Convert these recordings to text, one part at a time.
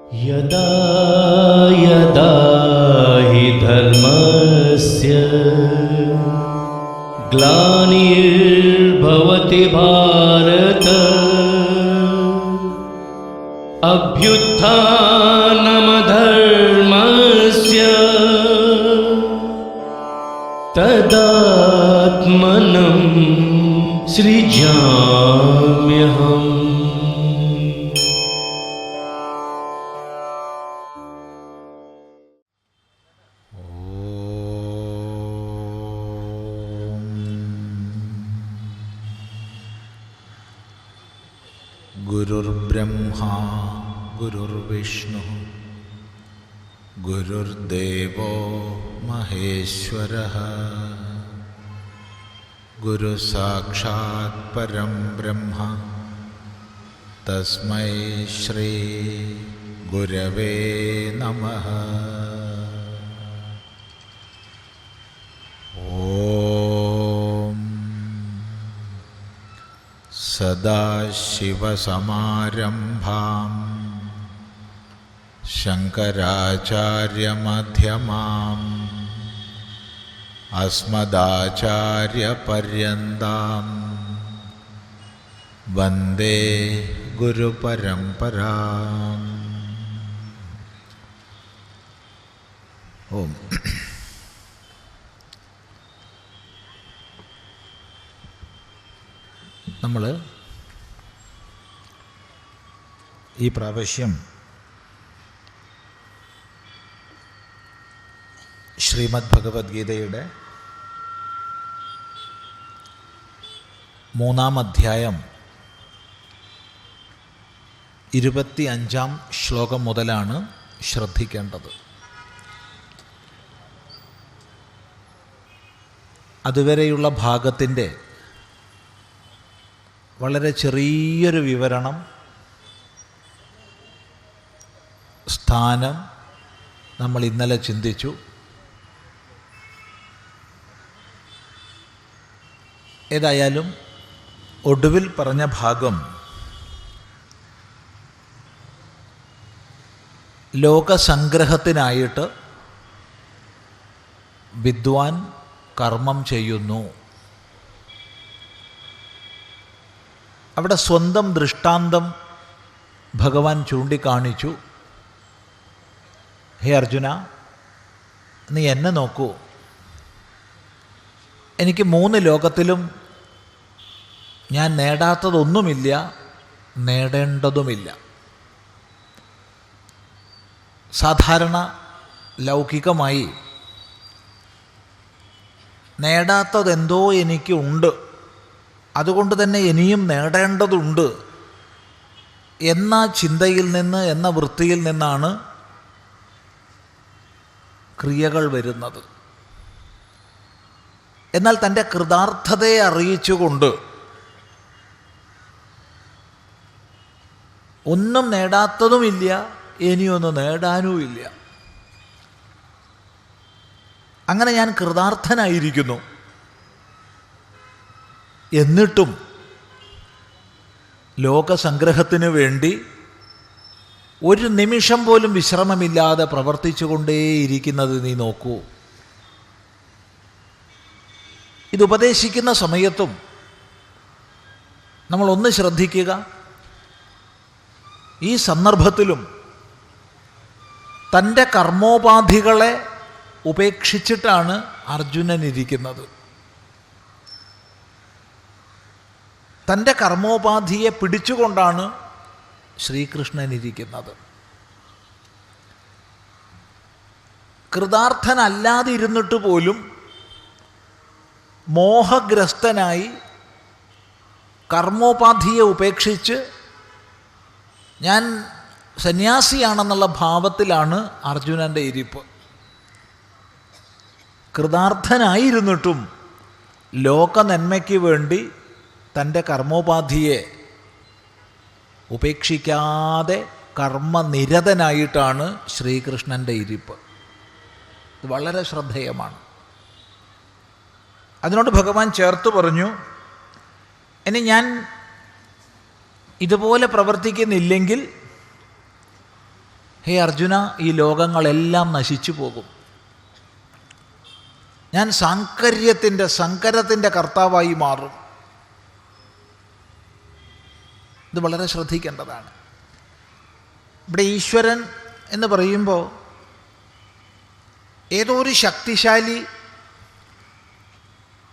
यदा यदा हि धर्मस्य ग्लानिर्भवति भारत अभ्युत्थानमधर्मस्य तदात्मनं सृजाम्यहम्. गुरुर्ब्रह्मा गुरुर्विष्णु गुरुर्देवो महेश्वरः गुरुसाक्षात् परं ब्रह्म तस्मै श्री गुरवे नमः. सदाशिवसमारम्भां शङ्कराचार्यमध्यमाम् अस्मदाचार्यपर्यन्तां वन्दे गुरुपरम्पराम्. ओम. നമ്മൾ ഈ പ്രാവശ്യം ശ്രീമദ് ഭഗവത്ഗീതയുടെ 3-ാം അധ്യായം 25-ാം ശ്ലോകം മുതലാണ് ശ്രദ്ധിക്കേണ്ടത്. അതുവരെയുള്ള ഭാഗത്തിൻ്റെ വളരെ ചെറിയൊരു വിവരണം, സ്ഥാനം നമ്മൾ ഇന്നലെ ചിന്തിച്ചു. ഏതായാലും ഒടുവിൽ പറഞ്ഞ ഭാഗം ലോകസംഗ്രഹത്തിനായിട്ട് വിദ്വാൻ കർമ്മം ചെയ്യുന്നു. അവിടെ സ്വന്തം ദൃഷ്ടാന്തം ഭഗവാൻ ചൂണ്ടിക്കാണിച്ചു. ഹേ അർജുന, നീ എന്നെ നോക്കൂ. എനിക്ക് 3 ലോകത്തിലും ഞാൻ നേടാത്തതൊന്നുമില്ല, നേടേണ്ടതുമില്ല. സാധാരണ ലൗകികമായി നേടാത്തതെന്തോ എനിക്കുണ്ട്, അതുകൊണ്ട് തന്നെ ഇനിയും നേടേണ്ടതുണ്ട് എന്ന ചിന്തയിൽ നിന്ന്, എന്ന വൃത്തിയിൽ നിന്നാണ് ക്രിയകൾ വരുന്നത്. എന്നാൽ തൻ്റെ കൃതാർത്ഥതയെ അറിയിച്ചുകൊണ്ട് ഒന്നും നേടാത്തതുമില്ല, ഇനിയൊന്നും നേടാനുമില്ല, അങ്ങനെ ഞാൻ കൃതാർത്ഥനായിരിക്കുന്നു. എന്നിട്ടും ലോകസംഗ്രഹത്തിന് വേണ്ടി ഒരു നിമിഷം പോലും വിശ്രമമില്ലാതെ പ്രവർത്തിച്ചുകൊണ്ടേയിരിക്കുന്നത് നീ നോക്കൂ. ഇത് ഉപദേശിക്കുന്ന സമയത്തും നമ്മളൊന്ന് ശ്രദ്ധിക്കുക. ഈ സന്ദർഭത്തിലും തൻ്റെ കർമ്മോപാധികളെ ഉപേക്ഷിച്ചിട്ടാണ് അർജുനൻ ഇരിക്കുന്നത്. തൻ്റെ കർമ്മോപാധിയെ പിടിച്ചുകൊണ്ടാണ് ശ്രീകൃഷ്ണൻ ഇരിക്കുന്നത്. കൃതാർത്ഥനല്ലാതിരുന്നിട്ട് പോലും മോഹഗ്രസ്തനായി കർമ്മോപാധിയെ ഉപേക്ഷിച്ച് ഞാൻ സന്യാസിയാണെന്നുള്ള ഭാവത്തിലാണ് അർജുനൻ്റെ ഇരിപ്പ്. കൃതാർത്ഥനായിരുന്നിട്ടും ലോകനന്മയ്ക്ക് വേണ്ടി തൻ്റെ കർമ്മോപാധിയെ ഉപേക്ഷിക്കാതെ കർമ്മനിരതനായിട്ടാണ് ശ്രീകൃഷ്ണൻ്റെ ഇരിപ്പ്. ഇത് വളരെ ശ്രദ്ധേയമാണ്. അതിനോട് ഭഗവാൻ ചേർത്ത് പറഞ്ഞു, ഇനി ഞാൻ ഇതുപോലെ പ്രവർത്തിക്കുന്നില്ലെങ്കിൽ ഹേ അർജുന, ഈ ലോകങ്ങളെല്ലാം നശിച്ചു പോകും. ഞാൻ സങ്കരത്തിൻ്റെ കർത്താവായി മാറും. ഇത് വളരെ ശ്രദ്ധിക്കേണ്ടതാണ്. ഇവിടെ ഈശ്വരൻ എന്ന് പറയുമ്പോൾ ഏതോ ഒരു ശക്തിശാലി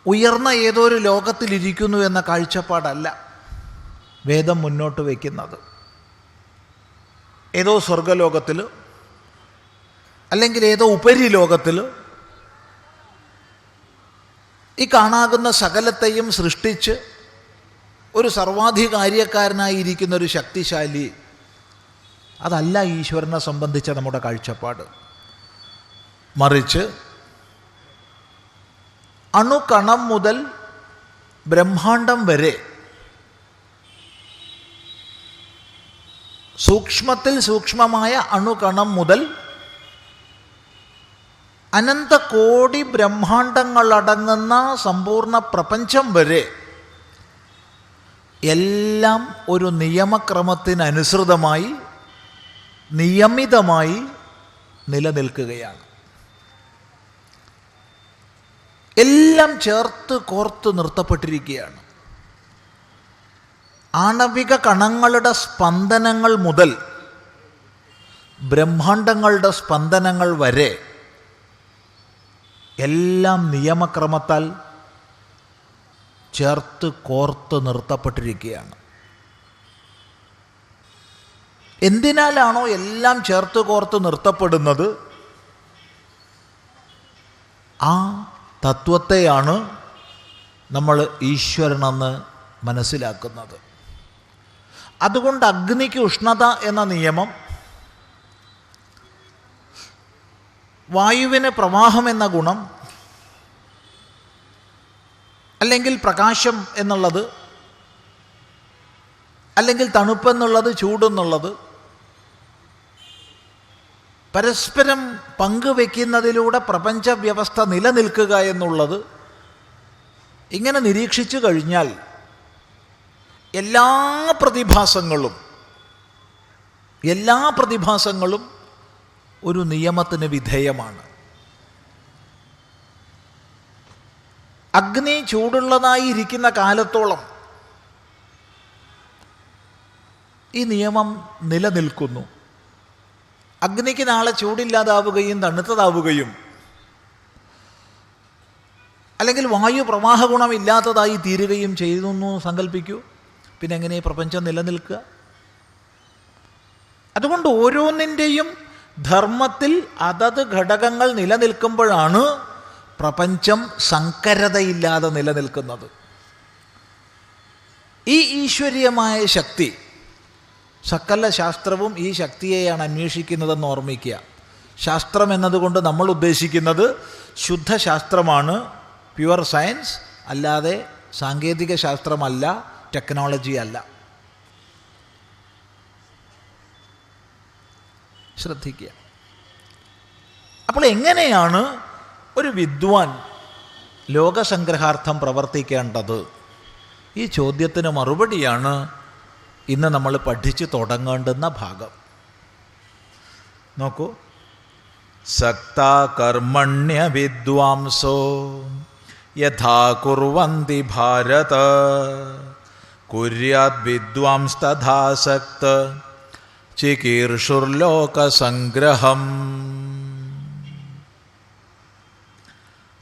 ഉയർന്ന ഏതോ ഒരു ലോകത്തിലിരിക്കുന്നു എന്ന കാഴ്ചപ്പാടല്ല വേദം മുന്നോട്ട് വയ്ക്കുന്നത്. ഏതോ സ്വർഗലോകത്തിൽ അല്ലെങ്കിൽ ഏതോ ഉപരി ലോകത്തിൽ ഈ കാണാകുന്ന സകലത്തെയും സൃഷ്ടിച്ച് ഒരു സർവാധികാര്യക്കാരനായിരിക്കുന്ന ഒരു ശക്തിശാലി, അതല്ല ഈശ്വരനെ സംബന്ധിച്ച നമ്മുടെ കാഴ്ചപ്പാട്. മറിച്ച് അണുകണം മുതൽ ബ്രഹ്മാണ്ടം വരെ സൂക്ഷ്മത്തിൽ സൂക്ഷ്മമായ അണുകണം മുതൽ അനന്തകോടി ബ്രഹ്മാണ്ടങ്ങളടങ്ങുന്ന സമ്പൂർണ്ണ പ്രപഞ്ചം വരെ എല്ലാം ഒരു നിയമക്രമത്തിനനുസൃതമായി നിയമിതമായി നിലനിൽക്കുകയാണ്. എല്ലാം ചേർത്ത് കോർത്ത് നിർത്തപ്പെട്ടിരിക്കുകയാണ്. ആണവിക കണങ്ങളുടെ സ്പന്ദനങ്ങൾ മുതൽ ബ്രഹ്മാണ്ടങ്ങളുടെ സ്പന്ദനങ്ങൾ വരെ എല്ലാം നിയമക്രമത്താൽ ചേർത്ത് കോർത്ത് നിർത്തപ്പെട്ടിരിക്കുകയാണ്. എന്തിനാലാണോ എല്ലാം ചേർത്ത് കോർത്ത് നിർത്തപ്പെടുന്നത്, ആ തത്വത്തെയാണ് നമ്മൾ ഈശ്വരനെന്ന് മനസ്സിലാക്കുന്നത്. അതുകൊണ്ട് അഗ്നിക്ക് ഉഷ്ണത എന്ന നിയമം, വായുവിന് പ്രവാഹം എന്ന ഗുണം, അല്ലെങ്കിൽ പ്രകാശം എന്നുള്ളത്, അല്ലെങ്കിൽ തണുപ്പെന്നുള്ളത്, ചൂടെന്നുള്ളത് പരസ്പരം പങ്കുവെക്കുന്നതിലൂടെ പ്രപഞ്ച വ്യവസ്ഥ നിലനിൽക്കുക എന്നുള്ളത് ഇങ്ങനെ നിരീക്ഷിച്ചു കഴിഞ്ഞാൽ എല്ലാ പ്രതിഭാസങ്ങളും ഒരു നിയമത്തിന് വിധേയമാണ്. അഗ്നി ചൂടുള്ളതായി ഇരിക്കുന്ന കാലത്തോളം ഈ നിയമം നിലനിൽക്കുന്നു. അഗ്നിക്ക് നാളെ ചൂടില്ലാതാവുകയും തണുത്തതാവുകയും, അല്ലെങ്കിൽ വായു പ്രവാഹ ഗുണമില്ലാത്തതായി തീരുകയും ചെയ്യുന്നു സങ്കല്പിക്കൂ. പിന്നെ എങ്ങനെ ഈ പ്രപഞ്ചം നിലനിൽക്കുക? അതുകൊണ്ട് ഓരോന്നിൻ്റെയും ധർമ്മത്തിൽ അതത് ഘടകങ്ങൾ നിലനിൽക്കുമ്പോഴാണ് പ്രപഞ്ചം സങ്കരതയില്ലാതെ നിലനിൽക്കുന്നത്. ഈ ഈശ്വരീയമായ ശക്തി, സകല ശാസ്ത്രവും ഈ ശക്തിയെയാണ് അന്വേഷിക്കുന്നതെന്ന് ഓർമ്മിക്കുക. ശാസ്ത്രം എന്നതുകൊണ്ട് നമ്മൾ ഉദ്ദേശിക്കുന്നത് ശുദ്ധശാസ്ത്രമാണ്, പ്യുവർ സയൻസ്, അല്ലാതെ സാങ്കേതിക ശാസ്ത്രമല്ല, ടെക്നോളജി അല്ല. ശ്രദ്ധിക്കുക. അപ്പോൾ എങ്ങനെയാണ് ഒരു വിദ്വാൻ ലോകസംഗ്രഹാർത്ഥം പ്രവർത്തിക്കേണ്ടത്? ഈ ചോദ്യത്തിന് മറുപടിയാണ് ഇന്ന് നമ്മൾ പഠിച്ചു തുടങ്ങേണ്ടുന്ന ഭാഗം. നോക്കൂ. സക്താ കർമ്മണ്യ വിദ്വാംസോ യഥാ കുർവന്തി ഭാരത കുര്യാത് വിദ്വാംസ്തഥാസക്ത ചികീർഷുർലോകസംഗ്രഹം.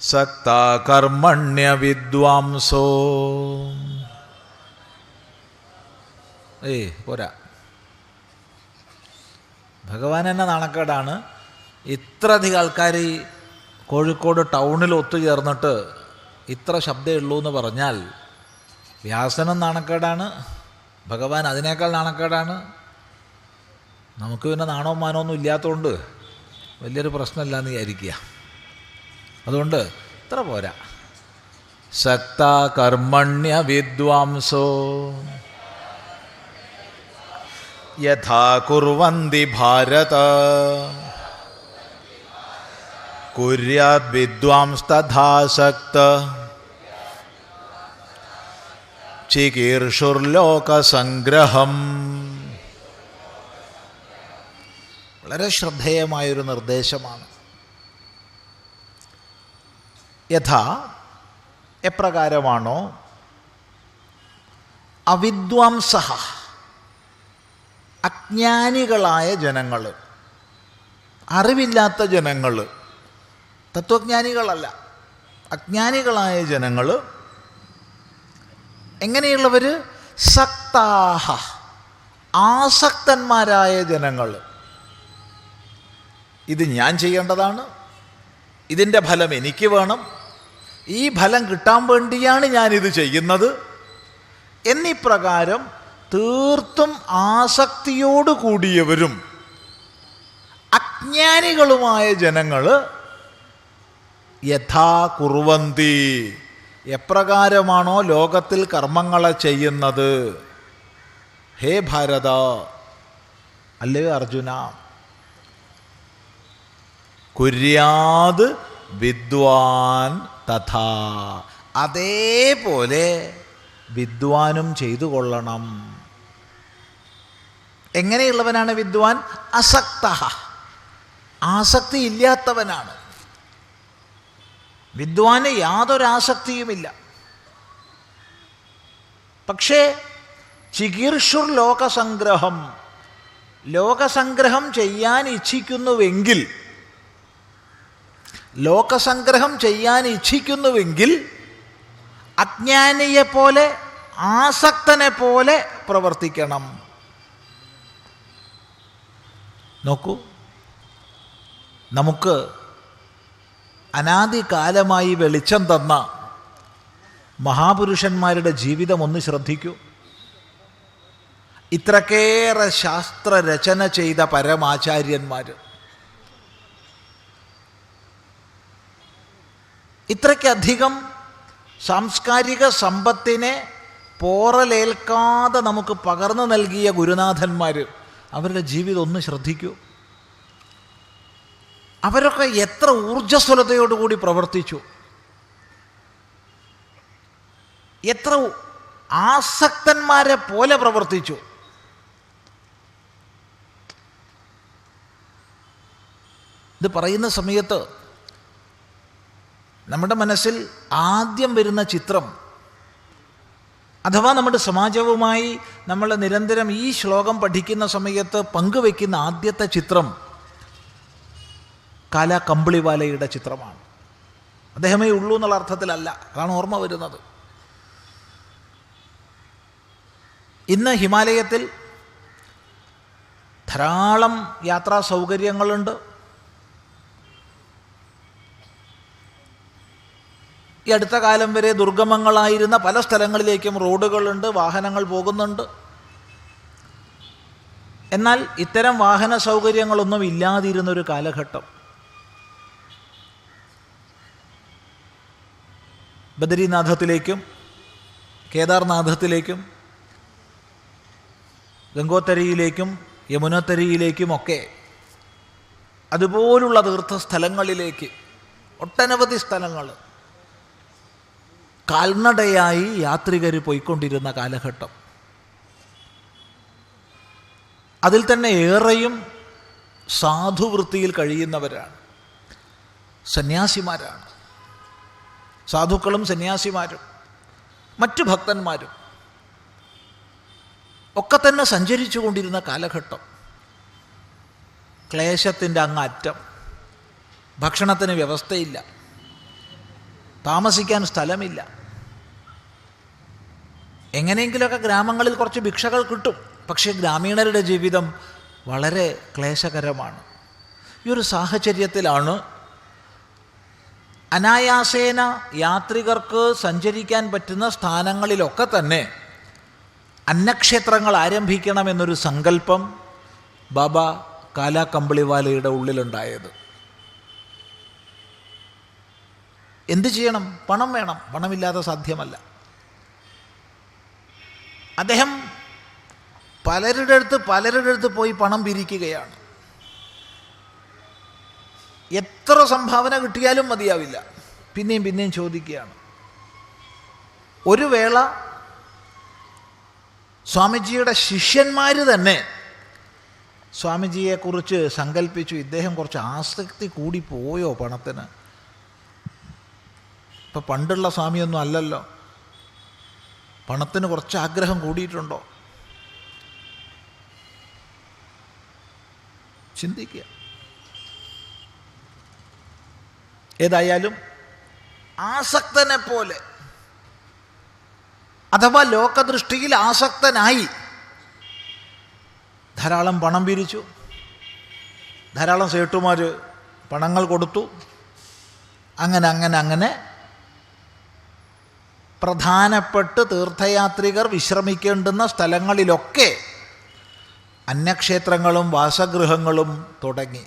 സക്താ കർമ്മണ്യ വിദ്വാംസോ, പോരാ, ഭഗവാൻ എന്നെ നാണക്കേടാണ്. ഇത്രയധികം ആൾക്കാർ ഈ കോഴിക്കോട് ടൗണിൽ ഒത്തുചേർന്നിട്ട് ഇത്ര ശബ്ദമേ ഉള്ളൂ എന്ന് പറഞ്ഞാൽ വ്യാസനും നാണക്കേടാണ്, ഭഗവാൻ അതിനേക്കാൾ നാണക്കേടാണ്. നമുക്ക് പിന്നെ നാണവും മാനമൊന്നും ഇല്ലാത്തതുകൊണ്ട് വലിയൊരു പ്രശ്നമില്ല എന്ന് വിചാരിക്കുക. അതുകൊണ്ട് ഇത്ര പോരാ. സക്താ കർമ്മണ്യ വിദ്വാംസോ യഥാ കുർവന്തി ഭാരത കുര്യാത് വിദ്വാംസ്തഥാസക്ത ചികീർഷുർലോകസംഗ്രഹം. വളരെ ശ്രദ്ധേയമായൊരു നിർദ്ദേശമാണ്. യഥാ എപ്രകാരമാണോ അവിദ്വാംസഃ അജ്ഞാനികളായ ജനങ്ങൾ, അറിവില്ലാത്ത ജനങ്ങൾ, തത്വജ്ഞാനികളല്ല, അജ്ഞാനികളായ ജനങ്ങൾ എങ്ങനെയുള്ളവർ? സക്താഹ ആസക്തന്മാരായ ജനങ്ങൾ. ഇത് ഞാൻ ചെയ്യേണ്ടതാണ്, ഇതിൻ്റെ ഫലം എനിക്ക് വേണം, ഈ ഫലം കിട്ടാൻ വേണ്ടിയാണ് ഞാനിത് ചെയ്യുന്നത് എന്നിപ്രകാരം തീർത്തും ആസക്തിയോടു കൂടിയവരും അജ്ഞാനികളുമായ ജനങ്ങൾ യഥാ കുർവന്തി എപ്രകാരമാണോ ലോകത്തിൽ കർമ്മങ്ങളെ ചെയ്യുന്നത്. ഹേ ഭാരത, അല്ലയോ അർജുന, കുര്യാത് വിദ്വാൻ തഥാ, അതേപോലെ വിദ്വാനും ചെയ്തു കൊള്ളണം. എങ്ങനെയുള്ളവനാണ് വിദ്വാൻ? അസക്തഃ, ആസക്തി ഇല്ലാത്തവനാണ്. വിദ്വാന് യാതൊരാസക്തിയുമില്ല. പക്ഷേ ചികീർഷുർ ലോകസംഗ്രഹം, ലോകസംഗ്രഹം ചെയ്യാൻ ഇച്ഛിക്കുന്നുവെങ്കിൽ, ലോകസംഗ്രഹം ചെയ്യാൻ ഇച്ഛിക്കുന്നുവെങ്കിൽ അജ്ഞാനിയെപ്പോലെ ആസക്തനെ പോലെ പ്രവർത്തിക്കണം. നോക്കൂ, നമുക്ക് അനാദികാലമായി വെളിച്ചം തന്ന മഹാപുരുഷന്മാരുടെ ജീവിതം ഒന്ന് ശ്രദ്ധിക്കൂ. ഇത്രക്കേറെ ശാസ്ത്രരചന ചെയ്ത പരമാചാര്യന്മാർ, ഇത്രയ്ക്കധികം സാംസ്കാരിക സമ്പത്തിനെ പോറലേൽക്കാതെ നമുക്ക് പകർന്നു നൽകിയ ഗുരുനാഥന്മാർ, അവരുടെ ജീവിതം ഒന്ന് ശ്രദ്ധിക്കൂ. അവരൊക്കെ എത്ര ഊർജ്ജസ്വലതയോടുകൂടി പ്രവർത്തിച്ചു, എത്ര ആസക്തന്മാരെ പോലെ പ്രവർത്തിച്ചു. ഇത് പറയുന്ന സമയത്ത് നമ്മുടെ മനസ്സിൽ ആദ്യം വരുന്ന ചിത്രം, അഥവാ നമ്മുടെ സമാജവുമായി നമ്മൾ നിരന്തരം ഈ ശ്ലോകം പഠിക്കുന്ന സമയത്ത് പങ്കുവെക്കുന്ന ആദ്യത്തെ ചിത്രം കാലാ കമ്പിളിവാലയുടെ ചിത്രമാണ്. അദ്ദേഹമേ ഉള്ളൂ എന്നുള്ള അർത്ഥത്തിലല്ല, അതാണ് ഓർമ്മ വരുന്നത്. ഇന്ന് ഹിമാലയത്തിൽ ധാരാളം യാത്രാ സൗകര്യങ്ങളുണ്ട്. ഈ അടുത്ത കാലം വരെ ദുർഗമങ്ങളായിരുന്ന പല സ്ഥലങ്ങളിലേക്കും റോഡുകളുണ്ട്, വാഹനങ്ങൾ പോകുന്നുണ്ട്. എന്നാൽ ഇത്തരം വാഹന സൗകര്യങ്ങളൊന്നും ഇല്ലാതിരുന്നൊരു കാലഘട്ടം. ബദരീനാഥത്തിലേക്കും കേദാർനാഥത്തിലേക്കും ഗംഗോത്തരിയിലേക്കും യമുനത്തരിയിലേക്കുമൊക്കെ അതുപോലുള്ള തീർത്ഥസ്ഥലങ്ങളിലേക്ക് ഒട്ടനവധി സ്ഥലങ്ങൾ കാൽനടയായി യാത്രികർ പോയിക്കൊണ്ടിരുന്ന കാലഘട്ടം. അതിൽ തന്നെ ഏറെയും സാധുവൃത്തിയിൽ കഴിയുന്നവരാണ്, സന്യാസിമാരാണ്. സാധുക്കളും സന്യാസിമാരും മറ്റു ഭക്തന്മാരും ഒക്കെ തന്നെ സഞ്ചരിച്ചു കൊണ്ടിരുന്ന കാലഘട്ടം. ക്ലേശത്തിൻ്റെ അങ്ങറ്റം. ഭക്ഷണത്തിന് വ്യവസ്ഥയില്ല, താമസിക്കാൻ സ്ഥലമില്ല. എങ്ങനെയെങ്കിലുമൊക്കെ ഗ്രാമങ്ങളിൽ കുറച്ച് ഭിക്ഷകൾ കിട്ടും, പക്ഷേ ഗ്രാമീണരുടെ ജീവിതം വളരെ ക്ലേശകരമാണ്. ഈ ഒരു സാഹചര്യത്തിലാണ് അനായാസേന യാത്രികർക്ക് സഞ്ചരിക്കാൻ പറ്റുന്ന സ്ഥാനങ്ങളിലൊക്കെ തന്നെ അന്നക്ഷേത്രങ്ങൾ ആരംഭിക്കണമെന്നൊരു സങ്കല്പം ബാബ കാലാ കമ്പിളിവാലയുടെ ഉള്ളിലുണ്ടായത്. എന്തു ചെയ്യണം? പണം വേണം, പണമില്ലാതെ സാധ്യമല്ല. അദ്ദേഹം പലരുടെ അടുത്ത് പോയി പണം പിരിക്കുകയാണ്. എത്ര സംഭാവന കിട്ടിയാലും മതിയാവില്ല, പിന്നെയും പിന്നെയും ചോദിക്കുകയാണ്. ഒരു വേള സ്വാമിജിയുടെ ശിഷ്യന്മാർ തന്നെ സ്വാമിജിയെക്കുറിച്ച് സങ്കല്പിച്ചു, ഇദ്ദേഹം കുറച്ച് ആസക്തി കൂടിപ്പോയോ പണത്തിന്. ഇപ്പം പണ്ടുള്ള സ്വാമിയൊന്നും അല്ലല്ലോ, പണത്തിന് കുറച്ച് ആഗ്രഹം കൂടിയിട്ടുണ്ടോ? ചിന്തിക്കുക. ഏതായാലും ആസക്തനെ പോലെ, അഥവാ ലോകദൃഷ്ടിയിൽ ആസക്തനായി ധാരാളം പണം പിരിച്ചു, ധാരാളം സേട്ടുമാർ പണങ്ങൾ കൊടുത്തു. അങ്ങനെ പ്രധാനപ്പെട്ട് തീർത്ഥയാത്രികർ വിശ്രമിക്കേണ്ടുന്ന സ്ഥലങ്ങളിലൊക്കെ അന്യക്ഷേത്രങ്ങളും വാസഗൃഹങ്ങളും തുടങ്ങി.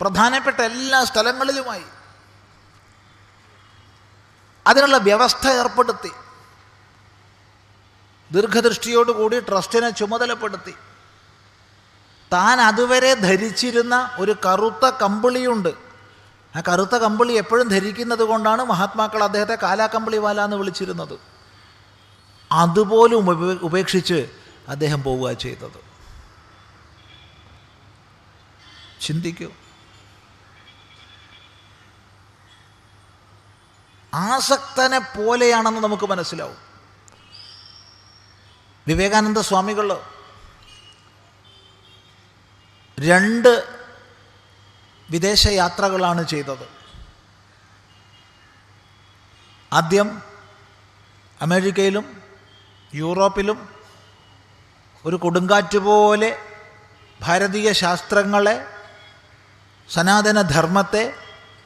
പ്രധാനപ്പെട്ട എല്ലാ സ്ഥലങ്ങളിലുമായി അതിനുള്ള വ്യവസ്ഥ ഏർപ്പെടുത്തി. ദീർഘദൃഷ്ടിയോടുകൂടി ട്രസ്റ്റിനെ ചുമതലപ്പെടുത്തി. താൻ അതുവരെ ധരിച്ചിരുന്ന ഒരു കറുത്ത കമ്പിളിയുണ്ട്. ആ കറുത്ത കമ്പിളി എപ്പോഴും ധരിക്കുന്നത് കൊണ്ടാണ് മഹാത്മാക്കൾ അദ്ദേഹത്തെ കാലാകമ്പിളിവാല എന്ന് വിളിച്ചിരുന്നത്. അതുപോലും ഉപേക്ഷിച്ച് അദ്ദേഹം പോവുക ചെയ്തത്. ചിന്തിക്കൂ. ആസക്തനെ പോലെയാണെന്ന് നമുക്ക് മനസ്സിലാവും. വിവേകാനന്ദ സ്വാമികൾ 2 വിദേശ യാത്രകളാണ് ചെയ്തത്. ആദ്യം അമേരിക്കയിലും യൂറോപ്പിലും ഒരു കൊടുങ്കാറ്റ് പോലെ ഭാരതീയ ശാസ്ത്രങ്ങളെ, സനാതനധർമ്മത്തെ,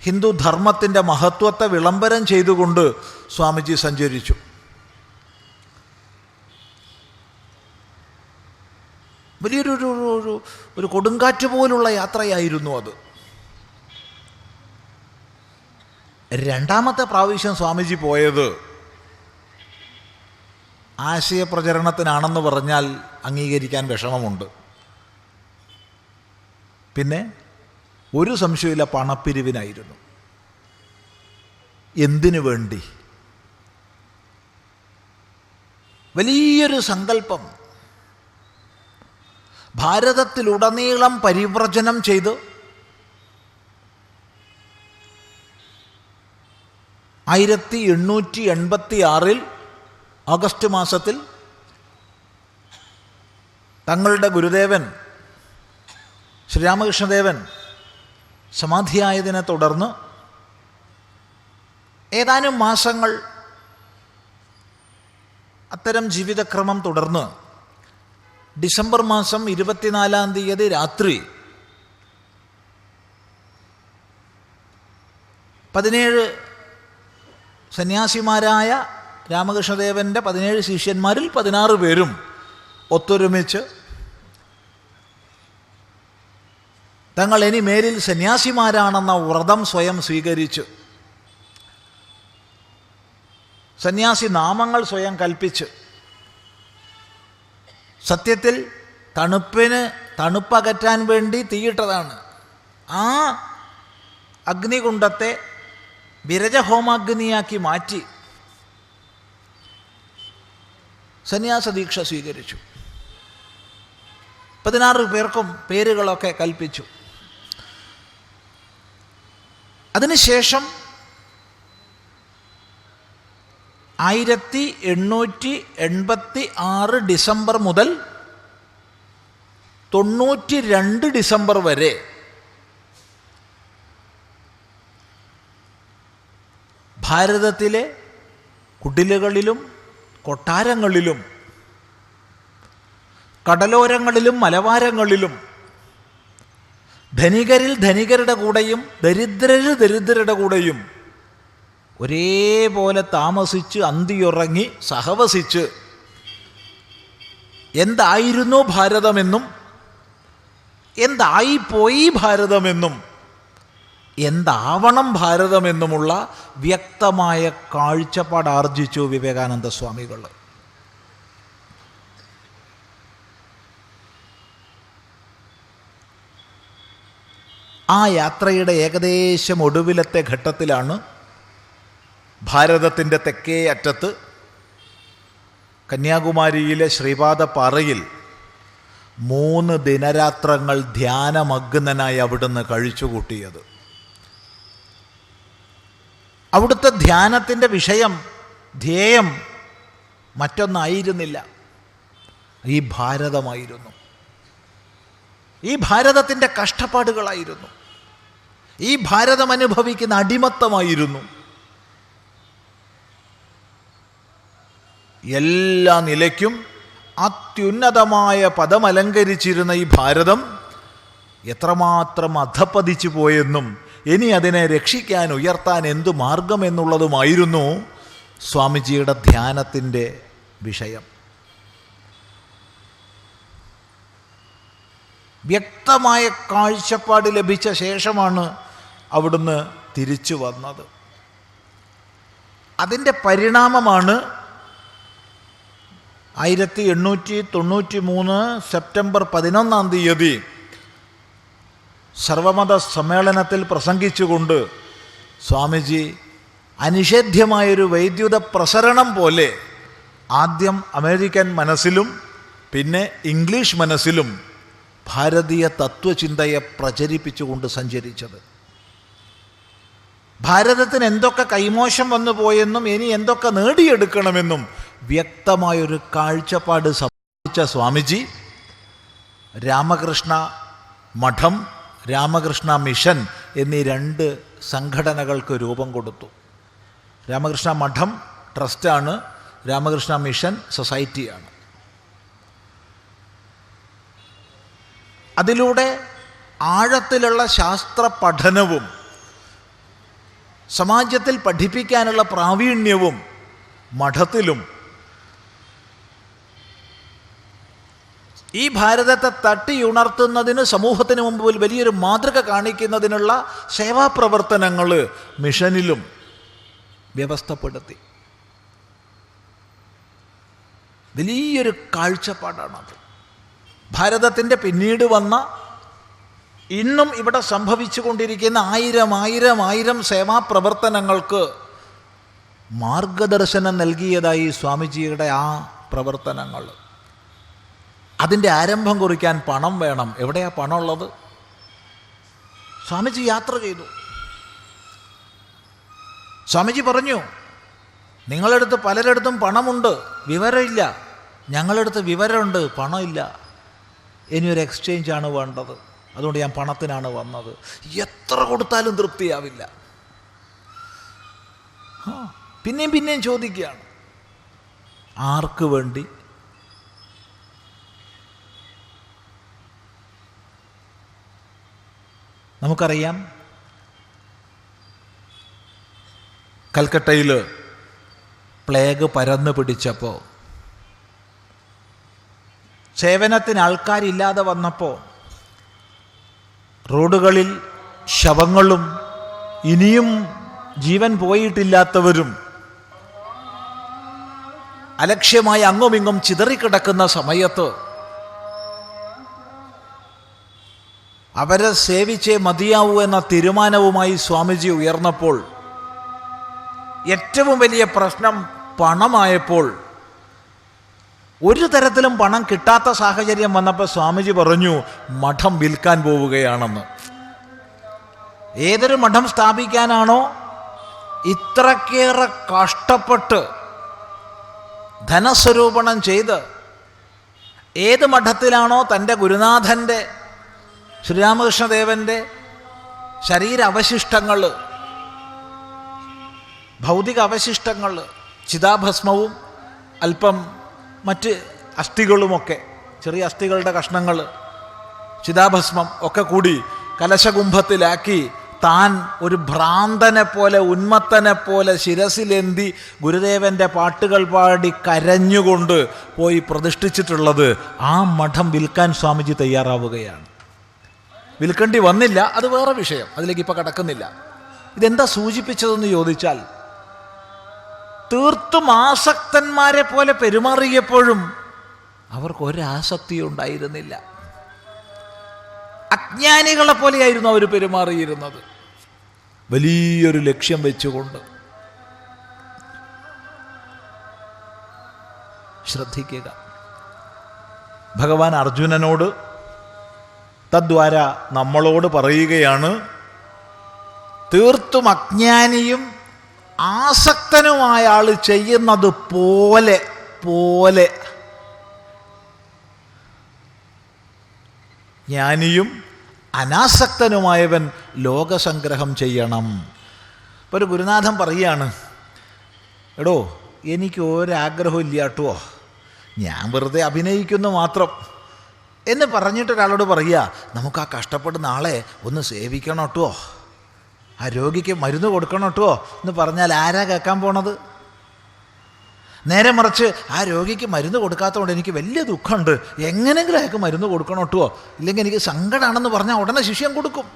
ഹിന്ദുധർമ്മത്തിൻ്റെ മഹത്വത്തെ വിളംബരം ചെയ്തുകൊണ്ട് സ്വാമിജി സഞ്ചരിച്ചു. വലിയൊരു കൊടുങ്കാറ്റ് പോലുള്ള യാത്രയായിരുന്നു അത്. 2ാമത്തെ പ്രാവശ്യം സ്വാമിജി പോയത് ആശയപ്രചരണത്തിനാണെന്ന് പറഞ്ഞാൽ അംഗീകരിക്കാൻ വിഷമമുണ്ട്. പിന്നെ ഒരു സംശയമില്ല, പണപ്പിരിവിനായിരുന്നു. എന്തിനു വേണ്ടി? വലിയൊരു സങ്കല്പം ഭാരതത്തിലുടനീളം പരിവ്രജനം ചെയ്ത് 1886 ഓഗസ്റ്റ് മാസത്തിൽ തങ്ങളുടെ ഗുരുദേവൻ ശ്രീരാമകൃഷ്ണദേവൻ സമാധിയായതിനെ തുടർന്ന് ഏതാനും മാസങ്ങൾ അത്തരം ജീവിതക്രമം തുടർന്ന് ഡിസംബർ മാസം 24-ാം തീയതി രാത്രി 17 സന്യാസിമാരായ രാമകൃഷ്ണദേവൻ്റെ 17 ശിഷ്യന്മാരിൽ 16 പേരും ഒത്തൊരുമിച്ച് തങ്ങൾ ഇനി മേലിൽ സന്യാസിമാരാണെന്ന വ്രതം സ്വയം സ്വീകരിച്ച്, സന്യാസി നാമങ്ങൾ സ്വയം കൽപ്പിച്ച്, സത്യത്തിൽ തണുപ്പകറ്റാൻ വേണ്ടി തീയിട്ടതാണ്. ആ അഗ്നികുണ്ഡത്തെ വിരജഹോമാഗ്നിയാക്കി മാറ്റി സന്യാസദീക്ഷ സ്വീകരിച്ചു. 16 പേർക്കും പേരുകളൊക്കെ കൽപ്പിച്ചു. അതിനുശേഷം 1886 ഡിസംബർ മുതൽ 92 ഡിസംബർ വരെ ഭാരതത്തിലെ കുടിലുകളിലും കൊട്ടാരങ്ങളിലും കടലോരങ്ങളിലും മലവാരങ്ങളിലും ധനികരിൽ ധനികരുടെ കൂടെയും ദരിദ്രരിൽ ദരിദ്രരുടെ കൂടെയും ഒരേപോലെ താമസിച്ച് അന്തിയുറങ്ങി സഹവസിച്ച് എന്തായിരുന്നു ഭാരതമെന്നും എന്തായിപ്പോയി ഭാരതമെന്നും എന്താവണം ഭാരതമെന്നുമുള്ള വ്യക്തമായ കാഴ്ചപ്പാട് ആർജിച്ചു വിവേകാനന്ദ സ്വാമികൾ. ആ യാത്രയുടെ ഏകദേശം ഒടുവിലത്തെ ഘട്ടത്തിലാണ് ഭാരതത്തിൻ്റെ തെക്കേ അറ്റത്ത് കന്യാകുമാരിയിലെ ശ്രീപാദപ്പാറയിൽ 3 ദിനരാത്രങ്ങൾ ധ്യാനമഗ്നനായി അവിടുന്ന് കഴിച്ചുകൂട്ടിയത്. അവിടുത്തെ ധ്യാനത്തിൻ്റെ വിഷയം, ധ്യേയം മറ്റൊന്നായിരുന്നില്ല, ഈ ഭാരതമായിരുന്നു. ഈ ഭാരതത്തിൻ്റെ കഷ്ടപ്പാടുകളായിരുന്നു. ഈ ഭാരതം അനുഭവിക്കുന്ന അടിമത്തമായിരുന്നു. എല്ലാ നിലയ്ക്കും അത്യുന്നതമായ പദമലങ്കരിച്ചിരുന്ന ഈ ഭാരതം എത്രമാത്രം അധപ്പതിച്ചു പോയെന്നും ഇനി അതിനെ രക്ഷിക്കാൻ, ഉയർത്താൻ എന്തു മാർഗമെന്നുള്ളതുമായിരുന്നു സ്വാമിജിയുടെ ധ്യാനത്തിൻ്റെ വിഷയം. വ്യക്തമായ കാഴ്ചപ്പാട് ലഭിച്ച ശേഷമാണ് അവിടുന്ന് തിരിച്ചു വന്നത്. അതിൻ്റെ പരിണാമമാണ് 1893 സെപ്റ്റംബർ 11 സർവമത സമ്മേളനത്തിൽ പ്രസംഗിച്ചുകൊണ്ട് സ്വാമിജി അനിഷേധ്യമായൊരു വൈദ്യുത പ്രസരണം പോലെ ആദ്യം അമേരിക്കൻ മനസ്സിലും പിന്നെ ഇംഗ്ലീഷ് മനസ്സിലും ഭാരതീയ തത്വചിന്തയെ പ്രചരിപ്പിച്ചുകൊണ്ട് സഞ്ചരിച്ചത്. ഭാരതത്തിന് എന്തൊക്കെ കൈമോശം വന്നു പോയെന്നും ഇനി എന്തൊക്കെ നേടിയെടുക്കണമെന്നും വ്യക്തമായൊരു കാഴ്ചപ്പാട് സമർപ്പിച്ച സ്വാമിജി രാമകൃഷ്ണ മഠം, രാമകൃഷ്ണ മിഷൻ എന്നീ 2 സംഘടനകൾക്ക് രൂപം കൊടുത്തു. രാമകൃഷ്ണ മഠം ട്രസ്റ്റാണ്, രാമകൃഷ്ണ മിഷൻ സൊസൈറ്റിയാണ്. അതിലൂടെ ആഴത്തിലുള്ള ശാസ്ത്ര പഠനവും സമാജത്തിൽ പഠിപ്പിക്കാനുള്ള പ്രാവീണ്യവും മഠത്തിലും ഈ ഭാരതത്തെ തട്ടിയുണർത്തുന്നതിന്, സമൂഹത്തിന് മുമ്പിൽ വലിയൊരു മാതൃക കാണിക്കുന്നതിനുള്ള സേവാപ്രവർത്തനങ്ങൾ മിഷനിലും വ്യവസ്ഥപ്പെടുത്തി. വലിയൊരു കാഴ്ചപ്പാടാണത്. ഭാരതത്തിൻ്റെ പിന്നീട് വന്ന, ഇന്നും ഇവിടെ സംഭവിച്ചു കൊണ്ടിരിക്കുന്ന ആയിരം സേവാപ്രവർത്തനങ്ങൾക്ക് മാർഗദർശനം നൽകിയതായി സ്വാമിജിയുടെ ആ പ്രവർത്തനങ്ങൾ. അതിൻ്റെ ആരംഭം കുറിക്കാൻ പണം വേണം. എവിടെയാ പണമുള്ളത്? സ്വാമിജി യാത്ര ചെയ്തു. സ്വാമിജി പറഞ്ഞു, നിങ്ങളടുത്ത് പലരിടത്തും പണമുണ്ട്, വിവരമില്ല. ഞങ്ങളടുത്ത് വിവരമുണ്ട്, പണമില്ല. ഇനിയൊരു എക്സ്ചേഞ്ചാണ് വേണ്ടത്, അതുകൊണ്ട് ഞാൻ പണത്തിനാണ് വന്നത്. എത്ര കൊടുത്താലും തൃപ്തിയാവില്ല. പിന്നെയും ചോദിക്കുകയാണ്, ആർക്ക് വേണ്ടി? നമുക്കറിയാം, കൽക്കട്ടയിൽ പ്ലേഗ് പരന്നു പിടിച്ചപ്പോൾ, സേവനത്തിന് ആൾക്കാരില്ലാതെ വന്നപ്പോൾ റോഡുകളിൽ ശവങ്ങളും ഇനിയും ജീവൻ പോയിട്ടില്ലാത്തവരും അലക്ഷ്യമായി അങ്ങുമിങ്ങും ചിതറിക്കിടക്കുന്ന സമയത്ത് അവരെ സേവിച്ചേ മതിയാവൂ എന്ന തീരുമാനവുമായി സ്വാമിജി ഉയർന്നപ്പോൾ, ഏറ്റവും വലിയ പ്രശ്നം പണമായപ്പോൾ, ഒരു തരത്തിലും പണം കിട്ടാത്ത സാഹചര്യം വന്നപ്പോൾ സ്വാമിജി പറഞ്ഞു, മഠം വിൽക്കാൻ പോവുകയാണെന്ന്. ഏതൊരു മഠം സ്ഥാപിക്കാനാണോ ഇത്രക്കേറെ കഷ്ടപ്പെട്ട് ധനസ്വരൂപണം ചെയ്ത്, ഏത് മഠത്തിലാണോ തൻ്റെ ഗുരുനാഥൻ്റെ ശ്രീരാമകൃഷ്ണദേവൻ്റെ ശരീരാവശിഷ്ടങ്ങൾ, ഭൗതിക അവശിഷ്ടങ്ങൾ, ചിതാഭസ്മവും അല്പം മറ്റ് അസ്ഥികളുമൊക്കെ, ചെറിയ അസ്ഥികളുടെ കഷ്ണങ്ങൾ, ചിതാഭസ്മം ഒക്കെ കൂടി കലശകുംഭത്തിലാക്കി താൻ ഒരു ഭ്രാന്തനെ പോലെ, ഉന്മത്തനെ പോലെ ശിരസിലേന്തി ഗുരുദേവൻ്റെ പാട്ടുകൾ പാടി കരഞ്ഞുകൊണ്ട് പോയി പ്രതിഷ്ഠിച്ചിട്ടുള്ളത്, ആ മഠം വിൽക്കാൻ സ്വാമിജി തയ്യാറാവുകയാണ്. വിൽക്കേണ്ടി വന്നില്ല, അത് വേറെ വിഷയം, അതിലേക്ക് ഇപ്പോൾ കടക്കുന്നില്ല. ഇതെന്താ സൂചിപ്പിച്ചതെന്ന് ചോദിച്ചാൽ, തീർത്തും ആസക്തന്മാരെ പോലെ പെരുമാറിയപ്പോഴും അവർക്കൊരാസക്തിയും ഉണ്ടായിരുന്നില്ല. അജ്ഞാനികളെ പോലെയായിരുന്നു അവർ പെരുമാറിയിരുന്നത്, വലിയൊരു ലക്ഷ്യം വെച്ചുകൊണ്ട്. ശ്രദ്ധിക്കുക. ഭഗവാൻ അർജുനനോട് തദ്വാര നമ്മളോട് പറയുകയാണ്, തീർത്തും അജ്ഞാനിയും ആസക്തനുമായ ആൾ ചെയ്യുന്നത് പോലെ ജ്ഞാനിയും അനാസക്തനുമായവൻ ലോകസംഗ്രഹം ചെയ്യണം. ഇപ്പോൾ ഒരു ഗുരുനാഥൻ പറയുകയാണ്, എടോ എനിക്ക് ഒരാഗ്രഹവും ഇല്ല കേട്ടോ, ഞാൻ വെറുതെ അഭിനയിക്കുന്നു മാത്രം എന്ന് പറഞ്ഞിട്ട് ഒരാളോട് പറയുക, നമുക്ക് ആ കഷ്ടപ്പെടുന്ന ആളെ ഒന്ന് സേവിക്കണം കേട്ടോ, ആ രോഗിക്ക് മരുന്ന് കൊടുക്കണം കേട്ടോ എന്ന് പറഞ്ഞാൽ ആരാ കേൾക്കാൻ പോണത്? നേരെ മറിച്ച് ആ രോഗിക്ക് മരുന്ന് കൊടുക്കാത്തതുകൊണ്ട് എനിക്ക് വലിയ ദുഃഖമുണ്ട്, എങ്ങനെയെങ്കിലും അയാൾക്ക് മരുന്ന് കൊടുക്കണം കേട്ടോ, ഇല്ലെങ്കിൽ എനിക്ക് സങ്കടമാണെന്ന് പറഞ്ഞാൽ ഉടനെ ശിഷ്യം കൊടുക്കും.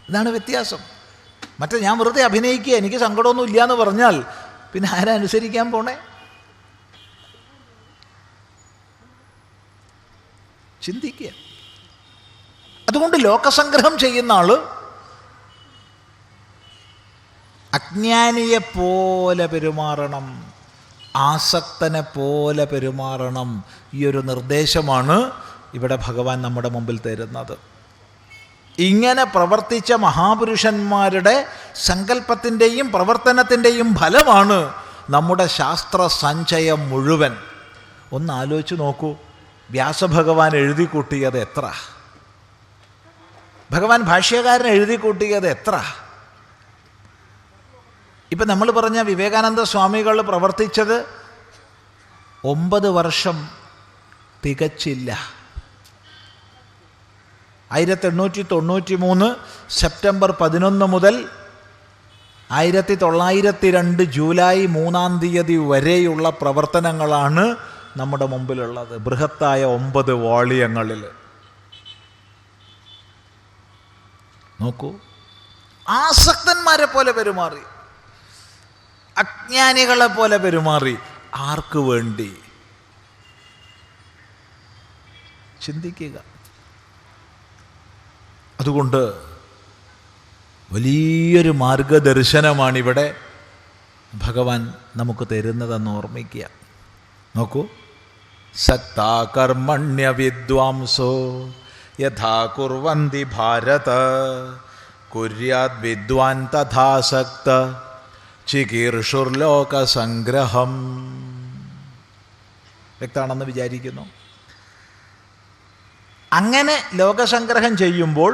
ഇതാണ് വ്യത്യാസം. മറ്റേ ഞാൻ വെറുതെ അഭിനയിക്കുക, എനിക്ക് സങ്കടമൊന്നും ഇല്ല എന്ന് പറഞ്ഞാൽ പിന്നെ ആരാ അനുസരിക്കാൻ പോണേ? ചിന്തിക്കുക. അതുകൊണ്ട് ലോകസംഗ്രഹം ചെയ്യുന്ന ആള് അജ്ഞാനിയെ പോലെ പെരുമാറണം, ആസക്തനെ പോലെ പെരുമാറണം. ഈ ഒരു നിർദ്ദേശമാണ് ഇവിടെ ഭഗവാൻ നമ്മുടെ മുമ്പിൽ തരുന്നത്. ഇങ്ങനെ പ്രവർത്തിച്ച മഹാപുരുഷന്മാരുടെ സങ്കല്പത്തിൻ്റെയും പ്രവർത്തനത്തിൻ്റെയും ഫലമാണ് നമ്മുടെ ശാസ്ത്ര സഞ്ചയം മുഴുവൻ. ഒന്ന് ആലോചിച്ച് നോക്കൂ, വ്യാസഭഗവാൻ എഴുതി കൂട്ടിയത് എത്ര, ഭഗവാൻ ഭാഷ്യകാരൻ എഴുതി കൂട്ടിയത് എത്ര. ഇപ്പം നമ്മൾ പറഞ്ഞ വിവേകാനന്ദ സ്വാമികൾ പ്രവർത്തിച്ചത് 9 വർഷം തികച്ചില്ല. 1893 സെപ്റ്റംബർ 11 മുതൽ 1902 ജൂലൈ 3 വരെയുള്ള പ്രവർത്തനങ്ങളാണ് നമ്മുടെ മുമ്പിലുള്ളത്, ബൃഹത്തായ 9 വോളിയങ്ങളിൽ. നോക്കൂ, ആസക്തന്മാരെ പോലെ പെരുമാറി, അജ്ഞാനികളെ പോലെ പെരുമാറി. ആർക്ക് വേണ്ടി? ചിന്തിക്കുക. അതുകൊണ്ട് വലിയൊരു മാർഗദർശനമാണിവിടെ ഭഗവാൻ നമുക്ക് തരുന്നതെന്ന് ഓർമ്മിക്കുക. നോക്കൂ, സക്താ കർമ്മണ്യ വിദ്വാംസോ യഥാ കുർവന്തി ഭാരത കുര്യാത് വിദ്വാൻ തഥാസക്ത ചികീർഷുർലോകസംഗ്രഹം. വ്യക്തമാണെന്ന് വിചാരിക്കുന്നു. അങ്ങനെ ലോകസംഗ്രഹം ചെയ്യുമ്പോൾ,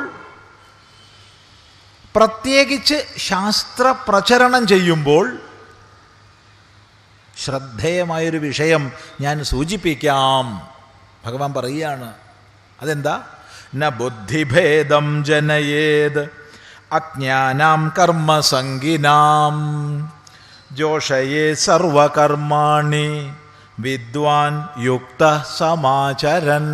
പ്രത്യേകിച്ച് ശാസ്ത്രപ്രചരണം ചെയ്യുമ്പോൾ, ശ്രദ്ധേയമായൊരു വിഷയം ഞാൻ സൂചിപ്പിക്കാം. ഭഗവാൻ പറയുകയാണ്, അതെന്താ? ന ബുദ്ധിഭേദം ജനയേത് അജ്ഞാനാം കർമ്മസംഗിനാം ജോഷയേ സർവകർമാണി വിദ്വാൻ യുക്ത സമാചരൻ.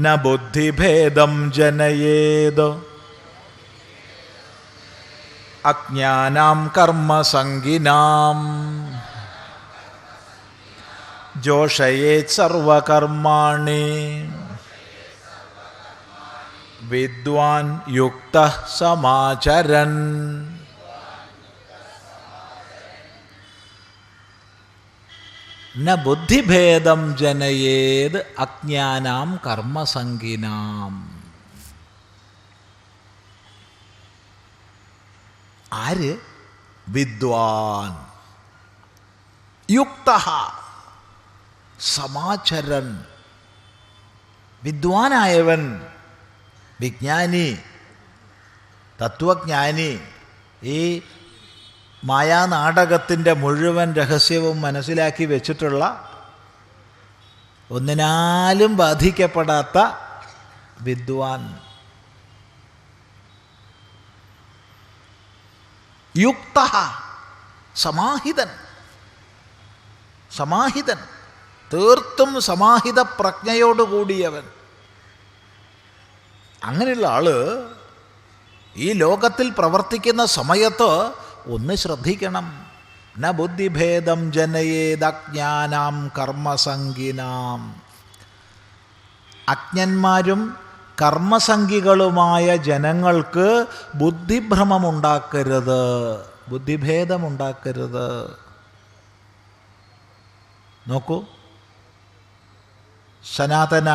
ന ബുദ്ധിഭേദം ജനയേത് അജ്ഞാനാം കർമ്മസംഗിനാം ജോഷയേത് സർവകർമാണി വിദ്വാൻ യുക്ത സമാചരൻ. ന ബുദ്ധിഭേദം ജനയേത് അജ്ഞാനാം കർമ്മസംഗിനാം. ആര്? വിദ്വാൻ, യുക്ത സമാചരൻ. വിദ്വാനായവൻ, വിജ്ഞാനി, തത്വജ്ഞാനി, ഈ മായാനാടകത്തിൻ്റെ മുഴുവൻ രഹസ്യവും മനസ്സിലാക്കി വെച്ചിട്ടുള്ള, ഒന്നിനാലും ബാധിക്കപ്പെടാത്ത വിദ്വാൻ. യുക്ത സമാഹിതൻ. സമാഹിതൻ, തീർത്തും സമാഹിത പ്രജ്ഞയോടുകൂടിയവൻ. അങ്ങനെയുള്ള ആള് ഈ ലോകത്തിൽ പ്രവർത്തിക്കുന്ന സമയത്ത് ഒന്ന് ശ്രദ്ധിക്കണം. ന ബുദ്ധിഭേദം ജനയേദജ്ഞാനാം കർമ്മസംഗിനാം. അജ്ഞന്മാരും കർമ്മസംഗികളുമായ ജനങ്ങൾക്ക് ബുദ്ധിഭ്രമമുണ്ടാക്കരുത്, ബുദ്ധിഭേദമുണ്ടാക്കരുത്. നോക്കൂ, സനാതന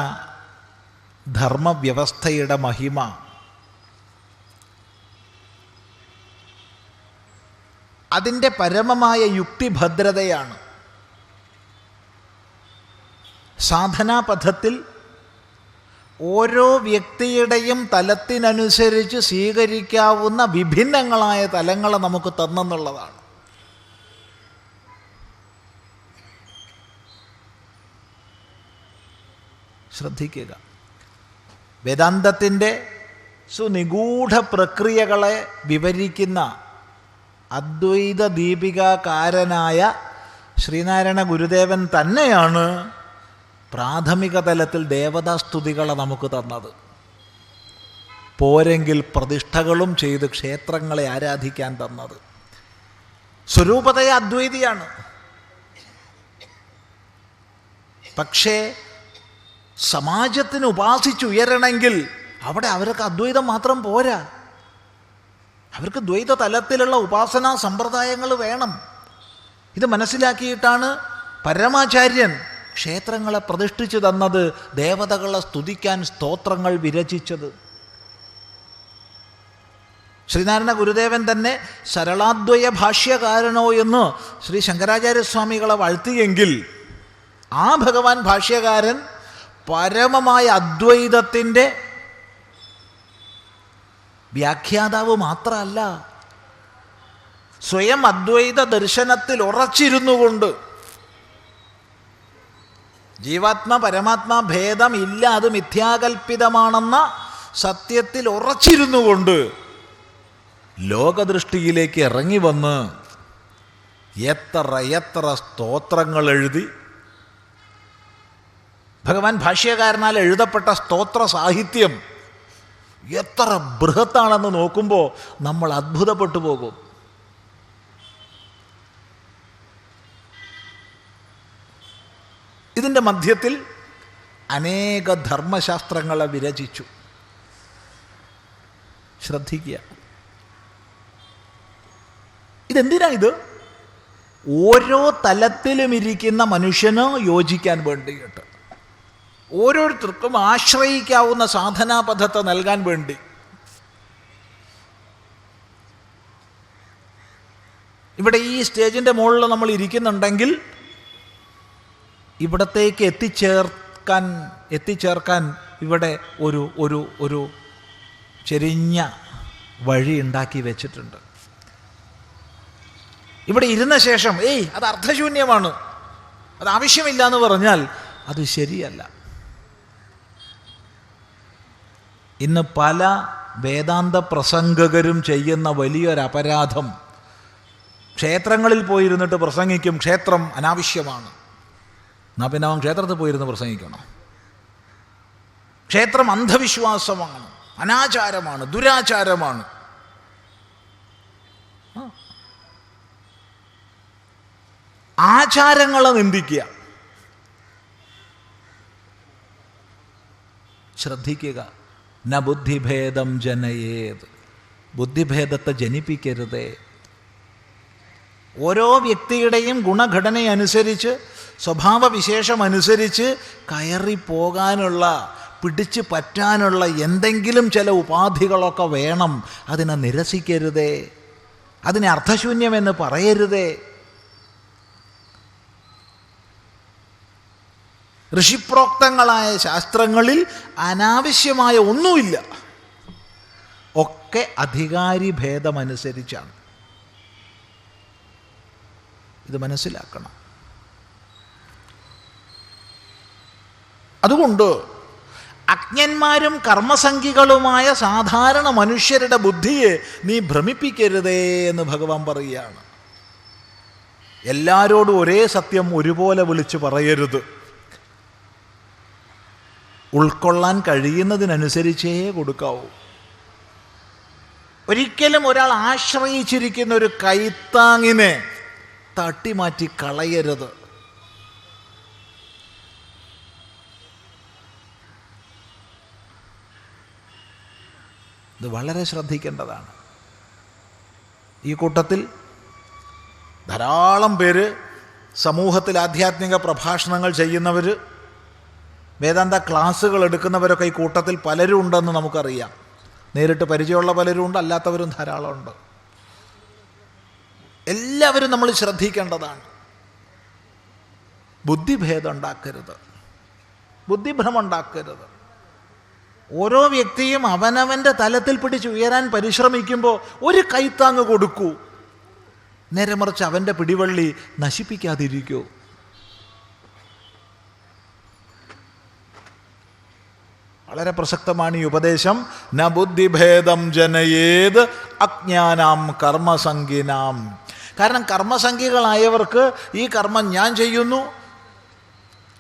ധർമ്മവ്യവസ്ഥയുടെ മഹിമ. അതിൻ്റെ പരമമായ യുക്തിഭദ്രതയാണ്. സാധനാപഥത്തിൽ ഓരോ വ്യക്തിയുടെയും തലത്തിനനുസരിച്ച് സ്വീകരിക്കാവുന്ന വിഭിന്നങ്ങളായ തലങ്ങൾ നമുക്ക് തന്നെന്നുള്ളതാണ്. ശ്രദ്ധിക്കുക, വേദാന്തത്തിൻ്റെ സുനിഗൂഢ പ്രക്രിയകളെ വിവരിക്കുന്ന അദ്വൈത ദീപികാകാരനായ ശ്രീനാരായണ ഗുരുദേവൻ തന്നെയാണ് പ്രാഥമിക തലത്തിൽ ദേവതാസ്തുതികളെ നമുക്ക് തന്നത്. പോരെങ്കിൽ പ്രതിഷ്ഠകളും ചെയ്ത് ക്ഷേത്രങ്ങളെ ആരാധിക്കാൻ തന്നത്. സ്വരൂപതയെ അദ്വൈതിയാണ്. പക്ഷേ സമാജത്തിന് ഉപാസിച്ചുയരണമെങ്കിൽ അവിടെ അവർക്ക് അദ്വൈതം മാത്രം പോരാ, അവർക്ക് ദ്വൈത തലത്തിലുള്ള ഉപാസനാ സമ്പ്രദായങ്ങൾ വേണം. ഇത് മനസ്സിലാക്കിയിട്ടാണ് പരമാചാര്യൻ ക്ഷേത്രങ്ങളെ പ്രതിഷ്ഠിച്ചു തന്നത്, ദേവതകളെ സ്തുതിക്കാൻ സ്തോത്രങ്ങൾ വിരചിച്ചത്. ശ്രീനാരായണ ഗുരുദേവൻ തന്നെ സരളാദ്വയ ഭാഷ്യകാരനോ എന്ന് ശ്രീ ശങ്കരാചാര്യസ്വാമികളെ വാഴ്ത്തിയെങ്കിൽ ആ ഭഗവാൻ ഭാഷ്യകാരൻ പരമമായ അദ്വൈതത്തിൻ്റെ വ്യാഖ്യാതാവ് മാത്രമല്ല, സ്വയം അദ്വൈത ദർശനത്തിൽ ഉറച്ചിരുന്നു കൊണ്ട്, ജീവാത്മ പരമാത്മാ ഭേദം ഇല്ല, അത് മിഥ്യാകൽപിതമാണെന്ന സത്യത്തിൽ ഉറച്ചിരുന്നു കൊണ്ട് ലോകദൃഷ്ടിയിലേക്ക് ഇറങ്ങി വന്ന് എത്ര സ്തോത്രങ്ങൾ എഴുതി. ഭഗവാൻ ഭാഷ്യകാരനാൽ എഴുതപ്പെട്ട സ്തോത്ര സാഹിത്യം എത്ര ബൃഹത്താണെന്ന് നോക്കുമ്പോൾ നമ്മൾ അത്ഭുതപ്പെട്ടു പോകും. ഇതിൻ്റെ മധ്യത്തിൽ അനേക ധർമ്മശാസ്ത്രങ്ങളെ വിരചിച്ചു. ശ്രദ്ധിക്കുക, ഇതെന്തിനാ? ഇത് ഓരോ തലത്തിലും ഇരിക്കുന്ന മനുഷ്യന് യോജിക്കാൻ വേണ്ടിയിട്ട്, ഓരോരുത്തർക്കും ആശ്രയിക്കാവുന്ന സാധനാപദ്ധത്തെ നൽകാൻ വേണ്ടി. ഇവിടെ ഈ സ്റ്റേജിൻ്റെ മുകളിൽ നമ്മൾ ഇരിക്കുന്നുണ്ടെങ്കിൽ ഇവിടത്തേക്ക് എത്തിച്ചേർക്കാൻ ഇവിടെ ഒരു ഒരു ഒരു ചെരിഞ്ഞ വഴി ഉണ്ടാക്കി വെച്ചിട്ടുണ്ട്. ഇവിടെ ഇരുന്ന ശേഷം അത് അർത്ഥശൂന്യമാണ്, അത് ആവശ്യമില്ല എന്ന് പറഞ്ഞാൽ അത് ശരിയല്ല. ഇന്ന് പല വേദാന്ത പ്രസംഗകരും ചെയ്യുന്ന വലിയൊരു അപരാധം, ക്ഷേത്രങ്ങളിൽ പോയിരുന്നിട്ട് പ്രസംഗിക്കും ക്ഷേത്രം അനാവശ്യമാണ്. എന്നാൽ പിന്നെ അവൻ ക്ഷേത്രത്തിൽ പോയിരുന്ന് പ്രസംഗിക്കണം. ക്ഷേത്രം അന്ധവിശ്വാസമാണ്, അനാചാരമാണ്, ദുരാചാരമാണ്. ആചാരങ്ങളെ നിന്ദിക്കുക. ശ്രദ്ധിക്കുക, ന ബുദ്ധിഭേദം ജനയേത്, ബുദ്ധിഭേദത്തെ ജനിപ്പിക്കരുതേ. ഓരോ വ്യക്തിയുടെയും ഗുണഘടനയനുസരിച്ച്, സ്വഭാവവിശേഷമനുസരിച്ച് കയറിപ്പോകാനുള്ള, പിടിച്ചു പറ്റാനുള്ള എന്തെങ്കിലും ചില ഉപാധികളൊക്കെ വേണം. അതിനെ നിരസിക്കരുതേ, അതിനെ അർത്ഥശൂന്യമെന്ന് പറയരുതേ. ഋഷിപ്രോക്തങ്ങളായ ശാസ്ത്രങ്ങളിൽ അനാവശ്യമായ ഒന്നുമില്ല, ഒക്കെ അധികാരി ഭേദമനുസരിച്ചാണ്. ഇത് മനസ്സിലാക്കണം. അതുകൊണ്ട് അജ്ഞന്മാരും കർമ്മസംഖികളുമായ സാധാരണ മനുഷ്യരുടെ ബുദ്ധിയെ നീ ഭ്രമിപ്പിക്കരുതേ എന്ന് ഭഗവാൻ പറയുകയാണ്. എല്ലാവരോടും ഒരേ സത്യം ഒരുപോലെ വിളിച്ചു പറയരുത്. ഉൾക്കൊള്ളാൻ കഴിയുന്നതിനനുസരിച്ചേ കൊടുക്കാവൂ. ഒരിക്കലും ഒരാൾ ആശ്രയിച്ചിരിക്കുന്ന ഒരു കൈത്താങ്ങിനെ തട്ടിമാറ്റി കളയരുത്. ഇത് വളരെ ശ്രദ്ധിക്കേണ്ടതാണ്. ഈ കൂട്ടത്തിൽ ധാരാളം പേര് സമൂഹത്തിൽ ആധ്യാത്മിക പ്രഭാഷണങ്ങൾ ചെയ്യുന്നവർ, വേദാന്ത ക്ലാസ്സുകൾ എടുക്കുന്നവരൊക്കെ ഈ കൂട്ടത്തിൽ പലരും ഉണ്ടെന്ന് നമുക്കറിയാം. നേരിട്ട് പരിചയമുള്ള പലരും ഉണ്ട്, അല്ലാത്തവരും ധാരാളമുണ്ട്. എല്ലാവരും നമ്മൾ ശ്രദ്ധിക്കേണ്ടതാണ്. ബുദ്ധിഭേദം ഉണ്ടാക്കരുത്, ബുദ്ധിഭ്രമം ഉണ്ടാക്കരുത്. ഓരോ വ്യക്തിയും അവനവൻ്റെ തലത്തിൽ പിടിച്ച് ഉയരാൻ പരിശ്രമിക്കുമ്പോൾ ഒരു കൈത്താങ്ങ് കൊടുക്കൂ. നേരെ മറിച്ച് അവൻ്റെ പിടിവള്ളി നശിപ്പിക്കാതിരിക്കൂ. വളരെ പ്രസക്തമാണ് ഈ ഉപദേശം. ന ബുദ്ധിഭേദം ജനയേത് അജ്ഞാനാം കർമ്മസംഗിനാം. കാരണം കർമ്മസംഖ്യകളായവർക്ക് ഈ കർമ്മം ഞാൻ ചെയ്യുന്നു,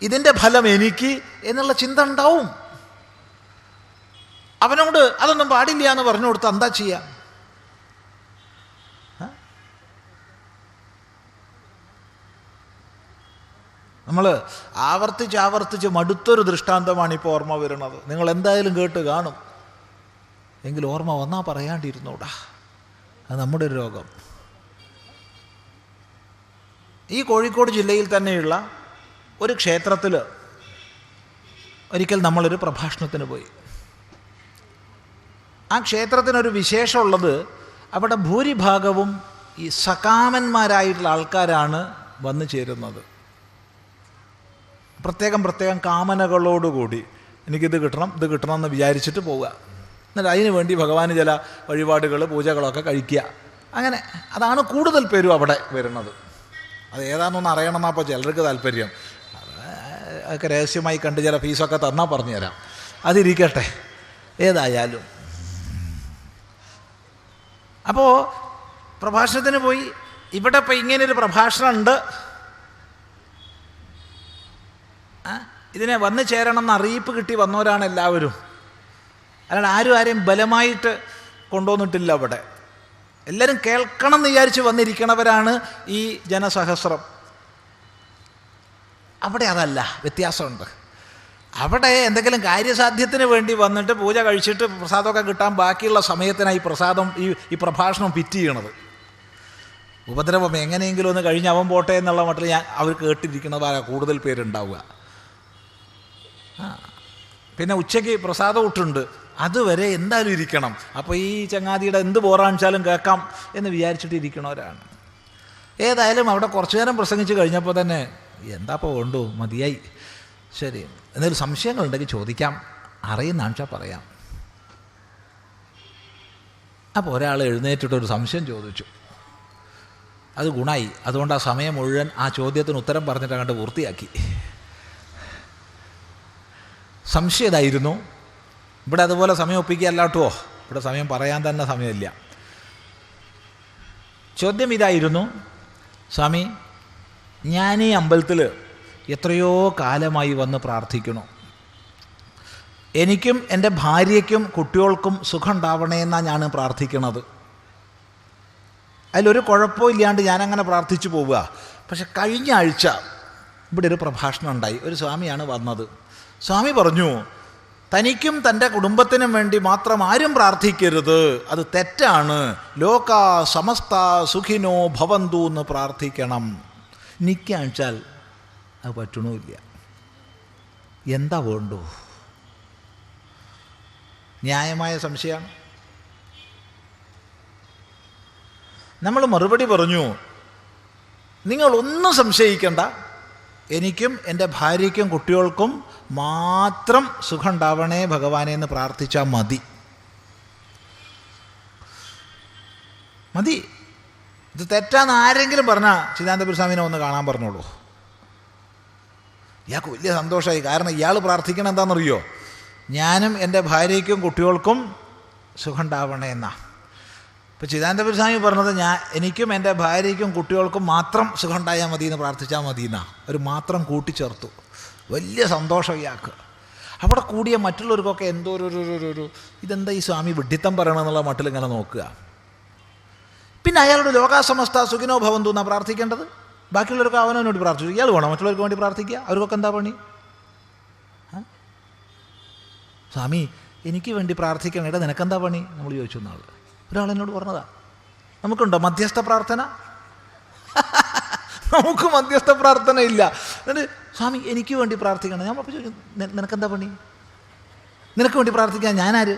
ഇതിൻ്റെ ഫലം എനിക്ക് എന്നുള്ള ചിന്ത ഉണ്ടാവും. അവനോട് അതൊന്നും പാടില്ല എന്ന് പറഞ്ഞു കൊടുത്ത് എന്താ ചെയ്യാം? നമ്മൾ ആവർത്തിച്ച് മടുത്തൊരു ദൃഷ്ടാന്തമാണ് ഇപ്പോൾ ഓർമ്മ വരുന്നത്. നിങ്ങൾ എന്തായാലും കേട്ട് കാണും, എങ്കിൽ ഓർമ്മ വന്നാൽ പറയാണ്ടിരുന്നൂടാ. അത് നമ്മുടെ ഒരു രോഗം. ഈ കോഴിക്കോട് ജില്ലയിൽ തന്നെയുള്ള ഒരു ക്ഷേത്രത്തിൽ ഒരിക്കൽ നമ്മളൊരു പ്രഭാഷണത്തിന് പോയി. ആ ക്ഷേത്രത്തിനൊരു വിശേഷമുള്ളത്, അവിടെ ഭൂരിഭാഗവും ഈ സകാമന്മാരായിട്ടുള്ള ആൾക്കാരാണ് വന്നു ചേരുന്നത്. പ്രത്യേകം കാമനകളോടുകൂടി എനിക്കിത് കിട്ടണം ഇത് കിട്ടണം എന്ന് വിചാരിച്ചിട്ട് പോവുക. എന്നിട്ട് അതിന് വേണ്ടി ഭഗവാന് ചില വഴിപാടുകൾ പൂജകളൊക്കെ കഴിക്കുക. അങ്ങനെ അതാണ് കൂടുതൽ പേരും അവിടെ വരുന്നത്. അത് ഏതാണെന്നൊന്ന് അറിയണമെന്നാണ് അപ്പോൾ ചിലർക്ക് താല്പര്യം. അതൊക്കെ രഹസ്യമായി കണ്ട് ചില ഫീസൊക്കെ തന്നാൽ പറഞ്ഞു തരാം. അതിരിക്കട്ടെ. ഏതായാലും അപ്പോൾ പ്രഭാഷണത്തിന് പോയി. ഇവിടെ ഇപ്പം ഇങ്ങനൊരു പ്രഭാഷണം ഉണ്ട്, ഇതിനെ വന്നു ചേരണം എന്ന് അറിയിപ്പ് കിട്ടി വന്നവരാണ് എല്ലാവരും. അല്ലാണ്ട് ആരെയും ബലമായിട്ട് കൊണ്ടുവന്നിട്ടില്ല. അവിടെ എല്ലാവരും കേൾക്കണം എന്ന് വിചാരിച്ച് വന്നിരിക്കണവരാണ് ഈ ജനസഹസ്രം. അവിടെ അതല്ല, വ്യത്യാസമുണ്ട്. അവിടെ എന്തെങ്കിലും കാര്യസാധ്യത്തിന് വേണ്ടി വന്നിട്ട് പൂജ കഴിച്ചിട്ട് പ്രസാദമൊക്കെ കിട്ടാൻ ബാക്കിയുള്ള സമയത്തിനായി ഈ പ്രഭാഷണം ഫിറ്റ് ചെയ്യണത്. ഉപദ്രവം എങ്ങനെയെങ്കിലും ഒന്ന് കഴിഞ്ഞ് അവൻ പോട്ടെ എന്നുള്ള മട്ടിൽ അവർ കേട്ടിരിക്കുന്നവരാണ് കൂടുതൽ പേരുണ്ടാവുക. പിന്നെ ഉച്ചയ്ക്ക് പ്രസാദം ഇട്ടുണ്ട്, അതുവരെ എന്തായാലും ഇരിക്കണം. അപ്പോൾ ഈ ചങ്ങാതിയുടെ എന്ത് ബോറാണിച്ചാലും കേൾക്കാം എന്ന് വിചാരിച്ചിട്ട് ഇരിക്കണവരാണ്. ഏതായാലും അവിടെ കുറച്ചു നേരം പ്രസംഗിച്ച് കഴിഞ്ഞപ്പോൾ തന്നെ എന്താപ്പോൾ വേണ്ടു, മതിയായി, ശരി, എന്തെങ്കിലും സംശയങ്ങളുണ്ടെങ്കിൽ ചോദിക്കാം, അറിയുന്നതാണെന്ന് വെച്ചാൽ പറയാം. അപ്പോൾ ഒരാൾ എഴുന്നേറ്റിട്ടൊരു സംശയം ചോദിച്ചു. അത് ഗുണമായി. അതുകൊണ്ട് ആ സമയം മുഴുവൻ ആ ചോദ്യത്തിന് ഉത്തരം പറഞ്ഞിട്ട് അങ്ങോട്ട് പൂർത്തിയാക്കി. സംശയം ഇതായിരുന്നു. ഇവിടെ അതുപോലെ സമയം ഒപ്പിക്കുകയല്ലാട്ടോ, ഇവിടെ സമയം പറയാൻ തന്നെ സമയമില്ല. ചോദ്യം ഇതായിരുന്നു: സ്വാമി, ഞാൻ ഈ അമ്പലത്തിൽ എത്രയോ കാലമായി വന്ന് പ്രാർത്ഥിക്കണു. എനിക്കും എൻ്റെ ഭാര്യയ്ക്കും കുട്ടികൾക്കും സുഖം ഉണ്ടാവണേ എന്നാണ് ഞാൻ പ്രാർത്ഥിക്കണത്. അതിലൊരു കുഴപ്പമില്ലാണ്ട് ഞാനങ്ങനെ പ്രാർത്ഥിച്ചു പോവുക. പക്ഷെ കഴിഞ്ഞ ആഴ്ച ഇവിടെ ഒരു പ്രഭാഷണം ഉണ്ടായി. ഒരു സ്വാമിയാണ് വന്നത്. സ്വാമി പറഞ്ഞു, തനിക്കും തൻ്റെ കുടുംബത്തിനും വേണ്ടി മാത്രം ആരും പ്രാർത്ഥിക്കരുത്, അത് തെറ്റാണ്. ലോക സമസ്ത സുഖിനോ ഭവന്തു എന്ന് പ്രാർത്ഥിക്കണം. നിൽക്കാണിച്ചാൽ അത് പറ്റണമില്ല. എന്താ വേണ്ടു? ന്യായമായ സംശയമാണ്. നമ്മൾ മറുപടി പറഞ്ഞു, നിങ്ങളൊന്നും സംശയിക്കണ്ട, എനിക്കും എൻ്റെ ഭാര്യയ്ക്കും കുട്ടികൾക്കും മാത്രം സുഖം ഉണ്ടാവണേ ഭഗവാനെ എന്ന് പ്രാർത്ഥിച്ചാൽ മതി. ഇത് തെറ്റാന്ന് ആരെങ്കിലും പറഞ്ഞാൽ ചിദാനന്ദപുരി സ്വാമിനെ ഒന്ന് കാണാൻ പറഞ്ഞോളൂ. ഇയാൾക്ക് വലിയ സന്തോഷമായി. കാരണം ഇയാൾ പ്രാർത്ഥിക്കണം എന്താണെന്നറിയോ? ഞാനും എൻ്റെ ഭാര്യയ്ക്കും കുട്ടികൾക്കും സുഖം ഉണ്ടാവണേ എന്നാ. ഇപ്പോൾ ചിദാനന്ദപുരി സ്വാമി പറഞ്ഞത് എനിക്കും എൻ്റെ ഭാര്യയ്ക്കും കുട്ടികൾക്കും മാത്രം സുഖം ഉണ്ടായാൽ മതി എന്ന് പ്രാർത്ഥിച്ചാൽ മതി എന്നാ. ഒരു മാത്രം കൂട്ടിച്ചേർത്തു. വലിയ സന്തോഷം ഇയാൾക്ക്. അവിടെ കൂടിയ മറ്റുള്ളവർക്കൊക്കെ എന്തോ ഒരു ഇതെന്താ ഈ സ്വാമി വിഡ്ഢിത്തം പറയണമെന്നുള്ള മട്ടിൽ ഇങ്ങനെ നോക്കുക. പിന്നെ അയാളുടെ ലോകാസമസ്ത സുഖിനോ ഭവന്തു എന്നാണ് പ്രാർത്ഥിക്കേണ്ടത്. ബാക്കിയുള്ളവർക്ക് അവനവന് വേണ്ടി പ്രാർത്ഥിച്ചു. ഇയാൾ വേണം മറ്റുള്ളവർക്ക് വേണ്ടി പ്രാർത്ഥിക്കുക. അവർക്കൊക്കെ എന്താ പണി? സ്വാമി, എനിക്ക് വേണ്ടി പ്രാർത്ഥിക്കണം, ഇട നിനക്കെന്താ പണി നമ്മൾ ചോദിച്ചു. നാൾ ഒരാൾ എന്നോട് പറഞ്ഞതാ. നമുക്കുണ്ടോ മധ്യസ്ഥ പ്രാർത്ഥന? നമുക്ക് മധ്യസ്ഥ പ്രാർത്ഥന ഇല്ല. എന്നിട്ട് സ്വാമി എനിക്ക് വേണ്ടി പ്രാർത്ഥിക്കണം. ഞാൻ അപ്പോൾ ചോദിക്കും, നിനക്കെന്താ പണി? നിനക്ക് വേണ്ടി പ്രാർത്ഥിക്കാൻ ഞാനാര്?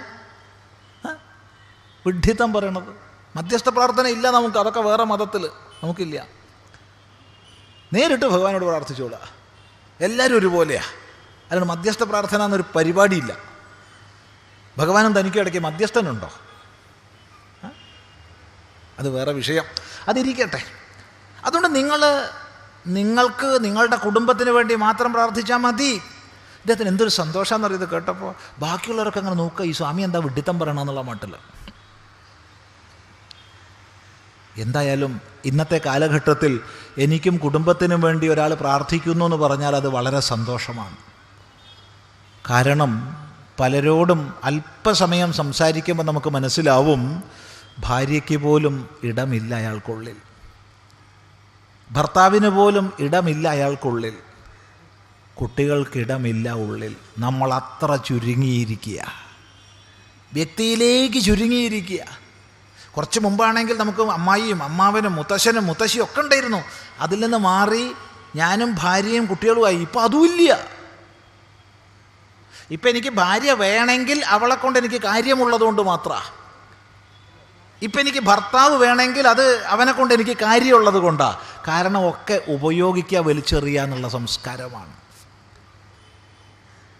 വിഡ്ഢിത്തം പറയണത്. മധ്യസ്ഥ പ്രാർത്ഥന ഇല്ല നമുക്ക്. അതൊക്കെ വേറെ മതത്തിൽ നമുക്കില്ല. നേരിട്ട് ഭഗവാനോട് പ്രാർത്ഥിച്ചോളാം. എല്ലാവരും ഒരുപോലെയാണ്. അല്ലാണ്ട് മധ്യസ്ഥ പ്രാർത്ഥന എന്നൊരു പരിപാടിയില്ല. ഭഗവാനും തനിക്കും ഇടയ്ക്ക് മധ്യസ്ഥനുണ്ടോ? അത് വേറെ വിഷയം. അതിരിക്കട്ടെ. അതുകൊണ്ട് നിങ്ങൾക്ക് നിങ്ങളുടെ കുടുംബത്തിന് വേണ്ടി മാത്രം പ്രാർത്ഥിച്ചാൽ മതി. ഇദ്ദേഹത്തിന് എന്തൊരു സന്തോഷമാണെന്ന് അറിയത് കേട്ടപ്പോൾ. ബാക്കിയുള്ളവരൊക്കെ അങ്ങനെ നോക്കുക, ഈ സ്വാമി എന്താ വിഡ്ഢിത്തം പറയണമെന്നുള്ള മട്ടില്ല. എന്തായാലും ഇന്നത്തെ കാലഘട്ടത്തിൽ എനിക്കും കുടുംബത്തിനും വേണ്ടി ഒരാൾ പ്രാർത്ഥിക്കുന്നു എന്ന് പറഞ്ഞാൽ അത് വളരെ സന്തോഷമാണ്. കാരണം പലരോടും അല്പസമയം സംസാരിക്കുമ്പോൾ നമുക്ക് മനസ്സിലാവും, ഭാര്യയ്ക്ക് പോലും ഇടമില്ല അയാൾക്കുള്ളിൽ, ഭർത്താവിന് പോലും ഇടമില്ല അയാൾക്കുള്ളിൽ, കുട്ടികൾക്കിടമില്ല ഉള്ളിൽ. നമ്മൾ അത്ര ചുരുങ്ങിയിരിക്കുക, വ്യക്തിയിലേക്ക് ചുരുങ്ങിയിരിക്കുക. കുറച്ച് മുമ്പാണെങ്കിൽ നമുക്ക് അമ്മായിയും അമ്മാവനും മുത്തശ്ശനും മുത്തശ്ശിയും ഒക്കെ ഉണ്ടായിരുന്നു. അതിൽ നിന്ന് മാറി ഞാനും ഭാര്യയും കുട്ടികളുമായി. ഇപ്പം അതുമില്ല. ഇപ്പം എനിക്ക് ഭാര്യ വേണമെങ്കിൽ അവളെ കൊണ്ട് എനിക്ക് കാര്യമുള്ളതുകൊണ്ട് മാത്രമാണ്. ഇപ്പം എനിക്ക് ഭർത്താവ് വേണമെങ്കിൽ അത് അവനെ കൊണ്ട് എനിക്ക് കാര്യമുള്ളത് കൊണ്ടാണ്. കാരണം ഒക്കെ ഉപയോഗിക്കുക, വലിച്ചെറിയുക എന്നുള്ള സംസ്കാരമാണ്.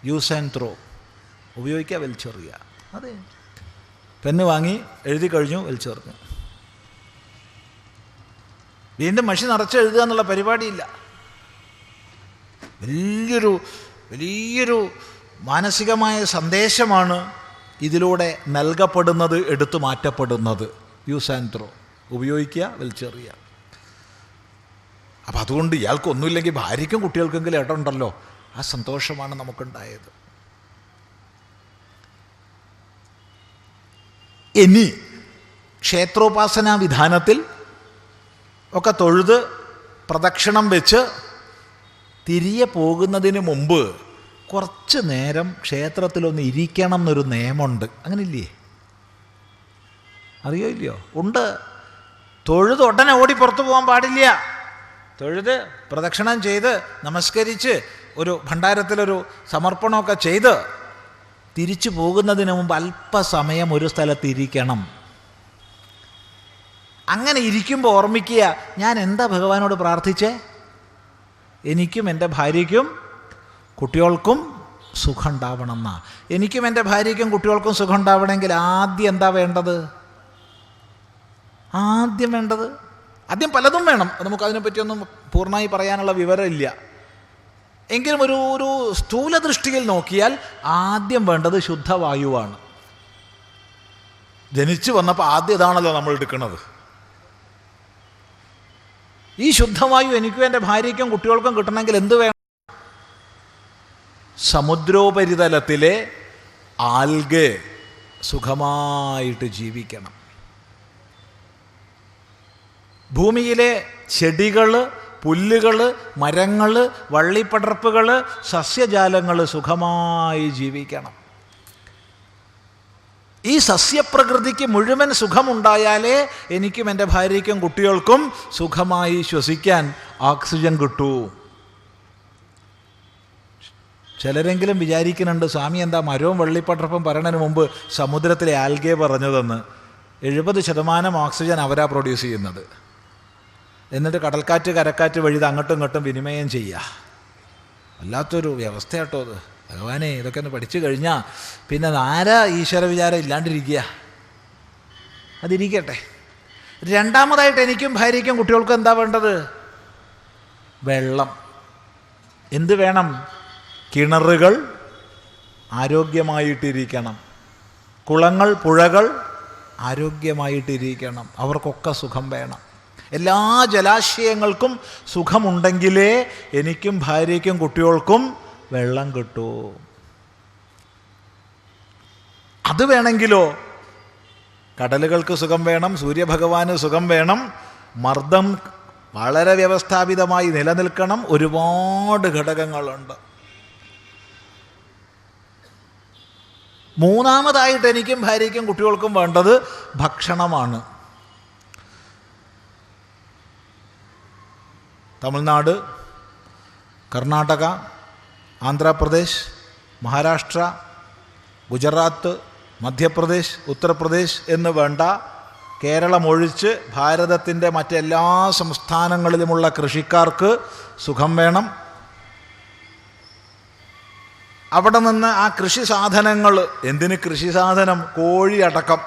Use and throw. ഉപയോഗിക്കുക, വലിച്ചെറിയുക. അതെ, പെണ്ണ് വാങ്ങി എഴുതി കഴിഞ്ഞു, വലിച്ചെറിഞ്ഞു. വീണ്ടും മഷി നിറച്ച് എഴുതുക എന്നുള്ള പരിപാടിയില്ല. വലിയൊരു മാനസികമായ സന്ദേശമാണ് ഇതിലൂടെ നൽകപ്പെടുന്നത്, എടുത്തു മാറ്റപ്പെടുന്നത്. Use and throw. ഉപയോഗിക്കുക, വലിച്ചെറിയുക. അപ്പം അതുകൊണ്ട് ഇയാൾക്കൊന്നുമില്ലെങ്കിൽ ഭാര്യയ്ക്കും കുട്ടികൾക്കെങ്കിലും ഇടമുണ്ടല്ലോ, ആ സന്തോഷമാണ് നമുക്കുണ്ടായത്. ഇനി ക്ഷേത്രോപാസനാ വിധാനത്തിൽ ഒക്കെ തൊഴുത് പ്രദക്ഷിണം വെച്ച് തിരികെ പോകുന്നതിന് മുമ്പ് കുറച്ച് നേരം ക്ഷേത്രത്തിലൊന്ന് ഇരിക്കണം എന്നൊരു നിയമമുണ്ട്. അങ്ങനില്ലേ? അറിയോ ഇല്ലയോ? ഉണ്ട്. തൊഴുത് ഉടനെ ഓടി പുറത്തു പോകാൻ പാടില്ല. തൊഴുത് പ്രദക്ഷിണം ചെയ്ത് നമസ്കരിച്ച് ഒരു ഭണ്ഡാരത്തിലൊരു സമർപ്പണമൊക്കെ ചെയ്ത് തിരിച്ചു പോകുന്നതിന് മുമ്പ് അല്പസമയം ഒരു സ്ഥലത്ത് ഇരിക്കണം. അങ്ങനെ ഇരിക്കുമ്പോൾ ഓർമ്മിക്കുക, ഞാൻ എന്താ ഭഗവാനോട് പ്രാർത്ഥിച്ചേ? എനിക്കും എൻ്റെ ഭാര്യയ്ക്കും കുട്ടികൾക്കും സുഖം ഉണ്ടാവണം എന്നാ. എനിക്കും എൻ്റെ ഭാര്യയ്ക്കും കുട്ടികൾക്കും സുഖം ഉണ്ടാവണമെങ്കിൽ ആദ്യം എന്താ വേണ്ടത്? ആദ്യം പലതും വേണം. നമുക്കതിനെപ്പറ്റിയൊന്നും പൂർണ്ണമായി പറയാനുള്ള വിവരമില്ല. എങ്കിലും ഒരു സ്ഥൂല ദൃഷ്ടിയിൽ നോക്കിയാൽ ആദ്യം വേണ്ടത് ശുദ്ധവായുവാണ്. ജനിച്ചു വന്നപ്പോൾ ആദ്യം ഇതാണല്ലോ നമ്മൾ എടുക്കുന്നത്. ഈ ശുദ്ധവായു എനിക്കും എൻ്റെ ഭാര്യയ്ക്കും കുട്ടികൾക്കും കിട്ടണമെങ്കിൽ എന്ത് വേണം? സമുദ്രോപരിതലത്തിലെ ആൽഗെ സുഖമായിട്ട് ജീവിക്കണം. ഭൂമിയിലെ ചെടികൾ, പുല്ലുകൾ, മരങ്ങൾ, വള്ളിപ്പടർപ്പുകൾ, സസ്യജാലങ്ങൾ സുഖമായി ജീവിക്കണം. ഈ സസ്യപ്രകൃതിക്ക് മുഴുവൻ സുഖമുണ്ടായാലേ എനിക്കും എൻ്റെ ഭാര്യയ്ക്കും കുട്ടികൾക്കും സുഖമായി ശ്വസിക്കാൻ ഓക്സിജൻ കിട്ടൂ. ചിലരെങ്കിലും വിചാരിക്കുന്നുണ്ട്, സ്വാമി എന്താ മരവും വള്ളിപ്പടർപ്പും പറയുന്നതിന് മുമ്പ് സമുദ്രത്തിലെ ആൽഗെ പറഞ്ഞതെന്ന്. 70% ഓക്സിജൻ അവരാ പ്രൊഡ്യൂസ് ചെയ്യുന്നത്. എന്നിട്ട് കടൽക്കാറ്റ് കരക്കാറ്റ് വഴി ഇത് അങ്ങോട്ടും ഇങ്ങോട്ടും വിനിമയം ചെയ്യുക. വല്ലാത്തൊരു വ്യവസ്ഥയാട്ടോ അത്. ഭഗവാനെ, ഇതൊക്കെ ഒന്ന് പഠിച്ചു കഴിഞ്ഞാൽ പിന്നെ ആരാ ഈശ്വര വിചാരം ഇല്ലാണ്ടിരിക്കുക? അതിരിക്കട്ടെ. രണ്ടാമതായിട്ട് എനിക്കും ഭാര്യയ്ക്കും കുട്ടികൾക്കും എന്താ വേണ്ടത്? വെള്ളം. എന്ത് വേണം? കിണറുകൾ ആരോഗ്യമായിട്ടിരിക്കണം, കുളങ്ങൾ പുഴകൾ ആരോഗ്യമായിട്ടിരിക്കണം. അവർക്കൊക്കെ സുഖം വേണം. എല്ലാ ജലാശയങ്ങൾക്കും സുഖമുണ്ടെങ്കിലേ എനിക്കും ഭാര്യയ്ക്കും കുട്ടികൾക്കും വെള്ളം കിട്ടൂ. അത് വേണമെങ്കിലോ കടലുകൾക്ക് സുഖം വേണം, സൂര്യഭഗവാന് സുഖം വേണം, മർദ്ദം വളരെ വ്യവസ്ഥാപിതമായി നിലനിൽക്കണം. ഒരുപാട് ഘടകങ്ങളുണ്ട്. മൂന്നാമതായിട്ട് എനിക്കും ഭാര്യയ്ക്കും കുട്ടികൾക്കും വേണ്ടത് ഭക്ഷണമാണ്. തമിഴ്നാട്, കർണാടക, ആന്ധ്രാപ്രദേശ്, മഹാരാഷ്ട്ര, ഗുജറാത്ത്, മധ്യപ്രദേശ്, ഉത്തർപ്രദേശ് എന്ന് വേണ്ട കേരളം ഒഴിച്ച് ഭാരതത്തിൻ്റെ മറ്റെല്ലാ സംസ്ഥാനങ്ങളിലുമുള്ള കൃഷിക്കാർക്ക് സുഖം വേണം. അവിടെ നിന്ന് ആ കൃഷി സാധനങ്ങൾ, എന്തിന് കൃഷി സാധനം, കോഴി അടക്കം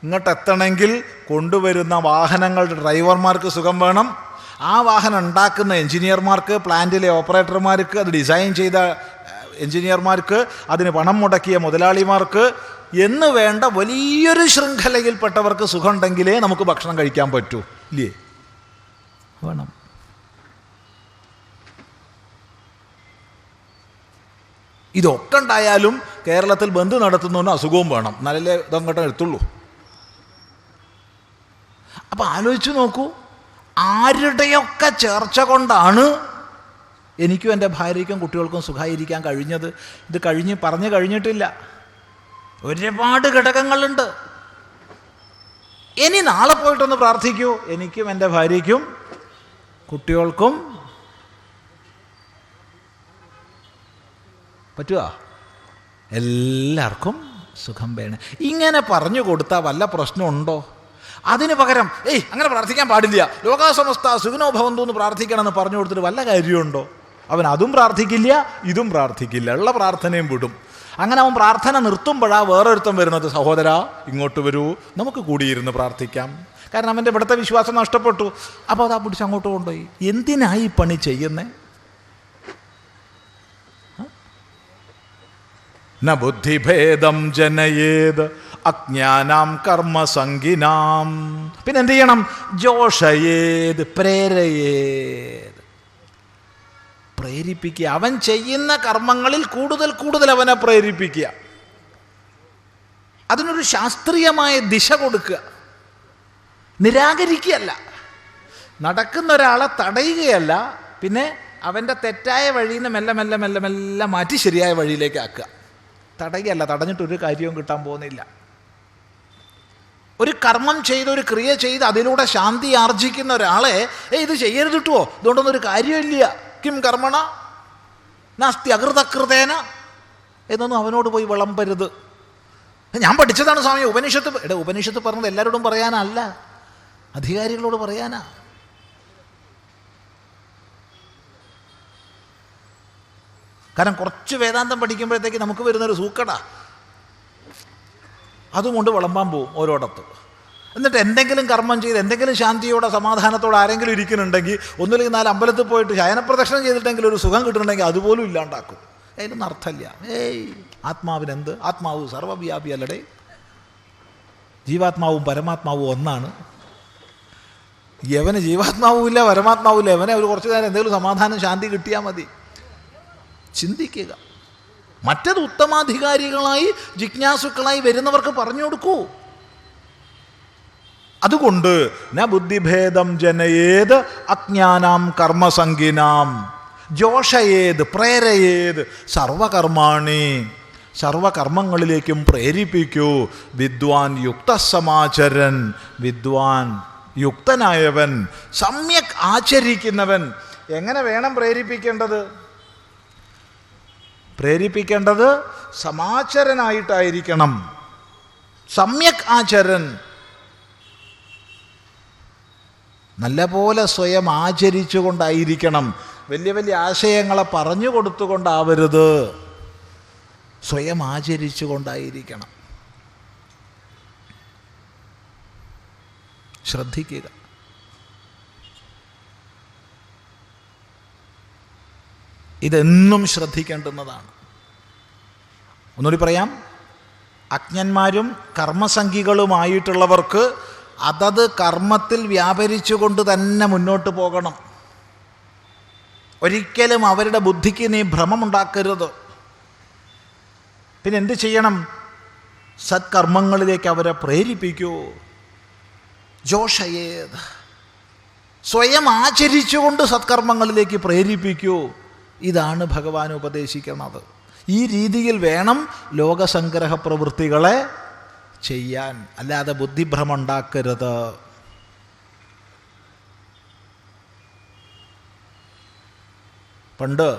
ഇങ്ങോട്ടെത്തണമെങ്കിൽ കൊണ്ടുവരുന്ന വാഹനങ്ങളുടെ ഡ്രൈവർമാർക്ക് സുഖം വേണം. ആ വാഹനം ഉണ്ടാക്കുന്ന എൻജിനീയർമാർക്ക്, പ്ലാന്റിലെ ഓപ്പറേറ്റർമാർക്ക്, അത് ഡിസൈൻ ചെയ്ത എൻജിനീയർമാർക്ക്, അതിന് പണം മുടക്കിയ മുതലാളിമാർക്ക് എന്ന് വേണ്ട വലിയൊരു ശൃംഖലയിൽപ്പെട്ടവർക്ക് സുഖമുണ്ടെങ്കിലേ നമുക്ക് ഭക്ഷണം കഴിക്കാൻ പറ്റൂ. ഇല്ലേ? വേണം. ഇതൊക്കെ ഉണ്ടായാലും കേരളത്തിൽ ബന്ദ് നടത്തുന്നതിന് അസുഖവും വേണം, എന്നാലല്ലേ ഇതങ്ങോട്ട് എത്തുള്ളൂ. അപ്പം ആലോചിച്ച് നോക്കൂ, ആരുടെയൊക്കെ ചേർച്ച കൊണ്ടാണ് എനിക്കും എൻ്റെ ഭാര്യയ്ക്കും കുട്ടികൾക്കും സുഖമായിരിക്കാൻ കഴിഞ്ഞത്. ഇത് പറഞ്ഞു കഴിഞ്ഞിട്ടില്ല. ഒരുപാട് ഘടകങ്ങളുണ്ട്. ഇനി നാളെ പോയിട്ടൊന്ന് പ്രാർത്ഥിക്കൂ, എനിക്കും എൻ്റെ ഭാര്യയ്ക്കും കുട്ടികൾക്കും പറ്റുമോ? എല്ലാവർക്കും സുഖം വേണം. ഇങ്ങനെ പറഞ്ഞു കൊടുത്താൽ വല്ല പ്രശ്നമുണ്ടോ? അതിന് പകരം അങ്ങനെ പ്രാർത്ഥിക്കാൻ പാടില്ല, ലോകാസമസ്ത സുഖിനോ ഭവന്തു എന്ന് പ്രാർത്ഥിക്കണമെന്ന് പറഞ്ഞു കൊടുത്തിട്ട് വല്ല കാര്യമുണ്ടോ? അവൻ അതും പ്രാർത്ഥിക്കില്ല, ഇതും പ്രാർത്ഥിക്കില്ല, ഉള്ള പ്രാർത്ഥനയും വിടും. അങ്ങനെ അവൻ പ്രാർത്ഥന നിർത്തുമ്പോഴാണ് വേറൊരുത്തം വരുന്നത്, സഹോദരാ ഇങ്ങോട്ട് വരൂ, നമുക്ക് കൂടിയിരുന്ന് പ്രാർത്ഥിക്കാം. കാരണം അവൻ്റെ ഇവിടുത്തെ വിശ്വാസം നഷ്ടപ്പെട്ടു. അപ്പോൾ അതാ പിടിച്ച് അങ്ങോട്ട് കൊണ്ടുപോയി. എന്തിനായി പണി ചെയ്യുന്നേ? ന ബുദ്ധിഭേദം ജനയേത് അജ്ഞാനാം കർമ്മസംഗിനാം. പിന്നെ എന്ത് ചെയ്യണം? ജോഷയേത്, പ്രേരയേത്, പ്രേരിപ്പിക്കുക. അവൻ ചെയ്യുന്ന കർമ്മങ്ങളിൽ കൂടുതൽ കൂടുതൽ അവനെ പ്രേരിപ്പിക്കുക. അതിനൊരു ശാസ്ത്രീയമായ ദിശ കൊടുക്കുക. നിരാകരിക്കുകയല്ല, നടക്കുന്ന ഒരാളെ തടയുകയല്ല, പിന്നെ അവൻ്റെ തെറ്റായ വഴിയിൽ നിന്ന് മെല്ലെ മെല്ലെ മെല്ലെ മെല്ലെ മാറ്റി ശരിയായ വഴിയിലേക്ക് ആക്കുക. തടയുകയല്ല, തടഞ്ഞിട്ടൊരു കാര്യവും കിട്ടാൻ പോകുന്നില്ല. ഒരു കർമ്മം ചെയ്ത്, ഒരു ക്രിയ ചെയ്ത് അതിലൂടെ ശാന്തി ആർജിക്കുന്ന ഒരാളെ ഇത് ചെയ്യരുത് കിട്ടുമോ, ഇതുകൊണ്ടൊന്നൊരു കാര്യമില്ല, കിം കർമ്മണ നാസ്തി അകൃതകൃതേന എന്നൊന്നും അവനോട് പോയി വിളമ്പരുത്. ഞാൻ പഠിച്ചതാണ് സ്വാമി ഉപനിഷത്ത്. ഉപനിഷത്ത് പറഞ്ഞത് എല്ലാവരോടും പറയാനല്ല, അധികാരികളോട് പറയാനാ. കാരണം കുറച്ച് വേദാന്തം പഠിക്കുമ്പോഴത്തേക്ക് നമുക്ക് വരുന്നൊരു സൂക്കട, അതുകൊണ്ട് വിളമ്പാൻ പോവും ഓരോടത്ത്. എന്നിട്ട് എന്തെങ്കിലും കർമ്മം ചെയ്ത് എന്തെങ്കിലും ശാന്തിയോടെ സമാധാനത്തോടെ ആരെങ്കിലും ഇരിക്കുന്നുണ്ടെങ്കിൽ, ഒന്നുമില്ലെങ്കിൽ 4 അമ്പലത്തിൽ പോയിട്ട് ശയനപ്രദക്ഷിണം ചെയ്തിട്ടെങ്കിലും ഒരു സുഖം കിട്ടുന്നുണ്ടെങ്കിൽ അതുപോലും ഇല്ലാണ്ടാക്കും. അതിലൊന്നും അർത്ഥമില്ല. ആത്മാവിനെന്ത്? ആത്മാവ് സർവ്വവ്യാപി അല്ലടേ. ജീവാത്മാവും പരമാത്മാവും ഒന്നാണ്. യവന് ജീവാത്മാവും ഇല്ല, പരമാത്മാവും ഇല്ല. യവനെ ഒരു കുറച്ച് നേരം എന്തെങ്കിലും സമാധാനം ശാന്തി കിട്ടിയാൽ മതി. ചിന്തിക്കുക. മറ്റത് ഉത്തമാധികാരികളായി ജിജ്ഞാസുക്കളായി വരുന്നവർക്ക് പറഞ്ഞു കൊടുക്കൂ. അതുകൊണ്ട് ന ബുദ്ധിഭേദം ജനയേത് അജ്ഞാനാം കർമ്മസംഗിനാം ജോഷയേത് പ്രേരയേത് സർവകർമാണി, സർവകർമ്മങ്ങളിലേക്കും പ്രേരിപ്പിക്കൂ. വിദ്വാൻ യുക്തസമാചരൻ, വിദ്വാൻ യുക്തനായവൻ, സമ്യക് ആചരിക്കുന്നവൻ. എങ്ങനെ വേണം പ്രേരിപ്പിക്കേണ്ടത്? പ്രേരിപ്പിക്കേണ്ടത് സമാചരനായിട്ടായിരിക്കണം. സമ്യക് ആചരൻ, നല്ല പോലെ സ്വയം ആചരിച്ചുകൊണ്ടായിരിക്കണം. വലിയ വലിയ ആശയങ്ങളെ പറഞ്ഞു കൊടുത്തുകൊണ്ടാവരുത്, സ്വയം ആചരിച്ചുകൊണ്ടായിരിക്കണം. ശ്രദ്ധിക്കുക. ഇതെന്നും ശ്രദ്ധിക്കേണ്ടുന്നതാണ്. ഒന്നുകൂടി പറയാം. അജ്ഞന്മാരും കർമ്മസംഖികളുമായിട്ടുള്ളവർക്ക് അതത് കർമ്മത്തിൽ വ്യാപരിച്ചുകൊണ്ട് തന്നെ മുന്നോട്ട് പോകണം. ഒരിക്കലും അവരുടെ ബുദ്ധിക്ക് നീ ഭ്രമമുണ്ടാക്കരുത്. പിന്നെ എന്ത് ചെയ്യണം? സത്കർമ്മങ്ങളിലേക്ക് അവരെ പ്രേരിപ്പിക്കൂ. ജോഷയേത്, സ്വയം ആചരിച്ചുകൊണ്ട് സത്കർമ്മങ്ങളിലേക്ക് പ്രേരിപ്പിക്കൂ. ഇതാണ് ഭഗവാൻ ഉപദേശിക്കുന്നത്. ഈ രീതിയിൽ വേണം ലോകസംഗ്രഹ പ്രവൃത്തികളെ ചെയ്യാൻ, അല്ലാതെ ബുദ്ധിഭ്രമം ഉണ്ടാക്കരുത്. പണ്ട്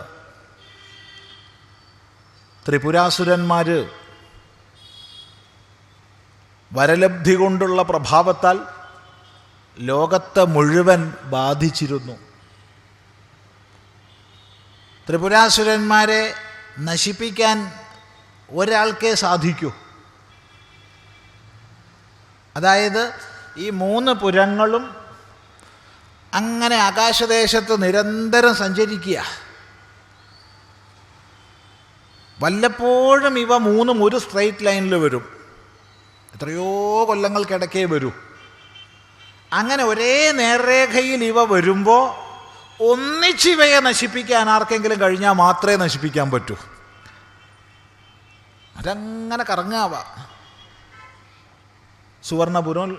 ത്രിപുരാസുരന്മാർ വരലബ്ധി കൊണ്ടുള്ള പ്രഭാവത്താൽ ലോകത്തെ മുഴുവൻ ബാധിച്ചിരുന്നു. ത്രിപുരാസുരന്മാരെ നശിപ്പിക്കാൻ ഒരാൾക്കേ സാധിക്കൂ. അതായത് ഈ 3 പുരങ്ങളും അങ്ങനെ ആകാശദേശത്ത് നിരന്തരം സഞ്ചരിക്കുക. വല്ലപ്പോഴും ഇവ 3 ഒരു സ്ട്രെയിറ്റ് ലൈനിൽ വരും. എത്രയോ കൊല്ലങ്ങൾക്കിടക്കേ വരൂ. അങ്ങനെ ഒരേ നേർരേഖയിൽ ഇവ വരുമ്പോൾ ഒന്നിച്ചിവയെ നശിപ്പിക്കാൻ ആർക്കെങ്കിലും കഴിഞ്ഞാൽ മാത്രമേ നശിപ്പിക്കാൻ പറ്റൂ. അതങ്ങനെ കറങ്ങാവ. സുവർണപുരവും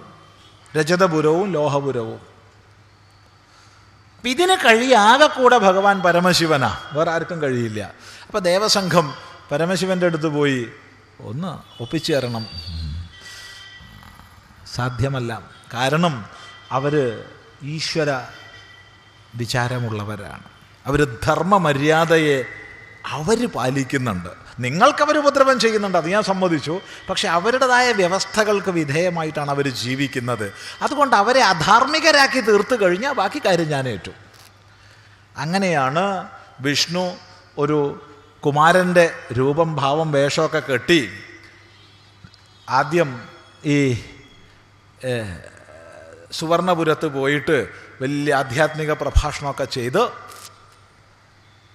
രജതപുരവും ലോഹപുരവും. ഇതിന് ആകെ കൂടെ ഭഗവാൻ പരമശിവനാ, വേറെ ആർക്കും കഴിയില്ല. അപ്പം ദേവസംഘം പരമശിവൻ്റെ അടുത്ത് പോയി ഒന്ന് ഒപ്പിച്ചു തരണം. സാധ്യമല്ല. കാരണം അവർ ഈശ്വര വിചാരമുള്ളവരാണ്. അവർ ധർമ്മമര്യാദയെ അവർ പാലിക്കുന്നുണ്ട്. നിങ്ങൾക്കവർ ഉപദ്രവം ചെയ്യുന്നുണ്ട്, അത് ഞാൻ സമ്മതിച്ചു. പക്ഷെ അവരുടേതായ വ്യവസ്ഥകൾക്ക് വിധേയമായിട്ടാണ് അവർ ജീവിക്കുന്നത്. അതുകൊണ്ട് അവരെ അധാർമികരാക്കി തീർത്തു കഴിഞ്ഞാൽ ബാക്കി കാര്യം ഞാൻ ഏറ്റു. അങ്ങനെയാണ് വിഷ്ണു ഒരു കുമാരൻ്റെ രൂപം ഭാവം വേഷമൊക്കെ കെട്ടി ആദ്യം ഈ സുവർണപുരത്ത് പോയിട്ട് വലിയ ആധ്യാത്മിക പ്രഭാഷണമൊക്കെ ചെയ്ത്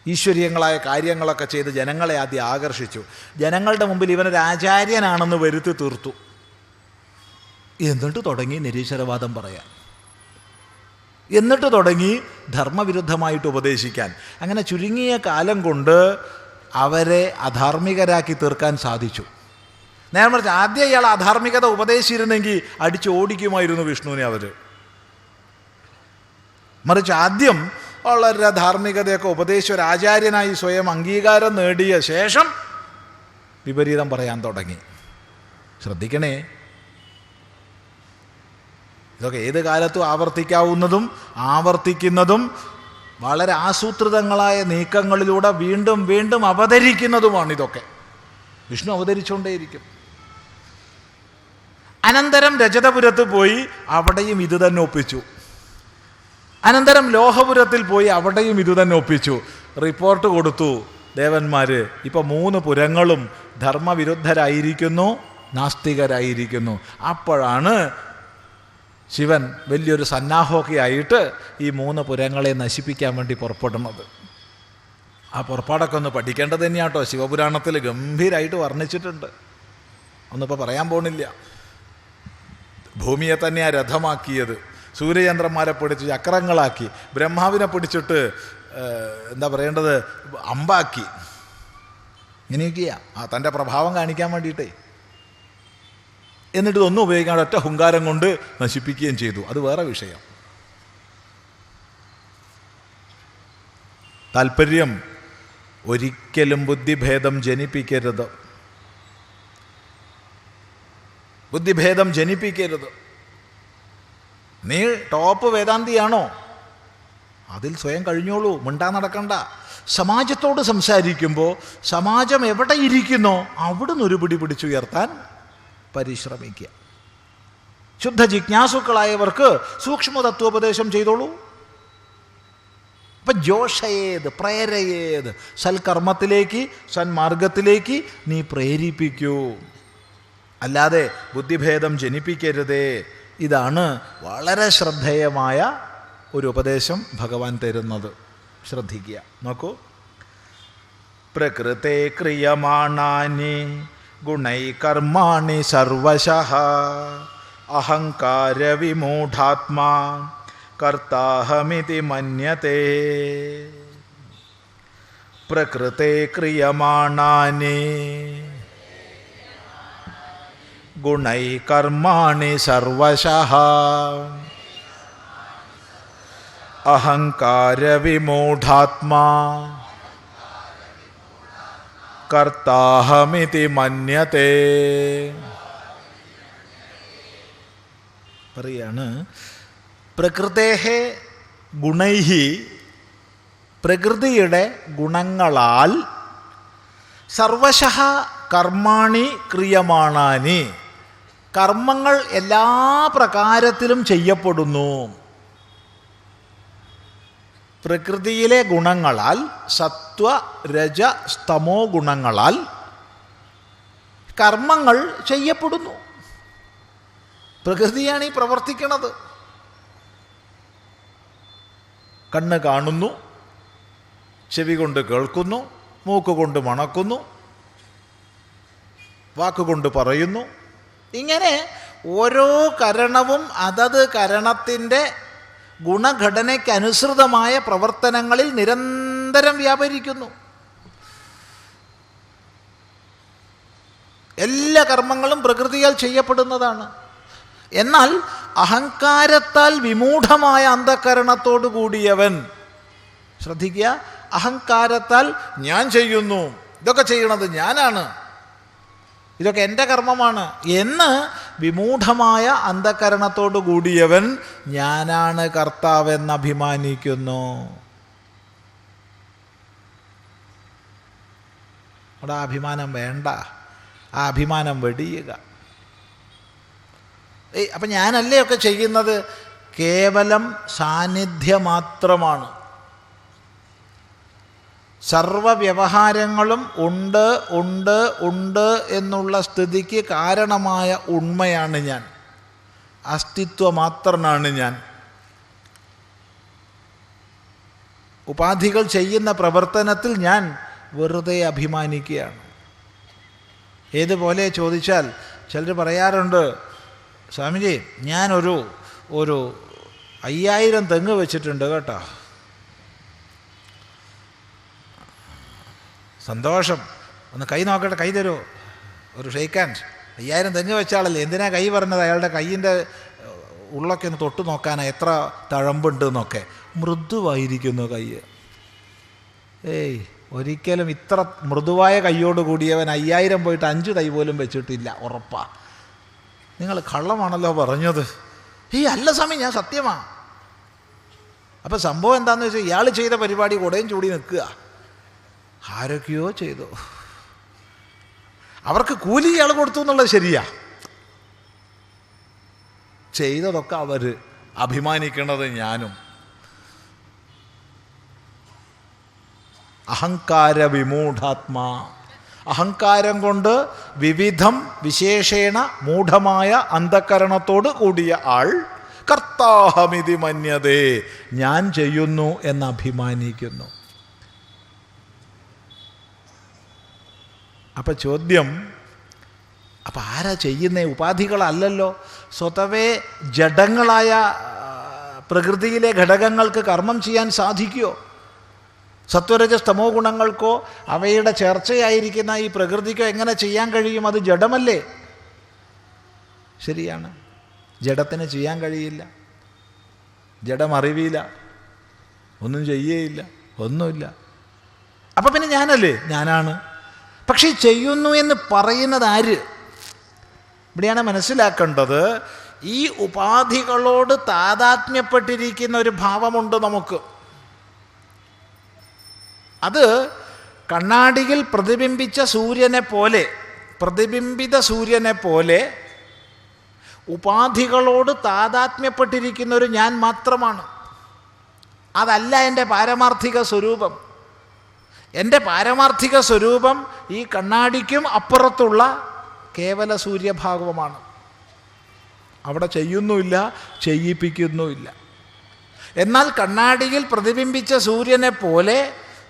ഈശ്വരീയങ്ങളായ കാര്യങ്ങളൊക്കെ ചെയ്ത് ജനങ്ങളെ ആദ്യം ആകർഷിച്ചു. ജനങ്ങളുടെ മുമ്പിൽ ഇവനൊരു ആചാര്യനാണെന്ന് വരുത്തി തീർത്തു. എന്നിട്ട് തുടങ്ങി നിരീശ്വരവാദം പറയാൻ. എന്നിട്ട് തുടങ്ങി ധർമ്മവിരുദ്ധമായിട്ട് ഉപദേശിക്കാൻ. അങ്ങനെ ചുരുങ്ങിയ കാലം കൊണ്ട് അവരെ അധാർമികരാക്കി തീർക്കാൻ സാധിച്ചു. നേരെ മറിച്ച് ആദ്യം ഇയാൾ അധാർമികത ഉപദേശിച്ചിരുന്നെങ്കിൽ അടിച്ച് ഓടിക്കുമായിരുന്നു വിഷ്ണുവിനെ അവർ. മറിച്ച് ആദ്യം വളരെ ധാർമ്മികതയൊക്കെ ഉപദേശിച്ച ഒരു ആചാര്യനായി സ്വയം അംഗീകാരം നേടിയ ശേഷം വിപരീതം പറയാൻ തുടങ്ങി. ശ്രദ്ധിക്കണേ, ഇതൊക്കെ ഏത് കാലത്തും ആവർത്തിക്കാവുന്നതും ആവർത്തിക്കുന്നതും വളരെ ആസൂത്രിതങ്ങളായ നീക്കങ്ങളിലൂടെ വീണ്ടും വീണ്ടും അവതരിക്കുന്നതുമാണ്. ഇതൊക്കെ വിഷ്ണു അവതരിച്ചുകൊണ്ടേയിരിക്കും. അനന്തരം രജതപുരത്ത് പോയി അവിടെയും ഇത് തന്നെ ഒപ്പിച്ചു. അനന്തരം ലോഹപുരത്തിൽ പോയി അവിടെയും ഇത് തന്നെ ഒപ്പിച്ചു. റിപ്പോർട്ട് കൊടുത്തു ദേവന്മാർ, ഇപ്പം 3 പുരങ്ങളും ധർമ്മവിരുദ്ധരായിരിക്കുന്നു, നാസ്തികരായിരിക്കുന്നു. അപ്പോഴാണ് ശിവൻ വലിയൊരു സന്നാഹമൊക്കെ ആയിട്ട് ഈ 3 പുരങ്ങളെ നശിപ്പിക്കാൻ വേണ്ടി പുറപ്പെടുന്നത്. ആ പുറപ്പാടൊക്കെ ഒന്ന് പഠിക്കേണ്ടത് തന്നെയാണ് കേട്ടോ. ശിവപുരാണത്തിൽ ഗംഭീരമായിട്ട് വർണ്ണിച്ചിട്ടുണ്ട്. ഒന്നിപ്പോൾ പറയാൻ പോണില്ല. ഭൂമിയെ തന്നെയാണ് രഥമാക്കിയത്. സൂര്യചന്ദ്രന്മാരെ പിടിച്ച് ചക്രങ്ങളാക്കി, ബ്രഹ്മാവിനെ പിടിച്ചിട്ട് എന്താ പറയേണ്ടത് അമ്പാക്കി. ഇങ്ങനെയൊക്കെയാ തൻ്റെ പ്രഭാവം കാണിക്കാൻ വേണ്ടിയിട്ടേ. എന്നിട്ട് ഇതൊന്നും ഉപയോഗിക്കാതെ ഒറ്റ ഹുങ്കാരം കൊണ്ട് നശിപ്പിക്കുകയും ചെയ്തു. അത് വേറെ വിഷയം. താല്പര്യം ഒരിക്കലും ബുദ്ധിഭേദം ജനിപ്പിക്കരുത്. ബുദ്ധിഭേദം ജനിപ്പിക്കരുത്. നീ ടോപ്പ് വേദാന്തിയാണോ? അതിൽ സ്വയം കഴിഞ്ഞോളൂ, മിണ്ടാ നടക്കണ്ട. സമാജത്തോട് സംസാരിക്കുമ്പോൾ സമാജം എവിടെ ഇരിക്കുന്നോ അവിടുന്ന് ഒരു പിടി പിടിച്ചുയർത്താൻ പരിശ്രമിക്കുക. ശുദ്ധ ജിജ്ഞാസുക്കളായവർക്ക് സൂക്ഷ്മ തത്വോപദേശം ചെയ്തോളൂ. അപ്പം ജോഷയേത്, പ്രേരയേത്, സൽക്കർമ്മത്തിലേക്ക് സന്മാർഗത്തിലേക്ക് നീ പ്രേരിപ്പിക്കൂ. അല്ലാതെ ബുദ്ധിഭേദം ജനിപ്പിക്കരുതേ. ഇതാണ് വളരെ ശ്രദ്ധേയമായ ഒരു ഉപദേശം ഭഗവാൻ തരുന്നത്. ശ്രദ്ധിക്കുക, നോക്കൂ. പ്രകൃതേ ക്രിയമാണാനി ഗുണൈ കർമാണി സർവശഃ അഹങ്കാര വിമൂഢാത്മാ കർത്താഹമിതി മന്യത്തെ. പ്രകൃതേ ക്രിയമാണാനി ഗുണൈ കർമാണി സർവശഃ അഹങ്കാര വിമൂഢാത്മാ കർത്താഹമിതി മന്യത്തെ. പറയാണ്, പ്രകൃതേഹ ഗുണൈഹി പ്രകൃതിയുടെ ഗുണങ്ങളാൽ സർവശഃ കർമാണി ക്രിയമാണാനി, കർമ്മങ്ങൾ എല്ലാ പ്രകാരത്തിലും ചെയ്യപ്പെടുന്നു. പ്രകൃതിയിലെ ഗുണങ്ങളാൽ, സത്വ രജ സ്തമോ ഗുണങ്ങളാൽ കർമ്മങ്ങൾ ചെയ്യപ്പെടുന്നു. പ്രകൃതിയാണ് ഈ പ്രവർത്തിക്കുന്നത്. കണ്ണ് കാണുന്നു, ചെവി കൊണ്ട് കേൾക്കുന്നു, മൂക്കുകൊണ്ട് മണക്കുന്നു, വാക്കുകൊണ്ട് പറയുന്നു. ഇങ്ങനെ ഓരോ കരണവും അതത് കരണത്തിൻ്റെ ഗുണഘടനയ്ക്കനുസൃതമായ പ്രവർത്തനങ്ങളിൽ നിരന്തരം വ്യാപരിക്കുന്നു. എല്ലാ കർമ്മങ്ങളും പ്രകൃതിയാൽ ചെയ്യപ്പെടുന്നതാണ്. എന്നാൽ അഹങ്കാരത്താൽ വിമൂഢമായ അന്ധകരണത്തോടു കൂടിയവൻ, ശ്രദ്ധിക്കുക, അഹങ്കാരത്താൽ ഞാൻ ചെയ്യുന്നു, ഇതൊക്കെ ചെയ്യണത് ഞാനാണ്, ഇതൊക്കെ എൻ്റെ കർമ്മമാണ് എന്ന് വിമൂഢമായ അന്ധകരണത്തോടു കൂടിയവൻ ഞാനാണ് കർത്താവെന്ന് അഭിമാനിക്കുന്നു. അവിടെ അഭിമാനം വേണ്ട, ആ അഭിമാനം വെടിയുക. അപ്പം ഞാനല്ലേ ഒക്കെ ചെയ്യുന്നത്, കേവലം സാന്നിധ്യമാത്രമാണ്. സർവവ്യവഹാരങ്ങളും ഉണ്ട് ഉണ്ട് ഉണ്ട് എന്നുള്ള സ്ഥിതിക്ക് കാരണമായ ഉണ്മയാണ് ഞാൻ, അസ്തിത്വമാത്രനാണ് ഞാൻ. ഉപാധികൾ ചെയ്യുന്ന പ്രവർത്തനത്തിൽ ഞാൻ വെറുതെ അഭിമാനിക്കുകയാണ്. ഏതുപോലെ ചോദിച്ചാൽ ചിലർ പറയാറുണ്ട്, സ്വാമിജി ഞാനൊരു 5000 തെങ്ങ് വെച്ചിട്ടുണ്ട് കേട്ടോ, സന്തോഷം, ഒന്ന് കൈ നോക്കട്ടെ, കൈ തരുമോ, ഒരു ഷെയ്ക്ക് ഹാൻഡ്. 5000 തെങ്ങ് വെച്ചാളല്ലേ, എന്തിനാ കൈ പറഞ്ഞത്? അയാളുടെ കൈയിൻ്റെ ഉള്ളൊക്കെ ഒന്ന് തൊട്ട് നോക്കാനാ എത്ര തഴമ്പുണ്ട് എന്നൊക്കെ. മൃദുവായിരിക്കുന്നു കൈ. ഏയ്, ഒരിക്കലും ഇത്ര മൃദുവായ കൈയോട് കൂടിയവൻ 5000 പോയിട്ട് 5 തൈ പോലും വെച്ചിട്ടില്ല, ഉറപ്പാ. നിങ്ങൾ കള്ളമാണല്ലോ പറഞ്ഞത്. അല്ല സ്വാമി, ഞാൻ സത്യമാണ്. അപ്പം സംഭവം എന്താണെന്ന് വെച്ചാൽ ഇയാൾ ചെയ്ത പരിപാടി കുടയും ചൂടി നിൽക്കുക, ആരൊക്കെയോ ചെയ്തു, അവർക്ക് കൂലി ഇയാൾ കൊടുത്തു എന്നുള്ളത് ശരിയാ. ചെയ്തതൊക്കെ അവർ, അഭിമാനിക്കണത് ഞാനും. അഹങ്കാര വിമൂഢാത്മാ, അഹങ്കാരം കൊണ്ട് വിവിധം വിശേഷേണ മൂഢമായ അന്ധകരണത്തോട് കൂടിയ ആൾ കർത്താഹമിതി മന്യതേ, ഞാൻ ചെയ്യുന്നു എന്ന് അഭിമാനിക്കുന്നു. അപ്പം ചോദ്യം, അപ്പം ആരാ ചെയ്യുന്നേ? ഉപാധികളല്ലല്ലോ. സ്വതവേ ജഡങ്ങളായ പ്രകൃതിയിലെ ഘടകങ്ങൾക്ക് കർമ്മം ചെയ്യാൻ സാധിക്കുമോ? സത്വരജസ്തമോ ഗുണങ്ങൾക്കോ അവയുടെ ചർച്ചയായിരിക്കുന്ന ഈ പ്രകൃതിക്കോ എങ്ങനെ ചെയ്യാൻ കഴിയും? അത് ജഡമല്ലേ? ശരിയാണ്, ജഡത്തിന് ചെയ്യാൻ കഴിയില്ല, ജഡം അറിവില്ല, ഒന്നും ചെയ്യേയില്ല, ഒന്നുമില്ല. അപ്പം പിന്നെ ഞാനല്ലേ? ഞാനാണ്. പക്ഷേ ചെയ്യുന്നു എന്ന് പറയുന്നത് ആര്? ഇവിടെയാണ് മനസ്സിലാക്കേണ്ടത്. ഈ ഉപാധികളോട് താതാത്മ്യപ്പെട്ടിരിക്കുന്ന ഒരു ഭാവമുണ്ട് നമുക്ക്. അത് കണ്ണാടിയിൽ പ്രതിബിംബിച്ച സൂര്യനെ പോലെ, പ്രതിബിംബിത സൂര്യനെ പോലെ ഉപാധികളോട് താതാത്മ്യപ്പെട്ടിരിക്കുന്നൊരു ഞാൻ മാത്രമാണ്. അതല്ല എൻ്റെ പാരമാർത്ഥിക സ്വരൂപം. എൻ്റെ പാരമാർത്ഥിക സ്വരൂപം ഈ കണ്ണാടിക്കും അപ്പുറത്തുള്ള കേവല സൂര്യഭാഗമാണ്. അവിടെ ചെയ്യുന്നുമില്ല, ചെയ്യിപ്പിക്കുന്നുമില്ല. എന്നാൽ കണ്ണാടിയിൽ പ്രതിബിംബിച്ച സൂര്യനെ പോലെ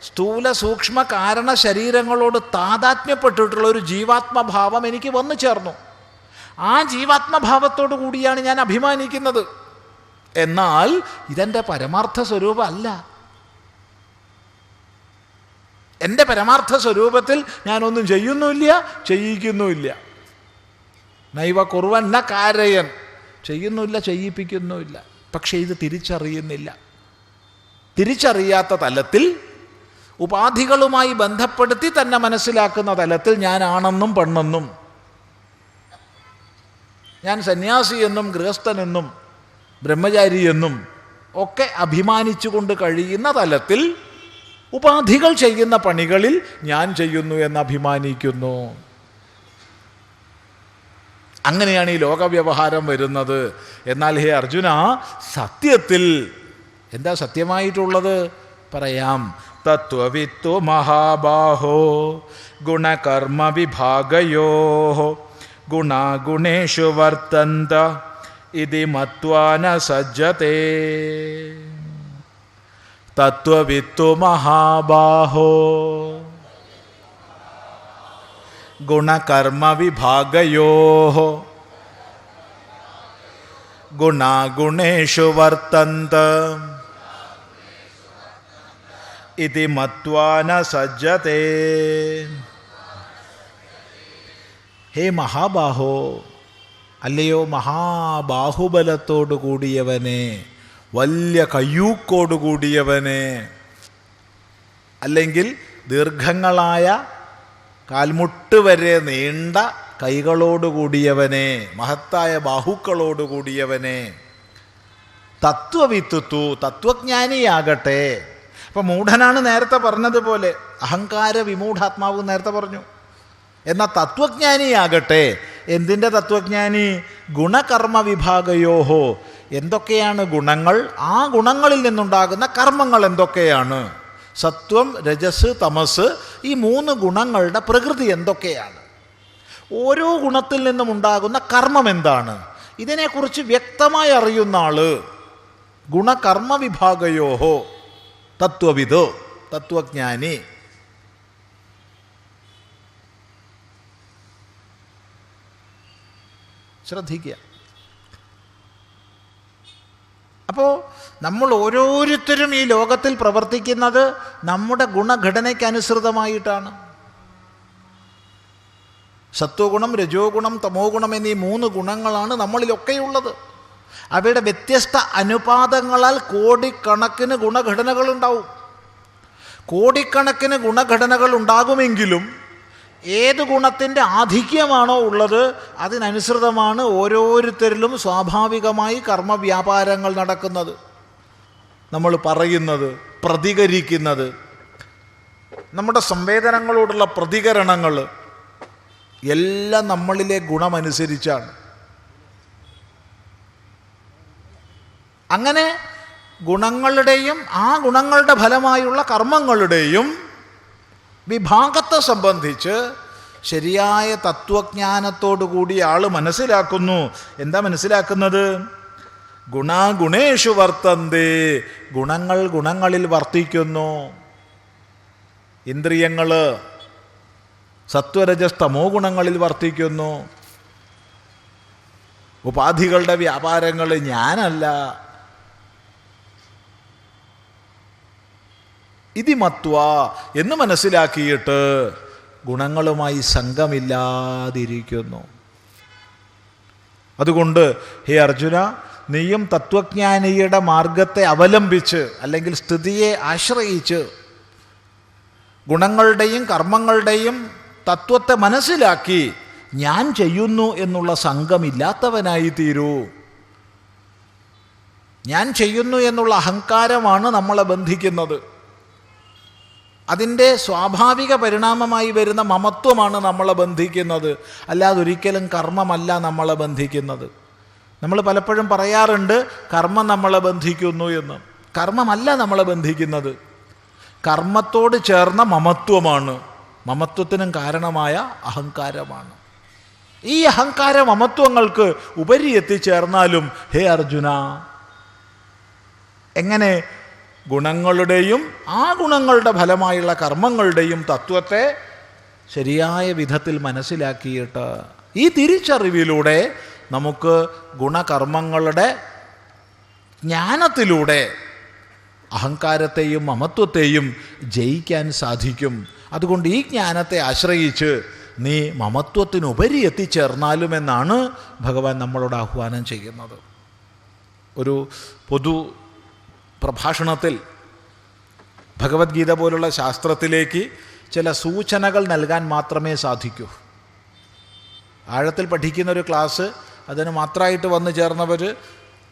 സ്ഥൂല സൂക്ഷ്മ കാരണ ശരീരങ്ങളോട് താതാത്മ്യപ്പെട്ടിട്ടുള്ള ഒരു ജീവാത്മഭാവം എനിക്ക് വന്നു ചേർന്നു. ആ ജീവാത്മഭാവത്തോടു കൂടിയാണ് ഞാൻ അഭിമാനിക്കുന്നത്. എന്നാൽ ഇതെൻ്റെ പരമാർത്ഥ സ്വരൂപം അല്ല. എൻ്റെ പരമാർത്ഥ സ്വരൂപത്തിൽ ഞാനൊന്നും ചെയ്യുന്നുമില്ല, ചെയ്യിക്കുന്നുമില്ല. നൈവ കുർവൻ ന കാരയൻ, ചെയ്യുന്നുമില്ല, ചെയ്യിപ്പിക്കുന്നുമില്ല. പക്ഷേ ഇത് തിരിച്ചറിയുന്നില്ല. തിരിച്ചറിയാത്ത തലത്തിൽ, ഉപാധികളുമായി ബന്ധപ്പെടുത്തി തന്നെ മനസ്സിലാക്കുന്ന തലത്തിൽ ഞാനാണെന്നും പെണ്ണെന്നും, ഞാൻ സന്യാസിയെന്നും ഗൃഹസ്ഥനെന്നും ബ്രഹ്മചാരിയെന്നും ഒക്കെ അഭിമാനിച്ചുകൊണ്ട് കഴിയുന്ന തലത്തിൽ ഉപാധികൾ ചെയ്യുന്ന പണികളിൽ ഞാൻ ചെയ്യുന്നു എന്ന് അഭിമാനിക്കുന്നു. അങ്ങനെയാണ് ഈ ലോകവ്യവഹാരം വരുന്നത്. എന്നാൽ ഹേ അർജുന, സത്യത്തിൽ എന്താ സത്യമായിട്ടുള്ളത് പറയാം. തത്വവിത്തോ മഹാബാഹോ ഗുണകർമ്മ വിഭാഗയോ ഗുണാഗുണേഷു വർത്തന്ത ഇതി മത്വാ ന സജ്ജതേ. തത്വവിത്തോ മഹാബാഹോ ഗുണകർമ്മ വിഭാഗയോ ഗുണാഗുണേഷു വർത്തന്ത ഇതി മത്വാ ന സജ്ജതേ. ഹേ മഹാബാഹോ, അല്ലയോ മഹാബാഹുബലത്തോടു കൂടിയവനെ, വലിയ കയ്യൂക്കോടു കൂടിയവനെ, അല്ലെങ്കിൽ ദീർഘങ്ങളായ കാൽമുട്ട് വരെ നീണ്ട കൈകളോടുകൂടിയവനെ, മഹത്തായ ബാഹുക്കളോട് കൂടിയവനെ, തത്വവിത്തുത്തു, തത്വജ്ഞാനിയാകട്ടെ. അപ്പം മൂഢനാണ് നേരത്തെ പറഞ്ഞതുപോലെ, അഹങ്കാര വിമൂഢാത്മാവ് നേരത്തെ പറഞ്ഞു. എന്നാൽ തത്വജ്ഞാനിയാകട്ടെ. എന്തിൻ്റെ തത്വജ്ഞാനി? ഗുണകർമ്മ വിഭാഗയോഹോ, എന്തൊക്കെയാണ് ഗുണങ്ങൾ, ആ ഗുണങ്ങളിൽ നിന്നുണ്ടാകുന്ന കർമ്മങ്ങൾ എന്തൊക്കെയാണ്, സത്വം രജസ് തമസ്, ഈ 3 ഗുണങ്ങളുടെ പ്രകൃതി എന്തൊക്കെയാണ്, ഓരോ ഗുണത്തിൽ നിന്നും ഉണ്ടാകുന്ന കർമ്മം എന്താണ്, ഇതിനെക്കുറിച്ച് വ്യക്തമായി അറിയുന്ന ആള് ഗുണകർമ്മ വിഭാഗയോഹോ തത്വവിദോ, തത്വജ്ഞാനി. ശ്രദ്ധിക്കുക. അപ്പോൾ നമ്മൾ ഓരോരുത്തരും ഈ ലോകത്തിൽ പ്രവർത്തിക്കുന്നത് നമ്മുടെ ഗുണഘടനയ്ക്കനുസൃതമായിട്ടാണ്. സത്വഗുണം, രജോ ഗുണം, തമോ ഗുണം എന്നീ 3 ഗുണങ്ങളാണ് നമ്മളിലൊക്കെയുള്ളത്. അവയുടെ വ്യത്യസ്ത അനുപാതങ്ങളാൽ കോടിക്കണക്കിന് ഗുണഘടനകളുണ്ടാവും. കോടിക്കണക്കിന് ഗുണഘടനകൾ ഉണ്ടാകുമെങ്കിലും ഏത് ഗുണത്തിൻ്റെ ആധിക്യമാണോ ഉള്ളത് അതിനനുസൃതമാണ് ഓരോരുത്തരിലും സ്വാഭാവികമായി കർമ്മവ്യാപാരങ്ങൾ നടക്കുന്നത്, നമ്മൾ പറയുന്നത്, പ്രതികരിക്കുന്നത്, നമ്മുടെ സംവേദനങ്ങളോടുള്ള പ്രതികരണങ്ങൾ എല്ലാം നമ്മളിലെ ഗുണമനുസരിച്ചാണ്. അങ്ങനെ ഗുണങ്ങളുടെയും ആ ഗുണങ്ങളുടെ ഫലമായുള്ള കർമ്മങ്ങളുടെയും വിഭാഗത്തെ സംബന്ധിച്ച് ശരിയായ തത്വജ്ഞാനത്തോടു കൂടി ആൾ മനസ്സിലാക്കുന്നു. എന്താ മനസ്സിലാക്കുന്നത്? ഗുണാഗുണേഷു വർത്തന്തേ, ഗുണങ്ങൾ ഗുണങ്ങളിൽ വർത്തിക്കുന്നു. ഇന്ദ്രിയങ്ങൾ സത്വരജസ്തമോ ഗുണങ്ങളിൽ വർത്തിക്കുന്നു. ഉപാധികളുടെ വ്യാപാരങ്ങൾ ഞാനല്ല. ഇതി മത്വ എന്ന് മനസ്സിലാക്കിയിട്ട് ഗുണങ്ങളുമായി സംഘമില്ലാതിരിക്കുന്നു. അതുകൊണ്ട് ഹേ അർജുന, നീയും തത്വജ്ഞാനിയുടെ മാർഗത്തെ അവലംബിച്ച് അല്ലെങ്കിൽ സ്ഥിതിയെ ആശ്രയിച്ച് ഗുണങ്ങളുടെയും കർമ്മങ്ങളുടെയും തത്വത്തെ മനസ്സിലാക്കി ഞാൻ ചെയ്യുന്നു എന്നുള്ള സംഘമില്ലാത്തവനായി തീരൂ. ഞാൻ ചെയ്യുന്നു എന്നുള്ള അഹങ്കാരമാണ് നമ്മളെ ബന്ധിക്കുന്നത്. അതിൻ്റെ സ്വാഭാവിക പരിണാമമായി വരുന്ന മമത്വമാണ് നമ്മളെ ബന്ധിക്കുന്നത്. അല്ലാതെ ഒരിക്കലും കർമ്മമല്ല നമ്മളെ ബന്ധിക്കുന്നത്. നമ്മൾ പലപ്പോഴും പറയാറുണ്ട് കർമ്മം നമ്മളെ ബന്ധിക്കുന്നു എന്ന്. കർമ്മമല്ല നമ്മളെ ബന്ധിക്കുന്നത്, കർമ്മത്തോട് ചേർന്ന മമത്വമാണ്. മമത്വത്തിനും കാരണമായ അഹങ്കാരമാണ്. ഈ അഹങ്കാര മമത്വങ്ങൾക്ക് ഉപരി എത്തിച്ചേർന്നാലും ഹേ അർജുന, എങ്ങനെ ഗുണങ്ങളുടെയും ആ ഗുണങ്ങളുടെ ഫലമായുള്ള കർമ്മങ്ങളുടെയും തത്വത്തെ ശരിയായ വിധത്തിൽ മനസ്സിലാക്കിയിട്ട് ഈ തിരിച്ചറിവിലൂടെ നമുക്ക് ഗുണകർമ്മങ്ങളുടെ ജ്ഞാനത്തിലൂടെ അഹങ്കാരത്തെയും മമത്വത്തെയും ജയിക്കാൻ സാധിക്കും. അതുകൊണ്ട് ഈ ജ്ഞാനത്തെ ആശ്രയിച്ച് നീ മമത്വത്തിനുപരി എത്തിച്ചേർന്നാലുമെന്നാണ് ഭഗവാൻ നമ്മളോട് ആഹ്വാനം ചെയ്യുന്നത്. ഒരു പൊതു പ്രഭാഷണത്തിൽ ഭഗവത്ഗീത പോലുള്ള ശാസ്ത്രത്തിലേക്ക് ചില സൂചനകൾ നൽകാൻ മാത്രമേ സാധിക്കൂ. ആഴത്തിൽ പഠിക്കുന്ന ഒരു ക്ലാസ്, അതിന് മാത്രമായിട്ട് വന്നു ചേർന്നവർ,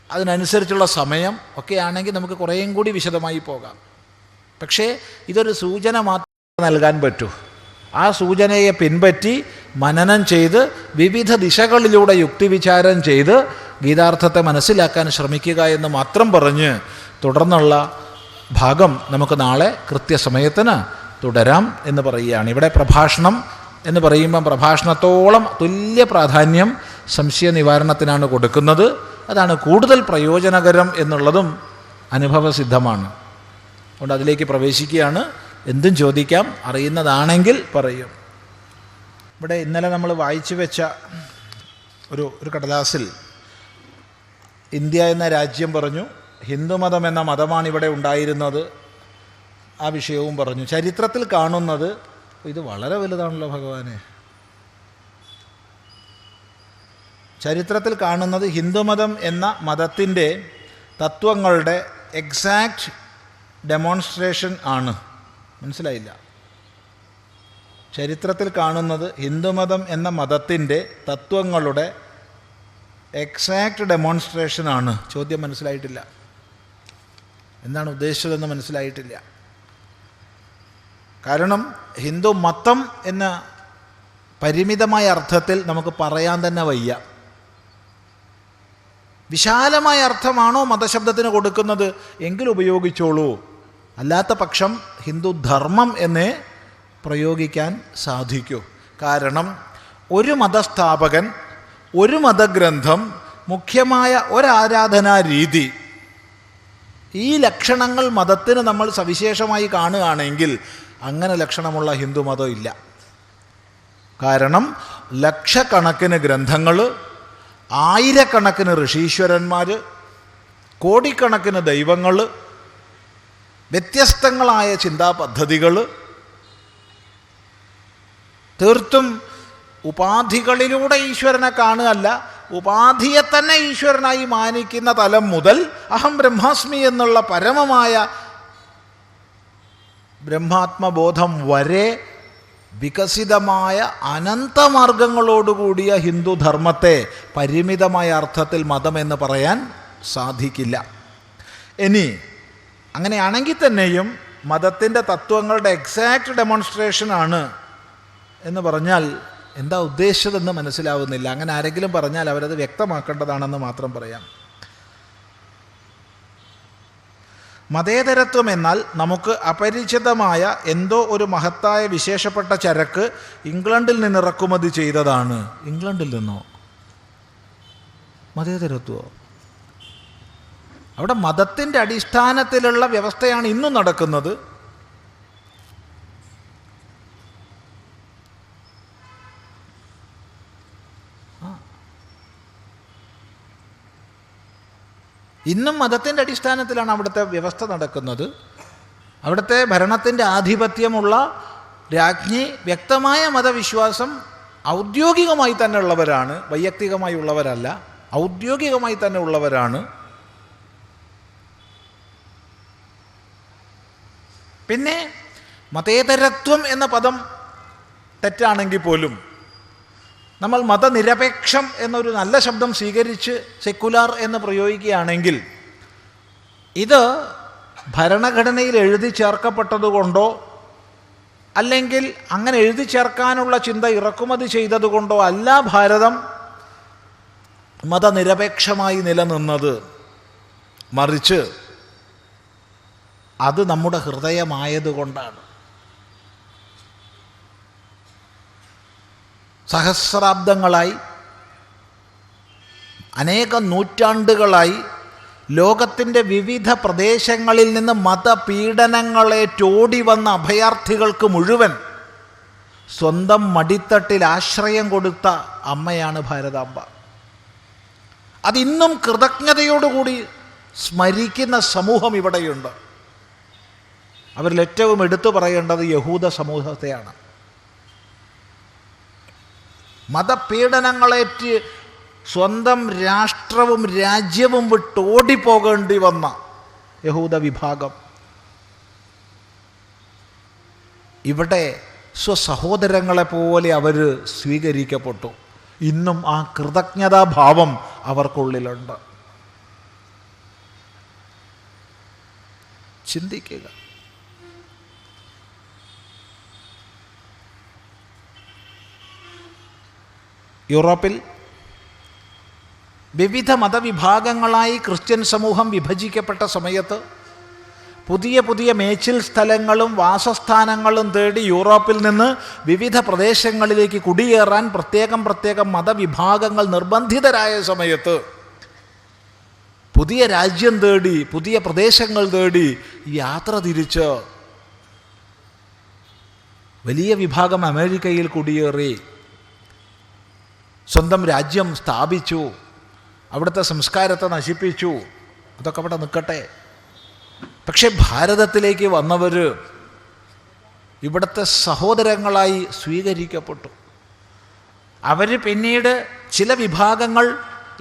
അതിനനുസരിച്ചുള്ള സമയം ഒക്കെ ആണെങ്കിൽ നമുക്ക് കുറേയും കൂടി വിശദമായി പോകാം. പക്ഷേ ഇതൊരു സൂചന മാത്രം നൽകാൻ പറ്റൂ. ആ സൂചനയെ പിൻപറ്റി മനനം ചെയ്ത് വിവിധ ദിശകളിലൂടെ യുക്തിവിചാരം ചെയ്ത് ഗീതാർത്ഥത്തെ മനസ്സിലാക്കാൻ ശ്രമിക്കുക എന്ന് മാത്രം പറഞ്ഞ് തുടർന്നുള്ള ഭാഗം നമുക്ക് നാളെ കൃത്യസമയത്തിന് തുടരാം എന്ന് പറയുകയാണ്. ഇവിടെ പ്രഭാഷണം എന്ന് പറയുമ്പം പ്രഭാഷണത്തോളം തുല്യ പ്രാധാന്യം സംശയ നിവാരണത്തിനാണ് കൊടുക്കുന്നത്. അതാണ് കൂടുതൽ പ്രയോജനകരം എന്നുള്ളതും അനുഭവസിദ്ധമാണ്. അതുകൊണ്ട് അതിലേക്ക് പ്രവേശിക്കുകയാണ്. എന്തും ചോദിക്കാം, അറിയുന്നതാണെങ്കിൽ പറയും. ഇവിടെ ഇന്നലെ നമ്മൾ വായിച്ചു വെച്ച ഒരു കടലാസിൽ ഇന്ത്യ എന്ന രാജ്യം പറഞ്ഞു, ഹിന്ദുമതം എന്ന മതമാണ് ഇവിടെ ഉണ്ടായിരുന്നത്, ആ വിഷയവും പറഞ്ഞു. ചരിത്രത്തിൽ കാണുന്നത്, ഇത് വളരെ വലുതാണല്ലോ ഭഗവാനെ, ചരിത്രത്തിൽ കാണുന്നത് ഹിന്ദുമതം എന്ന മതത്തിൻ്റെ തത്വങ്ങളുടെ എക്സാക്റ്റ് ഡെമോൺസ്ട്രേഷൻ ആണ്. മനസ്സിലായില്ല? ചരിത്രത്തിൽ കാണുന്നത് ഹിന്ദുമതം എന്ന മതത്തിൻ്റെ തത്വങ്ങളുടെ എക്സാക്റ്റ് ഡെമോൺസ്ട്രേഷനാണ്. ചോദ്യം മനസ്സിലായിട്ടില്ല, എന്താണ് ഉദ്ദേശിച്ചതെന്ന് മനസ്സിലായിട്ടില്ല. കാരണം ഹിന്ദു മതം എന്ന പരിമിതമായ അർത്ഥത്തിൽ നമുക്ക് പറയാൻ തന്നെ വയ്യ. വിശാലമായ അർത്ഥമാണോ മതശബ്ദത്തിന് കൊടുക്കുന്നത് എങ്കിൽ ഉപയോഗിച്ചോളൂ, അല്ലാത്ത പക്ഷം ഹിന്ദു ധർമ്മം എന്നേ പ്രയോഗിക്കാൻ സാധിക്കൂ. കാരണം ഒരു മതസ്ഥാപകൻ, ഒരു മതഗ്രന്ഥം, മുഖ്യമായ ഒരാരാധനാ രീതി, ഈ ലക്ഷണങ്ങൾ മതത്തിന് നമ്മൾ സവിശേഷമായി കാണുകയാണെങ്കിൽ അങ്ങനെ ലക്ഷണമുള്ള ഹിന്ദുമതം ഇല്ല. കാരണം ലക്ഷക്കണക്കിന് ഗ്രന്ഥങ്ങൾ, ആയിരക്കണക്കിന് ഋഷീശ്വരന്മാർ, കോടിക്കണക്കിന് ദൈവങ്ങൾ, വ്യത്യസ്തങ്ങളായ ചിന്താ പദ്ധതികൾ, തീർത്തും ഉപാധികളിലൂടെ ഈശ്വരനെ കാണുകയല്ല, ഉപാധിയെ തന്നെ ഈശ്വരനായി മാനിക്കുന്ന തലം മുതൽ അഹം ബ്രഹ്മാസ്മി എന്നുള്ള പരമമായ ബ്രഹ്മാത്മബോധം വരെ വികസിതമായ അനന്തമാർഗങ്ങളോടുകൂടിയ ഹിന്ദുധർമ്മത്തെ പരിമിതമായ അർത്ഥത്തിൽ മതമെന്ന് പറയാൻ സാധിക്കില്ല. ഇനി അങ്ങനെയാണെങ്കിൽ തന്നെയും മതത്തിൻ്റെ തത്വങ്ങളുടെ എക്സാക്റ്റ് ഡെമോൺസ്ട്രേഷനാണ് എന്ന് പറഞ്ഞാൽ എന്താ ഉദ്ദേശിച്ചതെന്ന് മനസ്സിലാവുന്നില്ല. അങ്ങനെ ആരെങ്കിലും പറഞ്ഞാൽ അവരത് വ്യക്തമാക്കേണ്ടതാണെന്ന് മാത്രം പറയാം. മതേതരത്വം എന്നാൽ നമുക്ക് അപരിചിതമായ എന്തോ ഒരു മഹത്തായ വിശേഷപ്പെട്ട ചരക്ക് ഇംഗ്ലണ്ടിൽ നിന്ന് ഇറക്കുമതി ചെയ്തതാണ്. ഇംഗ്ലണ്ടിൽ നിന്നോ? മതേതരത്വമോ? അവിടെ മതത്തിൻ്റെ അടിസ്ഥാനത്തിലുള്ള വ്യവസ്ഥയാണ് ഇന്നും നടക്കുന്നത്. ഇന്നും മതത്തിൻ്റെ അടിസ്ഥാനത്തിലാണ് അവിടുത്തെ വ്യവസ്ഥ നടക്കുന്നത്. അവിടുത്തെ ഭരണത്തിൻ്റെ ആധിപത്യമുള്ള രാജ്ഞി വ്യക്തമായ മതവിശ്വാസം ഔദ്യോഗികമായി തന്നെ ഉള്ളവരാണ്, വൈയക്തികമായി ഉള്ളവരല്ല, ഔദ്യോഗികമായി തന്നെ ഉള്ളവരാണ്. പിന്നെ മതേതരത്വം എന്ന പദം തെറ്റാണെങ്കിൽ പോലും നമ്മൾ മതനിരപേക്ഷം എന്നൊരു നല്ല ശബ്ദം സ്വീകരിച്ച് സെക്കുലാർ എന്ന് പ്രയോഗിക്കുകയാണെങ്കിൽ ഇത് ഭരണഘടനയിൽ എഴുതി ചേർക്കപ്പെട്ടതുകൊണ്ടോ അല്ലെങ്കിൽ അങ്ങനെ എഴുതി ചേർക്കാനുള്ള ചിന്ത ഇറക്കുമതി ചെയ്തതുകൊണ്ടോ അല്ല ഭാരതം മതനിരപേക്ഷമായി നിലനിന്നത്. മറിച്ച് അത് നമ്മുടെ ഹൃദയമായതുകൊണ്ടാണ്. സഹസ്രാബ്ദങ്ങളായി, അനേകം നൂറ്റാണ്ടുകളായി ലോകത്തിൻ്റെ വിവിധ പ്രദേശങ്ങളിൽ നിന്ന് മതപീഡനങ്ങളേറ്റോടി വന്ന അഭയാർത്ഥികൾക്ക് മുഴുവൻ സ്വന്തം മടിത്തട്ടിൽ ആശ്രയം കൊടുത്ത അമ്മയാണ് ഭാരതാംബ. അതിന്നും കൃതജ്ഞതയോടുകൂടി സ്മരിക്കുന്ന സമൂഹം ഇവിടെയുണ്ട്. അവരിൽ ഏറ്റവും എടുത്തു പറയേണ്ടത് യഹൂദ സമൂഹത്തെയാണ്. മതപീഡനങ്ങളേറ്റ് സ്വന്തം രാഷ്ട്രവും രാജ്യവും വിട്ടോടിപ്പോകേണ്ടി വന്ന യഹൂദ വിഭാഗം ഇവിടെ സ്വസഹോദരങ്ങളെപ്പോലെ അവർ സ്വീകരിക്കപ്പെട്ടു. ഇന്നും ആ കൃതജ്ഞതാഭാവം അവർക്കുള്ളിലുണ്ട്. ചിന്തിക്കുക. യൂറോപ്പിൽ വിവിധ മതവിഭാഗങ്ങളായി ക്രിസ്ത്യൻ സമൂഹം വിഭജിക്കപ്പെട്ട സമയത്ത് പുതിയ പുതിയ മേച്ചിൽ സ്ഥലങ്ങളും വാസസ്ഥാനങ്ങളും തേടി യൂറോപ്പിൽ നിന്ന് വിവിധ പ്രദേശങ്ങളിലേക്ക് കുടിയേറാൻ പ്രത്യേകം മതവിഭാഗങ്ങൾ നിർബന്ധിതരായ സമയത്ത് പുതിയ രാജ്യം തേടി പുതിയ പ്രദേശങ്ങൾ തേടി യാത്ര തിരിച്ച് വലിയ വിഭാഗം അമേരിക്കയിൽ കുടിയേറി സ്വന്തം രാജ്യം സ്ഥാപിച്ചു, അവിടുത്തെ സംസ്കാരത്തെ നശിപ്പിച്ചു. അതൊക്കെ അവിടെ നിൽക്കട്ടെ. പക്ഷേ ഭാരതത്തിലേക്ക് വന്നവർ ഇവിടുത്തെ സഹോദരങ്ങളായി സ്വീകരിക്കപ്പെട്ടു. അവർ പിന്നീട് ചില വിഭാഗങ്ങൾ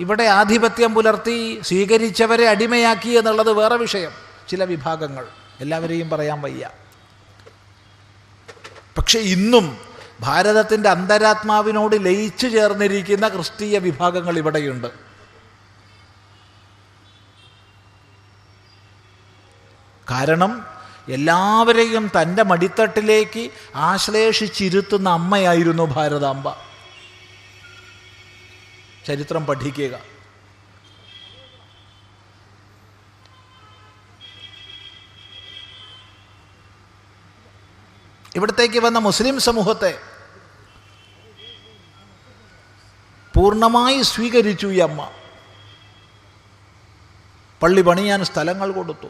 ഇവിടെ ആധിപത്യം പുലർത്തി സ്വീകരിച്ചവരെ അടിമയാക്കി എന്നുള്ളത് വേറെ വിഷയം. ചില വിഭാഗങ്ങൾ, എല്ലാവരെയും പറയാൻ വയ്യ. പക്ഷെ ഇന്നും ഭാരതത്തിൻ്റെ അന്തരാത്മാവിനോട് ലയിച്ചു ചേർന്നിരിക്കുന്ന ക്രിസ്തീയ വിഭാഗങ്ങൾ ഇവിടെയുണ്ട്. കാരണം എല്ലാവരെയും തൻ്റെ മടിത്തട്ടിലേക്ക് ആശ്ലേഷിച്ചിരുത്തുന്ന അമ്മയായിരുന്നു ഭാരതാംബ. ചരിത്രം പഠിക്കുക. ഇവിടത്തേക്ക് വന്ന മുസ്ലിം സമൂഹത്തെ പൂർണ്ണമായി സ്വീകരിച്ചു ഈ അമ്മ. പള്ളി പണിയാൻ സ്ഥലങ്ങൾ കൊടുത്തു,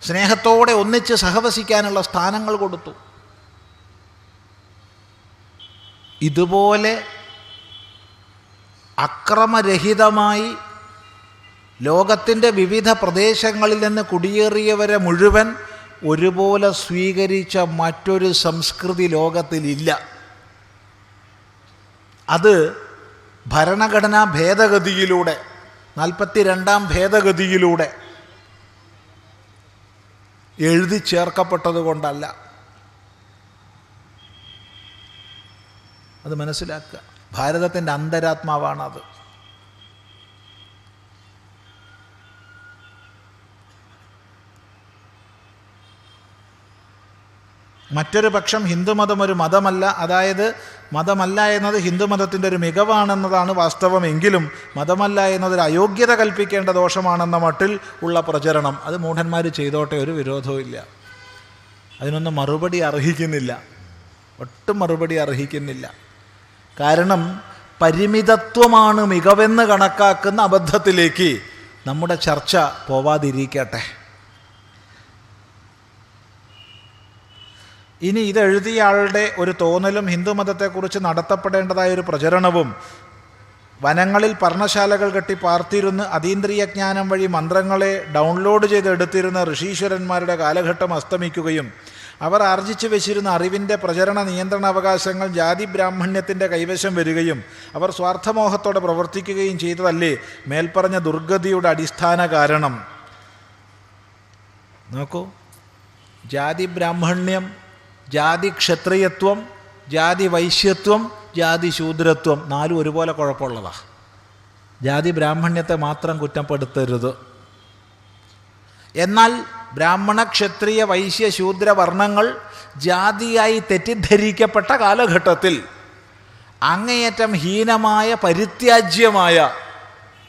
സ്നേഹത്തോടെ ഒന്നിച്ച് സഹവസിക്കാനുള്ള സ്ഥാനങ്ങൾ കൊടുത്തു. ഇതുപോലെ അക്രമരഹിതമായി ലോകത്തിൻ്റെ വിവിധ പ്രദേശങ്ങളിൽ നിന്ന് കുടിയേറിയവരെ മുഴുവൻ ഒരുപോലെ സ്വീകരിച്ച മറ്റൊരു സംസ്കൃതി ലോകത്തിലില്ല. അത് ഭരണഘടനാ ഭേദഗതിയിലൂടെ 42ാം ഭേദഗതിയിലൂടെ എഴുതി ചേർക്കപ്പെട്ടത് കൊണ്ടല്ല. അത് മനസ്സിലാക്കുക. ഭാരതത്തിൻ്റെ അന്തരാത്മാവാണത്. മറ്റൊരു പക്ഷം ഹിന്ദുമതം ഒരു മതമല്ല, അതായത് മതമല്ല എന്നത് ഹിന്ദുമതത്തിൻ്റെ ഒരു മികവാണെന്നതാണ് വാസ്തവമെങ്കിലും മതമല്ല എന്നതൊരു അയോഗ്യത കൽപ്പിക്കേണ്ട ദോഷമാണെന്ന മട്ടിൽ ഉള്ള പ്രചരണം, അത് മൂഢന്മാർ ചെയ്തോട്ടെ, ഒരു വിരോധവും ഇല്ല. അതിനൊന്നും മറുപടി അർഹിക്കുന്നില്ല, ഒട്ടും മറുപടി അർഹിക്കുന്നില്ല. കാരണം പരിമിതത്വമാണ് മികവെന്ന് കണക്കാക്കുന്ന അബദ്ധത്തിലേക്ക് നമ്മുടെ ചർച്ച പോവാതിരിക്കട്ടെ. ഇനി ഇതെഴുതിയ ആളുടെ ഒരു തോന്നലും ഹിന്ദുമതത്തെക്കുറിച്ച് നടത്തപ്പെടേണ്ടതായ ഒരു പ്രചരണവും വനങ്ങളിൽ പർണശാലകൾ കെട്ടി പാർത്തിരുന്ന് അതീന്ദ്രിയ ജ്ഞാനം വഴി മന്ത്രങ്ങളെ ഡൗൺലോഡ് ചെയ്ത് എടുത്തിരുന്ന ഋഷീശ്വരന്മാരുടെ കാലഘട്ടം അസ്തമിക്കുകയും അവർ ആർജിച്ചു വെച്ചിരുന്ന അറിവിൻ്റെ പ്രചരണ നിയന്ത്രണാവകാശങ്ങൾ ജാതി ബ്രാഹ്മണ്യത്തിൻ്റെ കൈവശം വരികയും അവർ സ്വാർത്ഥമോഹത്തോടെ പ്രവർത്തിക്കുകയും ചെയ്തതല്ലേ മേൽപ്പറഞ്ഞ ദുർഗതിയുടെ അടിസ്ഥാന കാരണം. നോക്കൂ, ജാതി ബ്രാഹ്മണ്യം, ജാതി ക്ഷത്രിയത്വം, ജാതി വൈശ്യത്വം, ജാതി ശൂദ്രത്വം, നാലും ഒരുപോലെ കുഴപ്പമുള്ളതാണ്. ജാതി ബ്രാഹ്മണ്യത്തെ മാത്രം കുറ്റപ്പെടുത്തരുത്. എന്നാൽ ബ്രാഹ്മണ ക്ഷത്രിയ വൈശ്യ ശൂദ്ര വർണ്ണങ്ങൾ ജാതിയായി തെറ്റിദ്ധരിക്കപ്പെട്ട കാലഘട്ടത്തിൽ അങ്ങേയറ്റം ഹീനമായ പരിത്യാജ്യമായ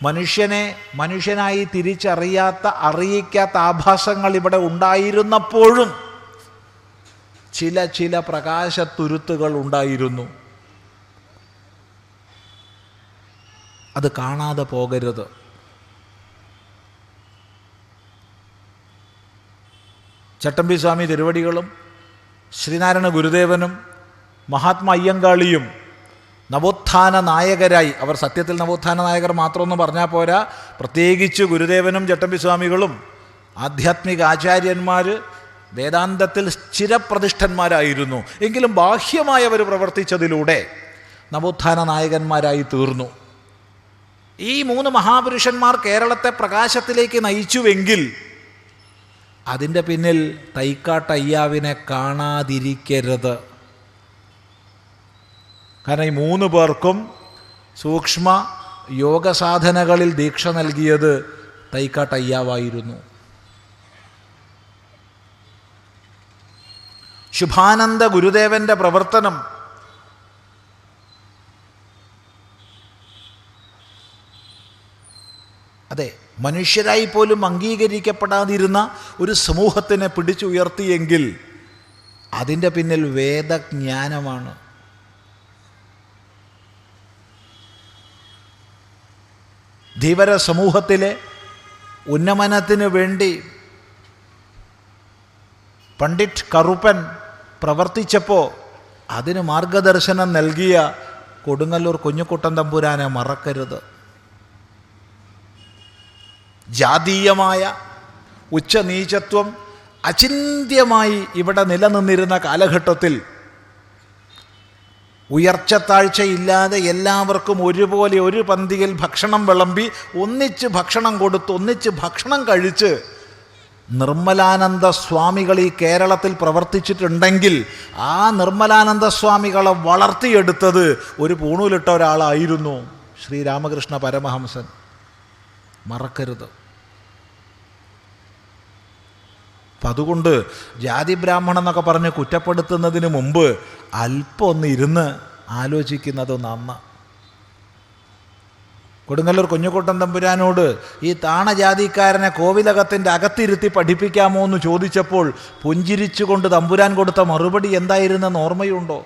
മനുഷ്യനെ മനുഷ്യനായി തിരിച്ചറിയാത്ത അറിയിക്കാത്ത ആഭാസങ്ങൾ ഇവിടെ ഉണ്ടായിരുന്നപ്പോഴും ചില പ്രകാശത്തുരുത്തുകൾ ഉണ്ടായിരുന്നു. അത് കാണാതെ പോകരുത്. ചട്ടമ്പി സ്വാമി തിരുവടികളും ശ്രീനാരായണ ഗുരുദേവനും മഹാത്മാ അയ്യങ്കാളിയും നവോത്ഥാന നായകരായി, അവർ സത്യത്തിൽ നവോത്ഥാന നായകർ മാത്രമൊന്നും പറഞ്ഞാൽ പോരാ, പ്രത്യേകിച്ച് ഗുരുദേവനും ചട്ടമ്പി സ്വാമികളും ആധ്യാത്മിക ആചാര്യന്മാർ, വേദാന്തത്തിൽ സ്ഥിരപ്രതിഷ്ഠന്മാരായിരുന്നു. എങ്കിലും ബാഹ്യമായി അവർ പ്രവർത്തിച്ചതിലൂടെ നവോത്ഥാന നായകന്മാരായി തീർന്നു. ഈ 3 മഹാപുരുഷന്മാർ കേരളത്തെ പ്രകാശത്തിലേക്ക് നയിച്ചുവെങ്കിൽ അതിൻ്റെ പിന്നിൽ തൈക്കാട്ടയ്യാവിനെ കാണാതിരിക്കരുത്. കാരണം ഈ 3 പേർക്കും സൂക്ഷ്മ യോഗസാധനകളിൽ ദീക്ഷ നൽകിയത് തൈക്കാട്ടയ്യാവായിരുന്നു. ശുഭാനന്ദ ഗുരുദേവൻ്റെ പ്രവർത്തനം അതെ, മനുഷ്യരായി പോലും അംഗീകരിക്കപ്പെടാതിരുന്ന ഒരു സമൂഹത്തിനെ പിടിച്ചുയർത്തിയെങ്കിൽ അതിൻ്റെ പിന്നിൽ വേദജ്ഞാനമാണ്. ധീവര സമൂഹത്തിലെ ഉന്നമനത്തിന് വേണ്ടി പണ്ഡിറ്റ് കറുപ്പൻ പ്രവർത്തിച്ചപ്പോൾ അതിന് മാർഗദർശനം നൽകിയ കൊടുങ്ങല്ലൂർ കുഞ്ഞുകുട്ടൻ തമ്പുരാനെ മറക്കരുത്. ജാതീയമായ ഉച്ചനീചത്വം അചിന്ത്യമായി ഇവിടെ നിലനിന്നിരുന്ന കാലഘട്ടത്തിൽ ഉയർച്ച താഴ്ചയില്ലാതെ എല്ലാവർക്കും ഒരുപോലെ ഒരു പന്തിയിൽ ഭക്ഷണം വിളമ്പി ഒന്നിച്ച് ഭക്ഷണം കൊടുത്ത് ഒന്നിച്ച് ഭക്ഷണം കഴിച്ച് നിർമ്മലാനന്ദ സ്വാമികൾ ഈ കേരളത്തിൽ പ്രവർത്തിച്ചിട്ടുണ്ടെങ്കിൽ ആ നിർമ്മലാനന്ദ സ്വാമികളെ വളർത്തിയെടുത്തത് ഒരു പൂണൂലിട്ട ഒരാളായിരുന്നു ശ്രീരാമകൃഷ്ണ പരമഹംസൻ. മറക്കരുത്. അപ്പം അതുകൊണ്ട് ജാതി ബ്രാഹ്മണൻ എന്നൊക്കെ പറഞ്ഞ് കുറ്റപ്പെടുത്തുന്നതിന് മുമ്പ് അല്പം ഒന്ന് ഇരുന്ന് ആലോചിക്കുന്നത് നന്ന. കൊടുങ്ങല്ലൂർ കുഞ്ഞുകുട്ടൻ തമ്പുരാനോട് ഈ താണജാതിക്കാരനെ കോവിലകത്തിൻ്റെ അകത്തിരുത്തി പഠിപ്പിക്കാമോ എന്ന് ചോദിച്ചപ്പോൾ പുഞ്ചിരിച്ചുകൊണ്ട് തമ്പുരാൻ കൊടുത്ത മറുപടി എന്തായിരുന്നെന്ന് ഓർമ്മയുണ്ടോ?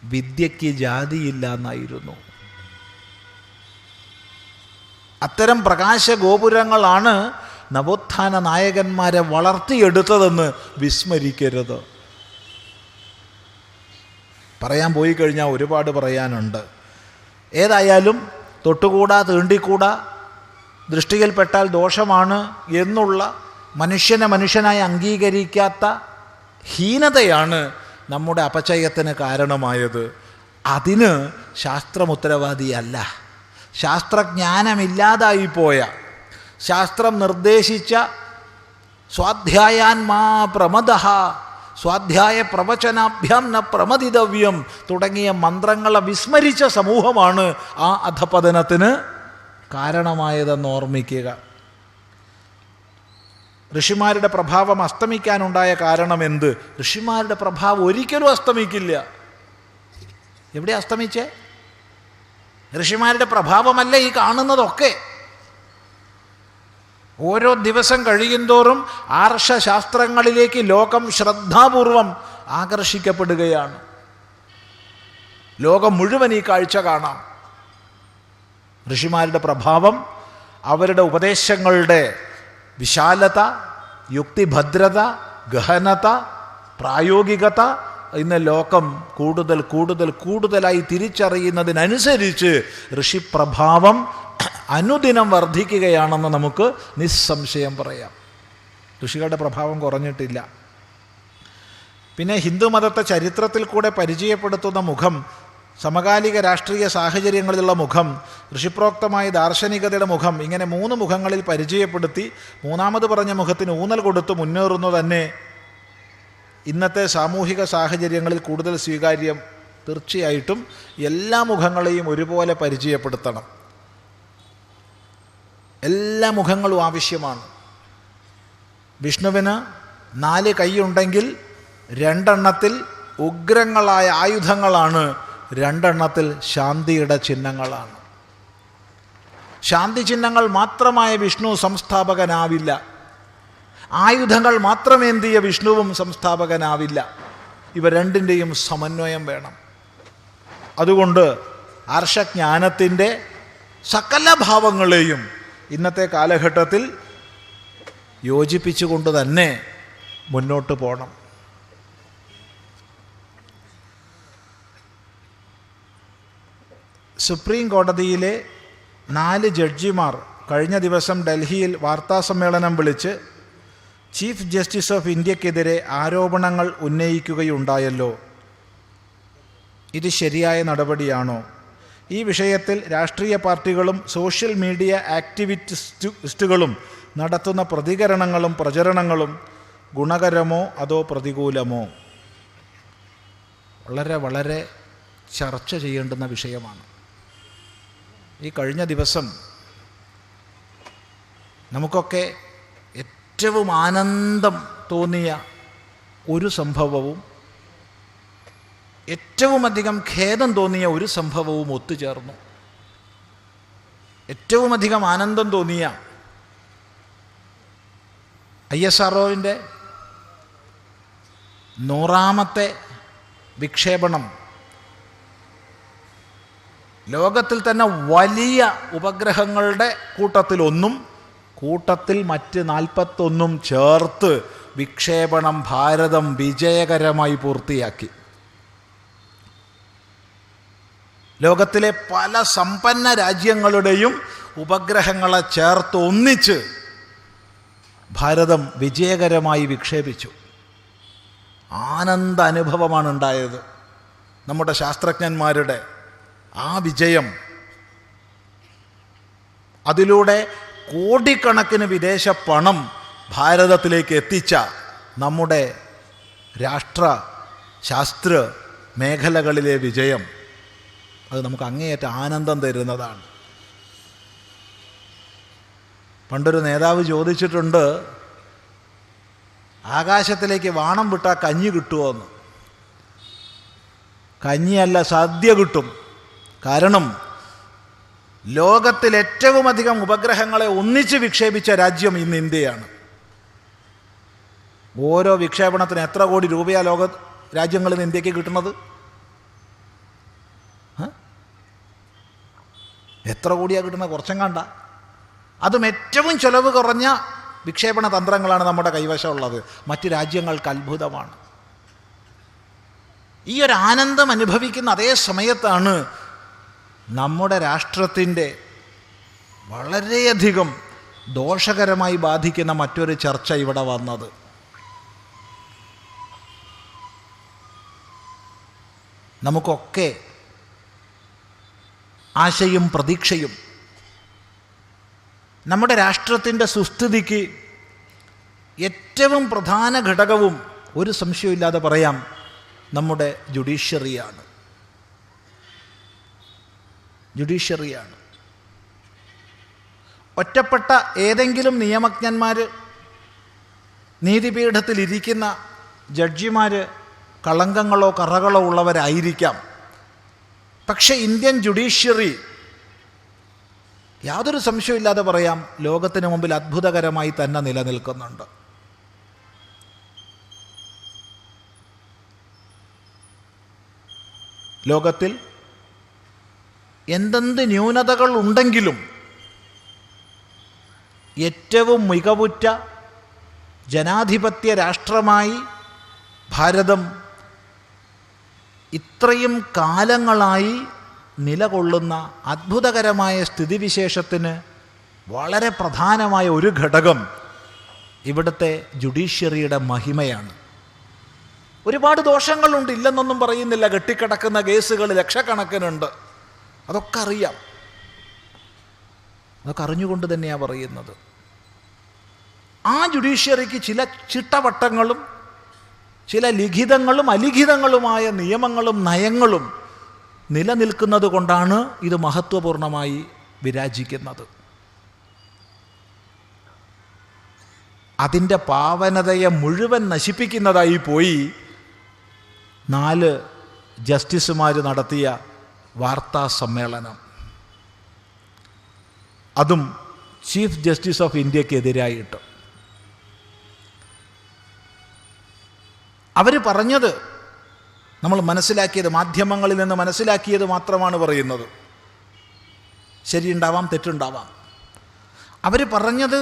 വിദ്യയ്ക്ക് ജാതിയില്ല എന്നായിരുന്നു. അത്തരം പ്രകാശഗോപുരങ്ങളാണ് നവോത്ഥാന നായകന്മാരെ വളർത്തിയെടുത്തതെന്ന് വിസ്മരിക്കരുത്. പറയാൻ പോയി കഴിഞ്ഞാൽ ഒരുപാട് പറയാനുണ്ട്. ഏതായാലും തൊട്ടുകൂടാ തീണ്ടിക്കൂടാ, ദൃഷ്ടിയിൽപ്പെട്ടാൽ ദോഷമാണ് എന്നുള്ള മനുഷ്യനെ മനുഷ്യനായി അംഗീകരിക്കാത്ത ഹീനതയാണ് നമ്മുടെ അപചയത്തിന് കാരണമായത്. അതിന് ശാസ്ത്രം ഉത്തരവാദിയല്ല. ശാസ്ത്രജ്ഞാനമില്ലാതായിപ്പോയ, ശാസ്ത്രം നിർദ്ദേശിച്ച സ്വാധ്യായാൻ മാ പ്രമദഃ, സ്വാധ്യായ പ്രവചനാഭ്യാം ന പ്രമദിതവ്യം തുടങ്ങിയ മന്ത്രങ്ങളെ വിസ്മരിച്ച സമൂഹമാണ് ആ അധപതനത്തിന് കാരണമായതെന്ന് ഓർമ്മിക്കുക. ഋഷിമാരുടെ പ്രഭാവം അസ്തമിക്കാനുണ്ടായ കാരണം എന്ത്? ഋഷിമാരുടെ പ്രഭാവം ഒരിക്കലും അസ്തമിക്കില്ല. എവിടെ അസ്തമിച്ചേ? ഋഷിമാരുടെ പ്രഭാവമല്ല ഈ കാണുന്നതൊക്കെ. ഓരോ ദിവസം കഴിയുന്തോറും ആർഷശാസ്ത്രങ്ങളിലേക്ക് ലോകം ശ്രദ്ധാപൂർവം ആകർഷിക്കപ്പെടുകയാണ്. ലോകം മുഴുവൻ ഈ കാഴ്ച കാണാം. ഋഷിമാരുടെ പ്രഭാവം, അവരുടെ ഉപദേശങ്ങളുടെ വിശാലത, യുക്തിഭദ്രത, ഗഹനത, പ്രായോഗികത ഇന്ന് ലോകം കൂടുതൽ കൂടുതൽ കൂടുതലായി തിരിച്ചറിയുന്നതിനനുസരിച്ച് ഋഷിപ്രഭാവം അനുദിനം വർദ്ധിക്കുകയാണെന്ന് നമുക്ക് നിസ്സംശയം പറയാം. ഋഷികളുടെ പ്രഭാവം കുറഞ്ഞിട്ടില്ല. പിന്നെ ഹിന്ദുമതത്തെ ചരിത്രത്തിൽ കൂടെ പരിചയപ്പെടുത്തുന്ന മുഖം, സമകാലിക രാഷ്ട്രീയ സാഹചര്യങ്ങളിലുള്ള മുഖം, ഋഷിപ്രോക്തമായ ദാർശനികതയുടെ മുഖം, ഇങ്ങനെ 3 മുഖങ്ങളിൽ പരിചയപ്പെടുത്തി മൂന്നാമത് പറഞ്ഞ മുഖത്തിന് ഊന്നൽ കൊടുത്ത് മുന്നേറുന്നു തന്നെ ഇന്നത്തെ സാമൂഹിക സാഹചര്യങ്ങളിൽ കൂടുതൽ സ്വീകാര്യം. തീർച്ചയായിട്ടും എല്ലാ മുഖങ്ങളെയും ഒരുപോലെ പരിചയപ്പെടുത്തണം. എല്ലാ മുഖങ്ങളും ആവശ്യമാണ്. വിഷ്ണുവിന് 4 കൈയുണ്ടെങ്കിൽ 2 എണ്ണത്തിൽ ഉഗ്രങ്ങളായ ആയുധങ്ങളാണ്, 2 എണ്ണത്തിൽ ശാന്തിയുടെ ചിഹ്നങ്ങളാണ്. ശാന്തി ചിഹ്നങ്ങൾ മാത്രമായ വിഷ്ണു സംസ്ഥാപകനാവില്ല. ആയുധങ്ങൾ മാത്രമേന്തിയ വിഷ്ണുവും സംസ്ഥാപകനാവില്ല. ഇവ രണ്ടിൻ്റെയും സമന്വയം വേണം. അതുകൊണ്ട് ആർഷജ്ഞാനത്തിൻ്റെ സകല ഭാവങ്ങളെയും ഇന്നത്തെ കാലഘട്ടത്തിൽ യോജിപ്പിച്ചുകൊണ്ട് തന്നെ മുന്നോട്ട് പോകണം. സുപ്രീം കോടതിയിലെ 4 ജഡ്ജിമാർ കഴിഞ്ഞ ദിവസം ഡൽഹിയിൽ വാർത്താസമ്മേളനം വിളിച്ച് ചീഫ് ജസ്റ്റിസ് ഓഫ് ഇന്ത്യക്കെതിരെ ആരോപണങ്ങൾ ഉന്നയിക്കുകയുണ്ടായല്ലോ. ഇത് ശരിയായ നടപടിയാണോ? ഈ വിഷയത്തിൽ രാഷ്ട്രീയ പാർട്ടികളും സോഷ്യൽ മീഡിയ ആക്ടിവിസ്റ്റുകളും നടത്തുന്ന പ്രതികരണങ്ങളും പ്രചരണങ്ങളും ഗുണകരമോ അതോ പ്രതികൂലമോ? വളരെ വളരെ ചർച്ച ചെയ്യേണ്ടുന്ന വിഷയമാണ്. ഈ കഴിഞ്ഞ ദിവസം നമുക്കൊക്കെ ഏറ്റവും ആനന്ദം തോന്നിയ ഒരു സംഭവവും ഏറ്റവും അധികം ഖേദം തോന്നിയ ഒരു സംഭവവും ഒത്തുചേർന്നു. ഏറ്റവും അധികം ആനന്ദം തോന്നിയ ISROവിൻ്റെ 100ാമത്തെ വിക്ഷേപണം ലോകത്തിൽ തന്നെ വലിയ ഉപഗ്രഹങ്ങളുടെ കൂട്ടത്തിൽ മറ്റ് 41 ചേർത്ത് വിക്ഷേപണം ഭാരതം വിജയകരമായി പൂർത്തിയാക്കി. ലോകത്തിലെ പല സമ്പന്ന രാജ്യങ്ങളുടെയും ഉപഗ്രഹങ്ങളെ ചേർത്ത് ഒന്നിച്ച് ഭാരതം വിജയകരമായി വിക്ഷേപിച്ചു. ആനന്ദ അനുഭവമാണ് ഉണ്ടായത്. നമ്മുടെ ശാസ്ത്രജ്ഞന്മാരുടെ ആ വിജയം, അതിലൂടെ കോടിക്കണക്കിന് വിദേശ പണം ഭാരതത്തിലേക്ക് എത്തിച്ച നമ്മുടെ ശാസ്ത്ര മേഖലകളിലെ വിജയം, അത് നമുക്ക് അങ്ങേയറ്റ ആനന്ദം തരുന്നതാണ്. പണ്ടൊരു നേതാവ് ചോദിച്ചിട്ടുണ്ട്, ആകാശത്തിലേക്ക് വാണം വിട്ടാൽ കഞ്ഞി കിട്ടുമോ എന്ന്. കഞ്ഞിയല്ല, സദ്യ കിട്ടും. കാരണം ലോകത്തിൽ ഏറ്റവും അധികം ഉപഗ്രഹങ്ങളെ ഒന്നിച്ച് വിക്ഷേപിച്ച രാജ്യം ഇന്ന് ഇന്ത്യയാണ്. ഓരോ വിക്ഷേപണത്തിന് എത്ര കോടി രൂപയാണ് ലോക രാജ്യങ്ങളിൽ നിന്ന് ഇന്ത്യക്ക് കിട്ടുന്നത്? എത്ര കോടിയാണ് കിട്ടുന്നത്? കുറച്ചും കണ്ട. അതും ഏറ്റവും ചെലവ് കുറഞ്ഞ വിക്ഷേപണ തന്ത്രങ്ങളാണ് നമ്മുടെ കൈവശമുള്ളത്. മറ്റ് രാജ്യങ്ങൾക്ക് അത്ഭുതമാണ്. ഈ ഒരു ആനന്ദം അനുഭവിക്കുന്ന അതേ സമയത്താണ് നമ്മുടെ രാഷ്ട്രത്തിൻ്റെ വളരെയധികം ദോഷകരമായി ബാധിക്കുന്ന മറ്റൊരു ചർച്ച ഇവിടെ വന്നത്. നമുക്കൊക്കെ ആശയും പ്രതീക്ഷയും നമ്മുടെ രാഷ്ട്രത്തിൻ്റെ സുസ്ഥിതിക്ക് ഏറ്റവും പ്രധാന ഘടകവും ഒരു സംശയമില്ലാതെ പറയാം നമ്മുടെ ജുഡീഷ്യറിയാണ്. ഒറ്റപ്പെട്ട ഏതെങ്കിലും നിയമജ്ഞന്മാർ, നീതിപീഠത്തിലിരിക്കുന്ന ജഡ്ജിമാർ കളങ്കങ്ങളോ കറകളോ ഉള്ളവരായിരിക്കാം. പക്ഷേ ഇന്ത്യൻ ജുഡീഷ്യറി യാതൊരു സംശയമില്ലാതെ പറയാം ലോകത്തിന് മുമ്പിൽ അത്ഭുതകരമായി തന്നെ നിലനിൽക്കുന്നുണ്ട്. ലോകത്തിൽ എന്തെന്ത് ന്യൂനതകൾ ഉണ്ടെങ്കിലും ഏറ്റവും മികവുറ്റ ജനാധിപത്യ രാഷ്ട്രമായി ഭാരതം ഇത്രയും കാലങ്ങളായി നിലകൊള്ളുന്ന അത്ഭുതകരമായ സ്ഥിതിവിശേഷത്തിന് വളരെ പ്രധാനമായ ഒരു ഘടകം ഇവിടുത്തെ ജുഡീഷ്യറിയുടെ മഹിമയാണ്. ഒരുപാട് ദോഷങ്ങളുണ്ട്, ഇല്ലെന്നൊന്നും പറയുന്നില്ല. കെട്ടിക്കിടക്കുന്ന കേസുകൾ ലക്ഷക്കണക്കിനുണ്ട്. അതൊക്കെ അറിയാം. അതൊക്കെ അറിഞ്ഞുകൊണ്ട് തന്നെയാണ് പറയുന്നത്. ആ ജുഡീഷ്യറിക്ക് ചില ചിട്ടവട്ടങ്ങളും ചില ലിഖിതങ്ങളും അലിഖിതങ്ങളുമായ നിയമങ്ങളും നയങ്ങളും നിലനിൽക്കുന്നത് കൊണ്ടാണ് ഇത് മഹത്വപൂർണമായി വിരാജിക്കുന്നത്. അതിൻ്റെ പാവനതയെ മുഴുവൻ നശിപ്പിക്കുന്നതായി പോയി 4 ജസ്റ്റിസുമാർ നടത്തിയ വാർത്താ സമ്മേളനം. അതും ചീഫ് ജസ്റ്റിസ് ഓഫ് ഇന്ത്യക്കെതിരായിട്ട്. അവർ പറഞ്ഞത് നമ്മൾ മനസ്സിലാക്കിയത്, മാധ്യമങ്ങളിൽ നിന്ന് മനസ്സിലാക്കിയത് മാത്രമാണ് പറയുന്നത്. ശരിയുണ്ടാവാം, തെറ്റുണ്ടാവാം. അവർ പറഞ്ഞത്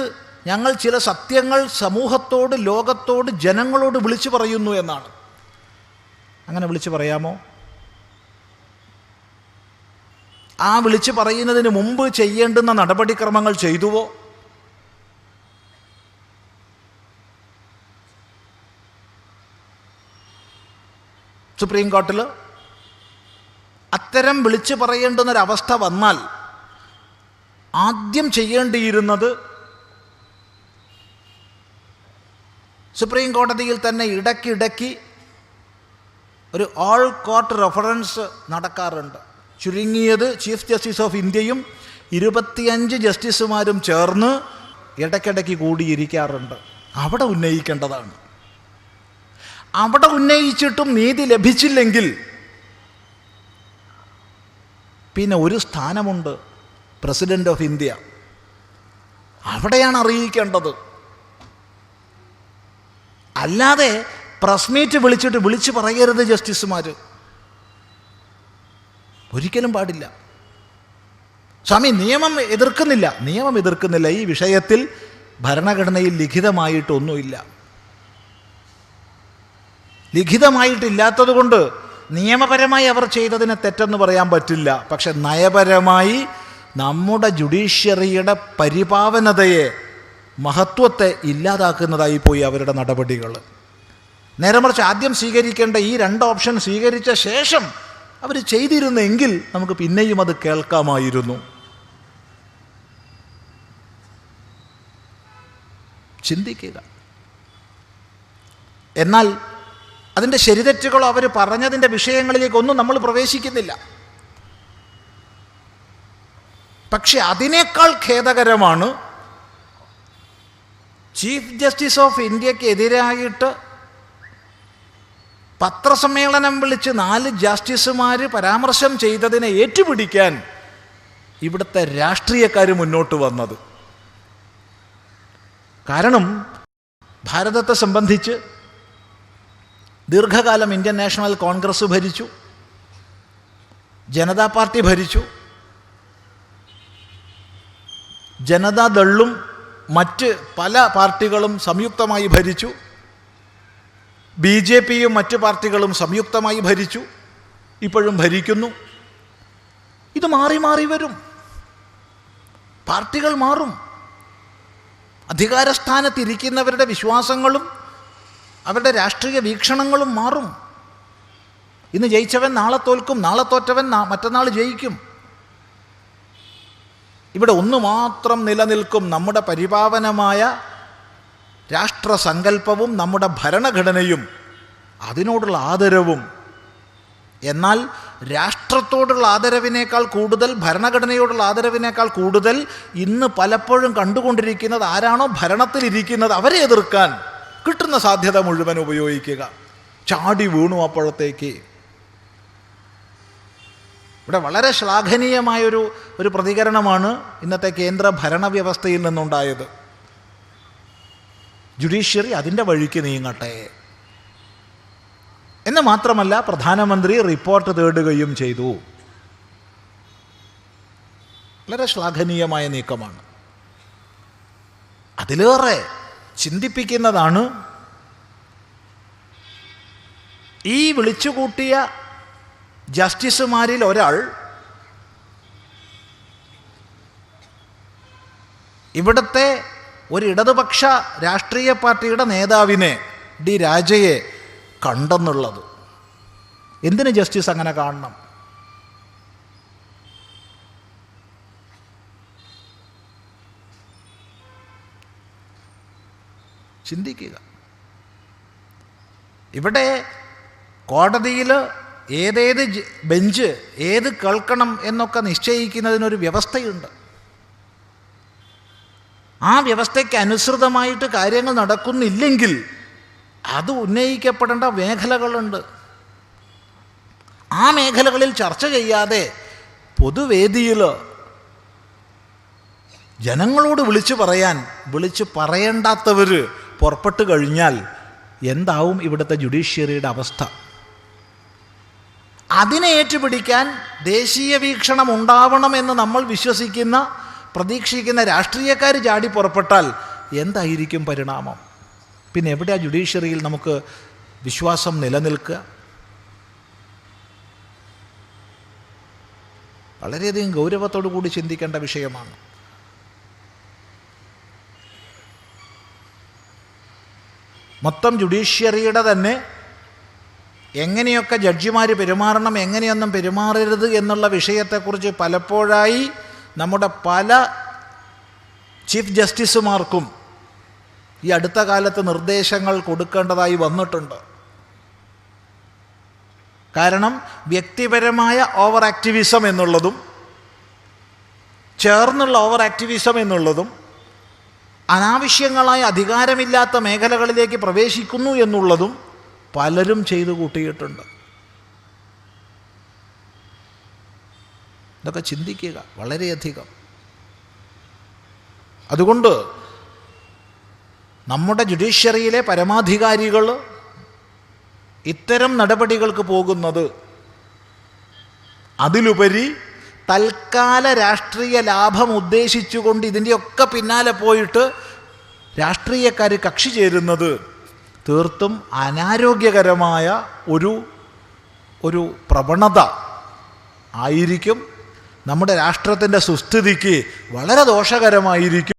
ഞങ്ങൾ ചില സത്യങ്ങൾ സമൂഹത്തോട്, ലോകത്തോട്, ജനങ്ങളോട് വിളിച്ചു പറയുന്നു എന്നാണ്. അങ്ങനെ വിളിച്ചു പറയാമോ? ആ വിളിച്ചു പറയുന്നതിന് മുമ്പ് ചെയ്യേണ്ടുന്ന നടപടിക്രമങ്ങൾ ചെയ്തുവോ? സുപ്രീം കോർട്ടിൽ അത്തരം വിളിച്ചു പറയേണ്ടുന്നൊരവസ്ഥ വന്നാൽ ആദ്യം ചെയ്യേണ്ടിയിരുന്നത് സുപ്രീം കോടതിയിൽ തന്നെ ഇടയ്ക്കിടയ്ക്ക് ഒരു ഓൾ കോർട്ട് റെഫറൻസ് നടക്കാറുണ്ട്. ചുരുങ്ങിയത് ചീഫ് ജസ്റ്റിസ് ഓഫ് ഇന്ത്യയും 25 ജസ്റ്റിസുമാരും ചേർന്ന് ഇടയ്ക്കിടയ്ക്ക് കൂടിയിരിക്കാറുണ്ട്. അവിടെ ഉന്നയിക്കേണ്ടതാണ്. അവിടെ ഉന്നയിച്ചിട്ടും നീതി ലഭിച്ചില്ലെങ്കിൽ പിന്നെ ഒരു സ്ഥാനമുണ്ട്, പ്രസിഡൻ്റ് ഓഫ് ഇന്ത്യ. അവിടെയാണ് അറിയിക്കേണ്ടത്. അല്ലാതെ പ്രസ് മീറ്റ് വിളിച്ച് പറയരുത് ജസ്റ്റിസുമാർ. ഒരിക്കലും പാടില്ല. സ്വാമി നിയമം എതിർക്കുന്നില്ല. ഈ വിഷയത്തിൽ ഭരണഘടനയിൽ ലിഖിതമായിട്ടൊന്നുമില്ല. ലിഖിതമായിട്ടില്ലാത്തത് കൊണ്ട് നിയമപരമായി അവർ ചെയ്തതിനെ തെറ്റെന്ന് പറയാൻ പറ്റില്ല. പക്ഷെ നയപരമായി നമ്മുടെ ജുഡീഷ്യറിയുടെ പരിപാവനതയെ, മഹത്വത്തെ ഇല്ലാതാക്കുന്നതായി പോയി അവരുടെ നടപടികൾ. നേരെ മറിച്ച് ആദ്യം സ്വീകരിക്കേണ്ട ഈ 2 ഓപ്ഷൻ സ്വീകരിച്ച ശേഷം അവർ ചെയ്തിരുന്നെങ്കിൽ നമുക്ക് പിന്നെയും അത് കേൾക്കാമായിരുന്നു. ചിന്തിക്കുക. എന്നാൽ അതിൻ്റെ ശരിതെറ്റുകളോ അവർ പറഞ്ഞതിൻ്റെ വിഷയങ്ങളിലേക്കൊന്നും നമ്മൾ പ്രവേശിക്കുന്നില്ല. പക്ഷെ അതിനേക്കാൾ ഖേദകരമാണ് ചീഫ് ജസ്റ്റിസ് ഓഫ് ഇന്ത്യക്കെതിരായിട്ട് പത്രസമ്മേളനം വിളിച്ച് 4 ജസ്റ്റിസുമാർ പരാമർശം ചെയ്തതിനെ ഏറ്റുപിടിക്കാൻ ഇവിടുത്തെ രാഷ്ട്രീയക്കാർ മുന്നോട്ട് വന്നത്. കാരണം ഭാരതത്തെ സംബന്ധിച്ച് ദീർഘകാലം ഇന്ത്യൻ നാഷണൽ കോൺഗ്രസ് ഭരിച്ചു, ജനതാ പാർട്ടി ഭരിച്ചു, ജനതാദളും മറ്റ് പല പാർട്ടികളും സംയുക്തമായി ഭരിച്ചു, BJPയും മറ്റ് പാർട്ടികളും സംയുക്തമായി ഭരിച്ചു, ഇപ്പോഴും ഭരിക്കുന്നു. ഇത് മാറി മാറി വരും. പാർട്ടികൾ മാറും. അധികാരസ്ഥാനത്തിരിക്കുന്നവരുടെ വിശ്വാസങ്ങളും അവരുടെ രാഷ്ട്രീയ വീക്ഷണങ്ങളും മാറും. ഇന്ന് ജയിച്ചവൻ നാളെ തോൽക്കും, നാളെ തോറ്റവൻ മറ്റന്നാൾ ജയിക്കും. ഇവിടെ ഒന്ന് മാത്രം നിലനിൽക്കും: നമ്മുടെ പരിപാവനമായ രാഷ്ട്രസങ്കല്പവും നമ്മുടെ ഭരണഘടനയും അതിനോടുള്ള ആദരവും. എന്നാൽ രാഷ്ട്രത്തോടുള്ള ആദരവിനേക്കാൾ കൂടുതൽ, ഭരണഘടനയോടുള്ള ആദരവിനേക്കാൾ കൂടുതൽ ഇന്ന് പലപ്പോഴും കണ്ടുകൊണ്ടിരിക്കുന്നത് ആരാണോ ഭരണത്തിലിരിക്കുന്നത് അവരെ എതിർക്കാൻ കിട്ടുന്ന സാധ്യത മുഴുവൻ ഉപയോഗിക്കുക. ചാടി വീണു അപ്പോഴത്തേക്ക്. ഇവിടെ വളരെ ശ്ലാഘനീയമായൊരു പ്രതികരണമാണ് ഇന്നത്തെ കേന്ദ്ര ഭരണവ്യവസ്ഥയിൽ നിന്നുണ്ടായത്. ജുഡീഷ്യറി അതിൻ്റെ വഴിക്ക് നീങ്ങട്ടെ എന്ന് മാത്രമല്ല, പ്രധാനമന്ത്രി റിപ്പോർട്ട് തേടുകയും ചെയ്തു. വളരെ ശ്ലാഘനീയമായ നീക്കമാണ്. അതിലേറെ ചിന്തിപ്പിക്കുന്നതാണ് ഈ വിളിച്ചുകൂട്ടിയ ജസ്റ്റിസുമാരിൽ ഒരാൾ ഇവിടുത്തെ ഒരു ഇടതുപക്ഷ രാഷ്ട്രീയ പാർട്ടിയുടെ നേതാവിനെ, ഡി രാജയെ കണ്ടെന്നുള്ളത്. എന്തിന് ജസ്റ്റിസ് അങ്ങനെ കാണണം? ചിന്തിക്കുക. ഇവിടെ കോടതിയിൽ ഏതേത് ബെഞ്ച് ഏത് കേൾക്കണം എന്നൊക്കെ നിശ്ചയിക്കുന്നതിനൊരു വ്യവസ്ഥയുണ്ട്. ആ വ്യവസ്ഥയ്ക്ക് അനുസൃതമായിട്ട് കാര്യങ്ങൾ നടക്കുന്നില്ലെങ്കിൽ അത് ഉന്നയിക്കപ്പെടേണ്ട മേഖലകളുണ്ട്. ആ മേഖലകളിൽ ചർച്ച ചെയ്യാതെ പൊതുവേദിയിൽ ജനങ്ങളോട് വിളിച്ചു പറയേണ്ടാത്തവർ പുറപ്പെട്ടു കഴിഞ്ഞാൽ എന്താവും ഇവിടുത്തെ ജുഡീഷ്യറിയുടെ അവസ്ഥ? അതിനെ ഏറ്റുപിടിക്കാൻ ദേശീയ വീക്ഷണം ഉണ്ടാവണമെന്ന് നമ്മൾ വിശ്വസിക്കുന്ന, പ്രതീക്ഷിക്കുന്ന രാഷ്ട്രീയക്കാർ ചാടി പുറപ്പെട്ടാൽ എന്തായിരിക്കും പരിണാമം? പിന്നെ എവിടെയാ ജുഡീഷ്യറിയിൽ നമുക്ക് വിശ്വാസം നിലനിൽക്കുക? വളരെയധികം ഗൗരവത്തോടു കൂടി ചിന്തിക്കേണ്ട വിഷയമാണ്. മൊത്തം ജുഡീഷ്യറിയുടെ തന്നെ എങ്ങനെയൊക്കെ ജഡ്ജിമാർ പെരുമാറണം, എങ്ങനെയൊന്നും പെരുമാറരുത് എന്നുള്ള വിഷയത്തെക്കുറിച്ച് പലപ്പോഴായി നമ്മുടെ പല ചീഫ് ജസ്റ്റിസുമാർക്കും ഈ അടുത്ത കാലത്ത് നിർദ്ദേശങ്ങൾ കൊടുക്കേണ്ടതായി വന്നിട്ടുണ്ട്. കാരണം വ്യക്തിപരമായ ഓവർ ആക്ടിവിസം എന്നുള്ളതും ചേർന്നുള്ള ഓവർ ആക്ടിവിസം എന്നുള്ളതും അനാവശ്യങ്ങളായ അധികാരമില്ലാത്ത മേഖലകളിലേക്ക് പ്രവേശിക്കുന്നു എന്നുള്ളതും പലരും ചെയ്തു കൂട്ടിയിട്ടുണ്ട്. ഇതൊക്കെ ചിന്തിക്കുക വളരെയധികം. അതുകൊണ്ട് നമ്മുടെ ജുഡീഷ്യറിയിലെ പരമാധികാരികൾ ഇത്തരം നടപടികൾക്ക് പോകുന്നത് അതിലുപരി തൽക്കാല രാഷ്ട്രീയ ലാഭം ഉദ്ദേശിച്ചുകൊണ്ട് ഇതിൻ്റെയൊക്കെ പിന്നാലെ പോയിട്ട് രാഷ്ട്രീയക്കാർ കക്ഷി ചേരുന്നത് തീർത്തും അനാരോഗ്യകരമായ ഒരു പ്രവണത ആയിരിക്കും. നമ്മുടെ രാഷ്ട്രത്തിൻ്റെ സുസ്ഥിതിക്ക് വളരെ ദോഷകരമായിരിക്കും.